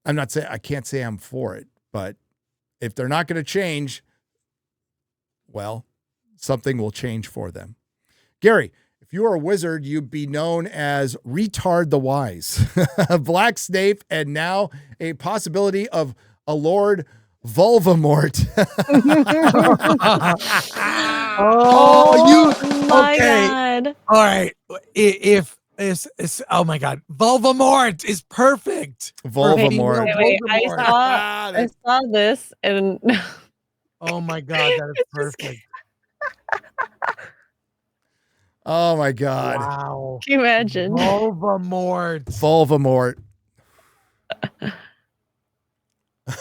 Speaker 2: I'm not saying, I can't say I'm for it, but if they're not going to change, well, something will change for them. Gary, if you were a wizard, you'd be known as Retard the Wise, Black Snape, and now a possibility of a Lord Voldemort.
Speaker 3: My God.
Speaker 4: All right. If it's oh my God, Voldemort is perfect.
Speaker 2: Voldemort.
Speaker 3: Wait, I saw this and
Speaker 4: oh my God, that is perfect.
Speaker 2: Oh my God.
Speaker 4: Wow.
Speaker 3: Can you imagine?
Speaker 4: Voldemort.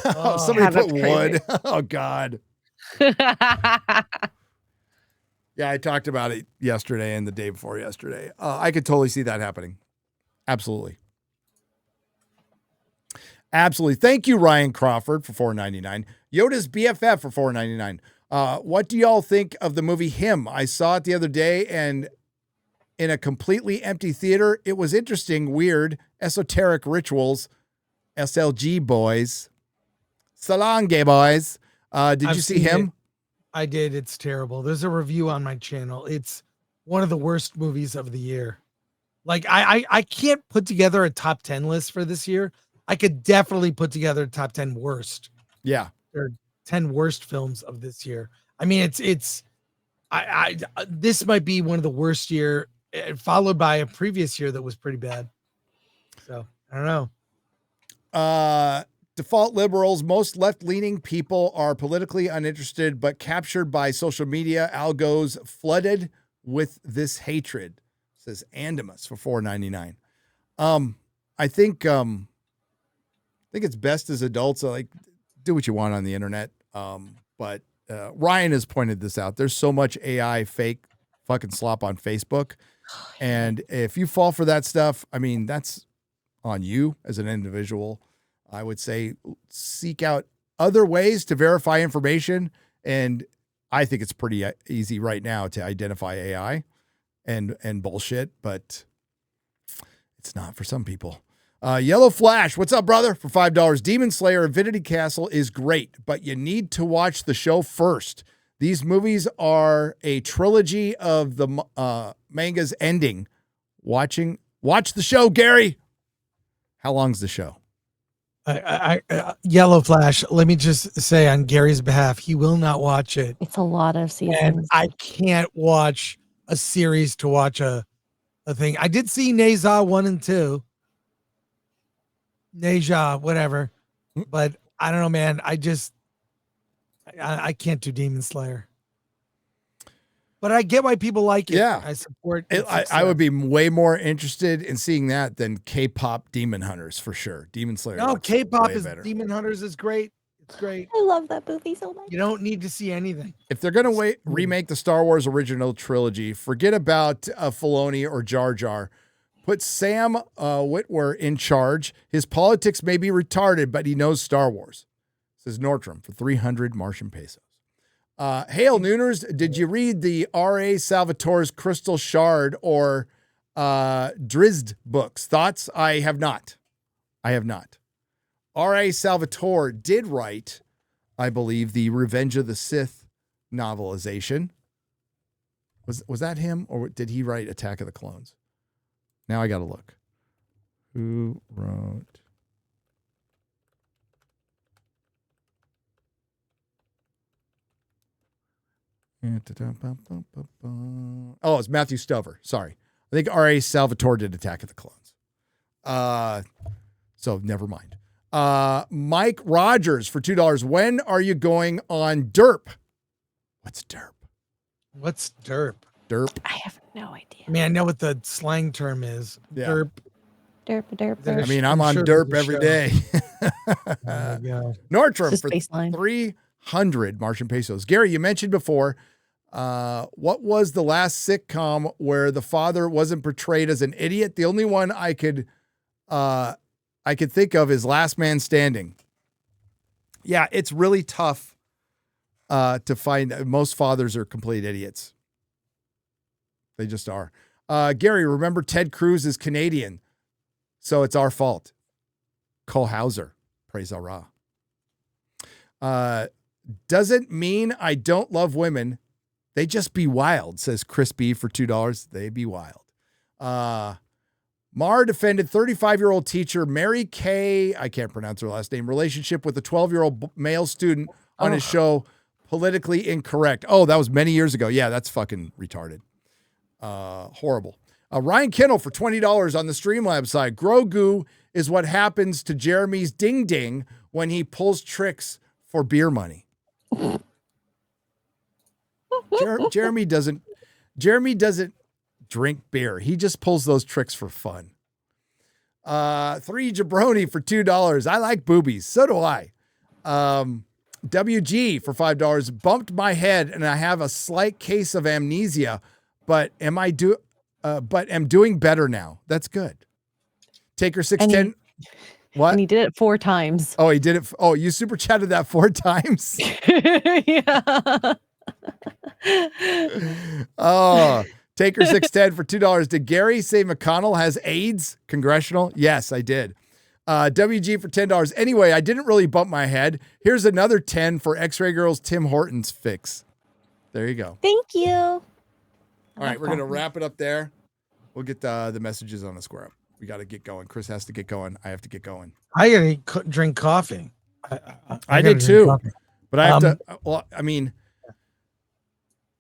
Speaker 2: Oh, somebody put wood. Oh God. Yeah, I talked about it yesterday and the day before yesterday. I could totally see that happening. Absolutely. Absolutely. Thank you, Ryan Crawford, for $4.99. Yoda's BFF for $4.99. What do y'all think of the movie Him? I saw it the other day and in a completely empty theater. It was interesting, weird, esoteric rituals. SLG boys. Salon gay boys. Did you see Him?
Speaker 4: I did. It's terrible. There's a review on my channel. It's one of the worst movies of the year. Like I can't put together a top 10 list for this year. I could definitely put together a top 10 worst.
Speaker 2: Yeah.
Speaker 4: Or 10 worst films of this year. I mean, this might be one of the worst year, followed by a previous year that was pretty bad. So I don't know.
Speaker 2: Default liberals, most left-leaning people are politically uninterested, but captured by social media algos, flooded with this hatred. Says Andimus for $4.99. I think it's best as adults, like, do what you want on the internet. But Ryan has pointed this out. There's so much AI fake fucking slop on Facebook. And if you fall for that stuff, I mean, that's on you as an individual. I would say seek out other ways to verify information. And I think it's pretty easy right now to identify AI and bullshit, but it's not for some people. Yellow Flash, what's up, brother? For $5. Demon Slayer Infinity Castle is great, but you need to watch the show first. These movies are a trilogy of the manga's ending. Watch the show, Gary. How long's the show?
Speaker 4: Yellow Flash, let me just say on Gary's behalf, he will not watch it.
Speaker 3: It's a lot of seasons.
Speaker 4: And I can't watch a series to watch a thing. I did see Neza 1 and 2. Neja, whatever. But I don't know, man. I can't do Demon Slayer. But I get why people like it.
Speaker 2: Yeah.
Speaker 4: I support
Speaker 2: it. I would be way more interested in seeing that than K-pop Demon Hunters for sure. Demon Slayer.
Speaker 4: No, K-pop is
Speaker 2: better.
Speaker 4: Demon Hunters is great. It's great.
Speaker 3: I love that movie so much.
Speaker 4: You don't need to see anything.
Speaker 2: If they're going to remake the Star Wars original trilogy, forget about Filoni or Jar Jar. Put Sam Witwer in charge. His politics may be retarded, but he knows Star Wars. Says Nordstrom for 300 Martian pesos. Hail Nooners, did you read the R.A. Salvatore's Crystal Shard or Drizzt books? Thoughts? I have not. R.A. Salvatore did write, I believe, the Revenge of the Sith novelization. Was that him, or did he write Attack of the Clones? Now I got to look. Who wrote? Oh, it's Matthew Stover. Sorry. I think R.A. Salvatore did Attack of the Clones. So never mind. Mike Rogers for $2. When are you going on Derp? What's Derp?
Speaker 4: What's Derp?
Speaker 2: Derp.
Speaker 3: I have no idea.
Speaker 4: I mean, I know what the slang term is.
Speaker 2: Yeah.
Speaker 4: Derp.
Speaker 3: Derp.
Speaker 2: I mean, I'm on Derp every day. Nordstrom for
Speaker 3: baseline.
Speaker 2: 300 Martian pesos. Gary, you mentioned before, what was the last sitcom where the father wasn't portrayed as an idiot? The only one I could think of is Last Man Standing. Yeah, it's really tough to find. Most fathers are complete idiots. They just are. Gary, remember Ted Cruz is Canadian, so it's our fault. Cole Hauser, praise Allah. Doesn't mean I don't love women. They just be wild, says Chris B for $2. They be wild. Mar defended 35-year-old teacher Mary Kay, I can't pronounce her last name, relationship with a 12-year-old male student on his show Politically Incorrect. Oh, that was many years ago. Yeah, that's fucking retarded. Horrible. Ryan Kinnell for $20 on the Streamlabs side. Grogu is what happens to Jeremy's ding ding when he pulls tricks for beer money. Jeremy doesn't drink beer. He just pulls those tricks for fun. 3 jabroni for $2. I like boobies. So do I. WG for $5. Bumped my head and I have a slight case of amnesia, but am doing better now. That's good. Taker 610. What?
Speaker 3: And he did it 4 times.
Speaker 2: Oh, he did it. Oh, you super chatted that 4 times.
Speaker 3: Yeah.
Speaker 2: Oh, Taker 610 for $2. Did Gary say McConnell has AIDS? Congressional? Yes, I did. WG for $10. Anyway, I didn't really bump my head. Here's another 10 for X-Ray Girl's Tim Hortons fix. There you go.
Speaker 3: Thank you.
Speaker 2: All right, we're going to wrap it up there. We'll get the messages on the square up. We got to get going. Chris has to get going. I have to get going.
Speaker 4: I gotta drink coffee.
Speaker 2: I did too, but I have to. Well, I mean,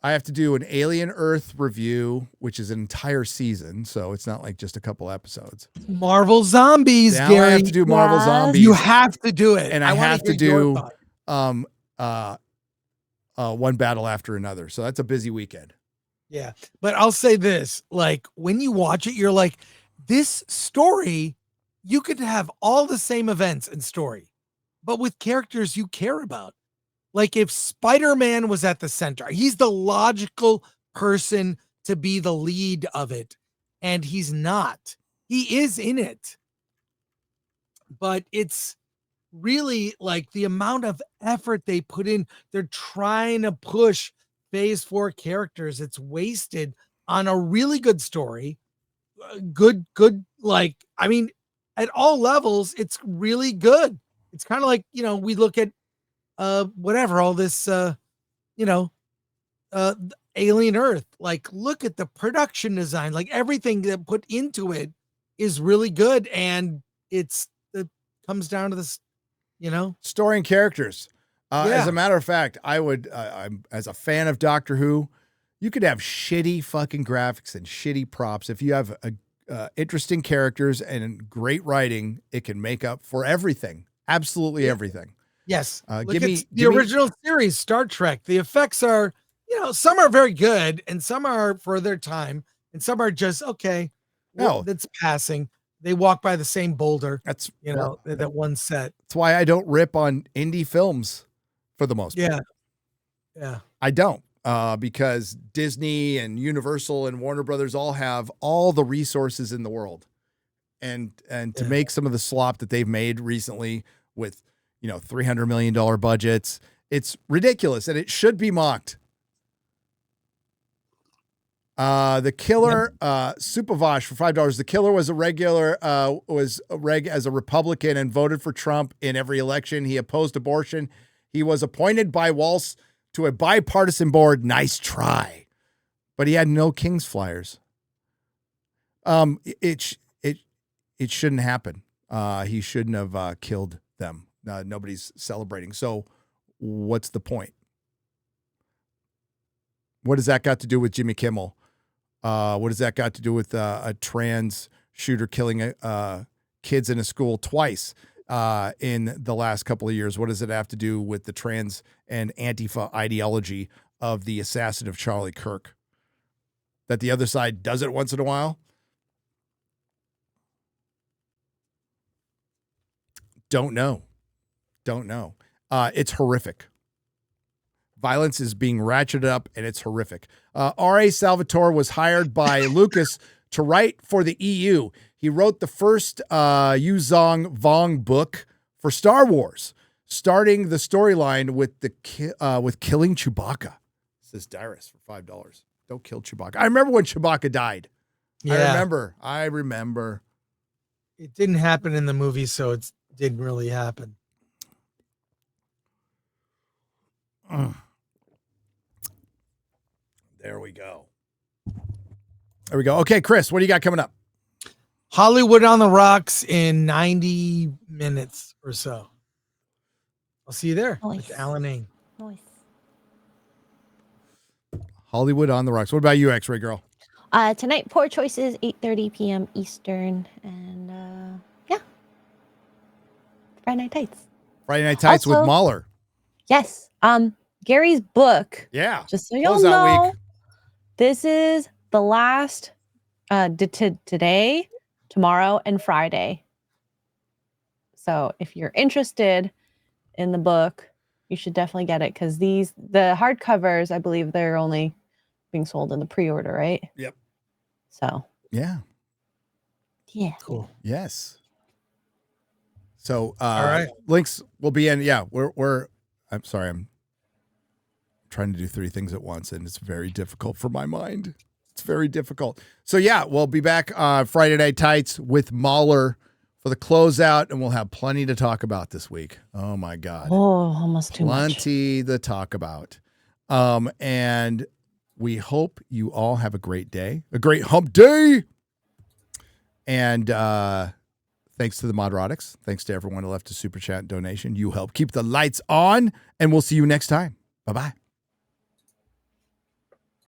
Speaker 2: I have to do an Alien Earth review, which is an entire season, so it's not like just a couple episodes.
Speaker 4: Marvel Zombies,
Speaker 2: Now
Speaker 4: Gary.
Speaker 2: I have to do Marvel Zombies.
Speaker 4: You have to do it,
Speaker 2: and I have to do one battle after another. So that's a busy weekend.
Speaker 4: Yeah, but I'll say this: like when you watch it, you're like, this story, you could have all the same events and story, but with characters you care about. Like if Spider-Man was at the center, he's the logical person to be the lead of it, and he's not. He is in it, but it's really like the amount of effort they put in. They're trying to push Phase 4 characters. It's wasted on a really good story. Good, like, I mean, at all levels, it's really good. It's kind of like, we look at whatever, all this Alien Earth. Like, look at the production design, like everything that put into it is really good. And it comes down to this,
Speaker 2: story and characters.
Speaker 4: Yeah.
Speaker 2: As a matter of fact, I'm as a fan of Doctor Who, you could have shitty fucking graphics and shitty props. If you have interesting characters and great writing, it can make up for everything. Absolutely everything.
Speaker 4: Yes.
Speaker 2: Give me
Speaker 4: the original series, Star Trek. The effects are, some are very good and some are for their time and some are just, okay, well, that's passing. They walk by the same boulder.
Speaker 2: That's,
Speaker 4: that one set.
Speaker 2: That's why I don't rip on indie films for the most part.
Speaker 4: Yeah.
Speaker 2: I don't. Because Disney and Universal and Warner Brothers all have all the resources in the world. And to make some of the slop that they've made recently with, $300 million budgets, it's ridiculous and it should be mocked. The Killer, Supavash for $5. The Killer was a reg as a Republican and voted for Trump in every election. He opposed abortion. He was appointed by Walsh to a bipartisan board. Nice try. But he had no King's flyers. It shouldn't happen. He shouldn't have killed them. Nobody's celebrating. So what's the point? What does that got to do with Jimmy Kimmel? What does that got to do with a trans shooter killing kids in a school twice in the last couple of years? What does it have to do with the trans and Antifa ideology of the assassin of Charlie Kirk? That the other side does it once in a while? Don't know. It's horrific. Violence is being ratcheted up, and it's horrific. R.A. Salvatore was hired by Lucas to write for the EU. He wrote the first Yu Zhong Vong book for Star Wars, starting the storyline with with killing Chewbacca. Says Dyrus for $5. Don't kill Chewbacca. I remember when Chewbacca died.
Speaker 4: Yeah.
Speaker 2: I remember.
Speaker 4: It didn't happen in the movie, so it didn't really happen.
Speaker 2: There we go. Okay, Chris, what do you got coming up?
Speaker 4: Hollywood on the Rocks in 90 minutes or so. I'll see you there with Alan Ng.
Speaker 3: Nice.
Speaker 2: Hollywood on the Rocks. What about you, X-Ray Girl?
Speaker 3: Tonight, Poor Choices, 8:30 p.m. Eastern, and Friday Night Tights.
Speaker 2: Friday Night Tights
Speaker 3: Also,
Speaker 2: with Mahler.
Speaker 3: Yes. Gary's book.
Speaker 2: Yeah.
Speaker 3: Just so y'all
Speaker 2: Close out
Speaker 3: know,
Speaker 2: week.
Speaker 3: this is the last today, tomorrow, and Friday. So if you're interested in the book, you should definitely get it because the hardcovers, I believe they're only being sold in the pre-order, right?
Speaker 2: Yep.
Speaker 3: So
Speaker 2: yeah.
Speaker 4: Cool.
Speaker 2: Yes. So
Speaker 4: all right.
Speaker 2: Links will be in. Yeah, I'm sorry, I'm trying to do 3 things at once, and it's very difficult for my mind. It's very difficult. So yeah, we'll be back Friday Night Tights with Mahler for the closeout, and we'll have plenty to talk about this week. Oh my God.
Speaker 3: Oh, almost too much.
Speaker 2: Plenty to talk about. And we hope you all have a great day, a great hump day. And thanks to the Nerdrotics. Thanks to everyone who left a super chat donation. You help keep the lights on, and we'll see you next time. Bye-bye.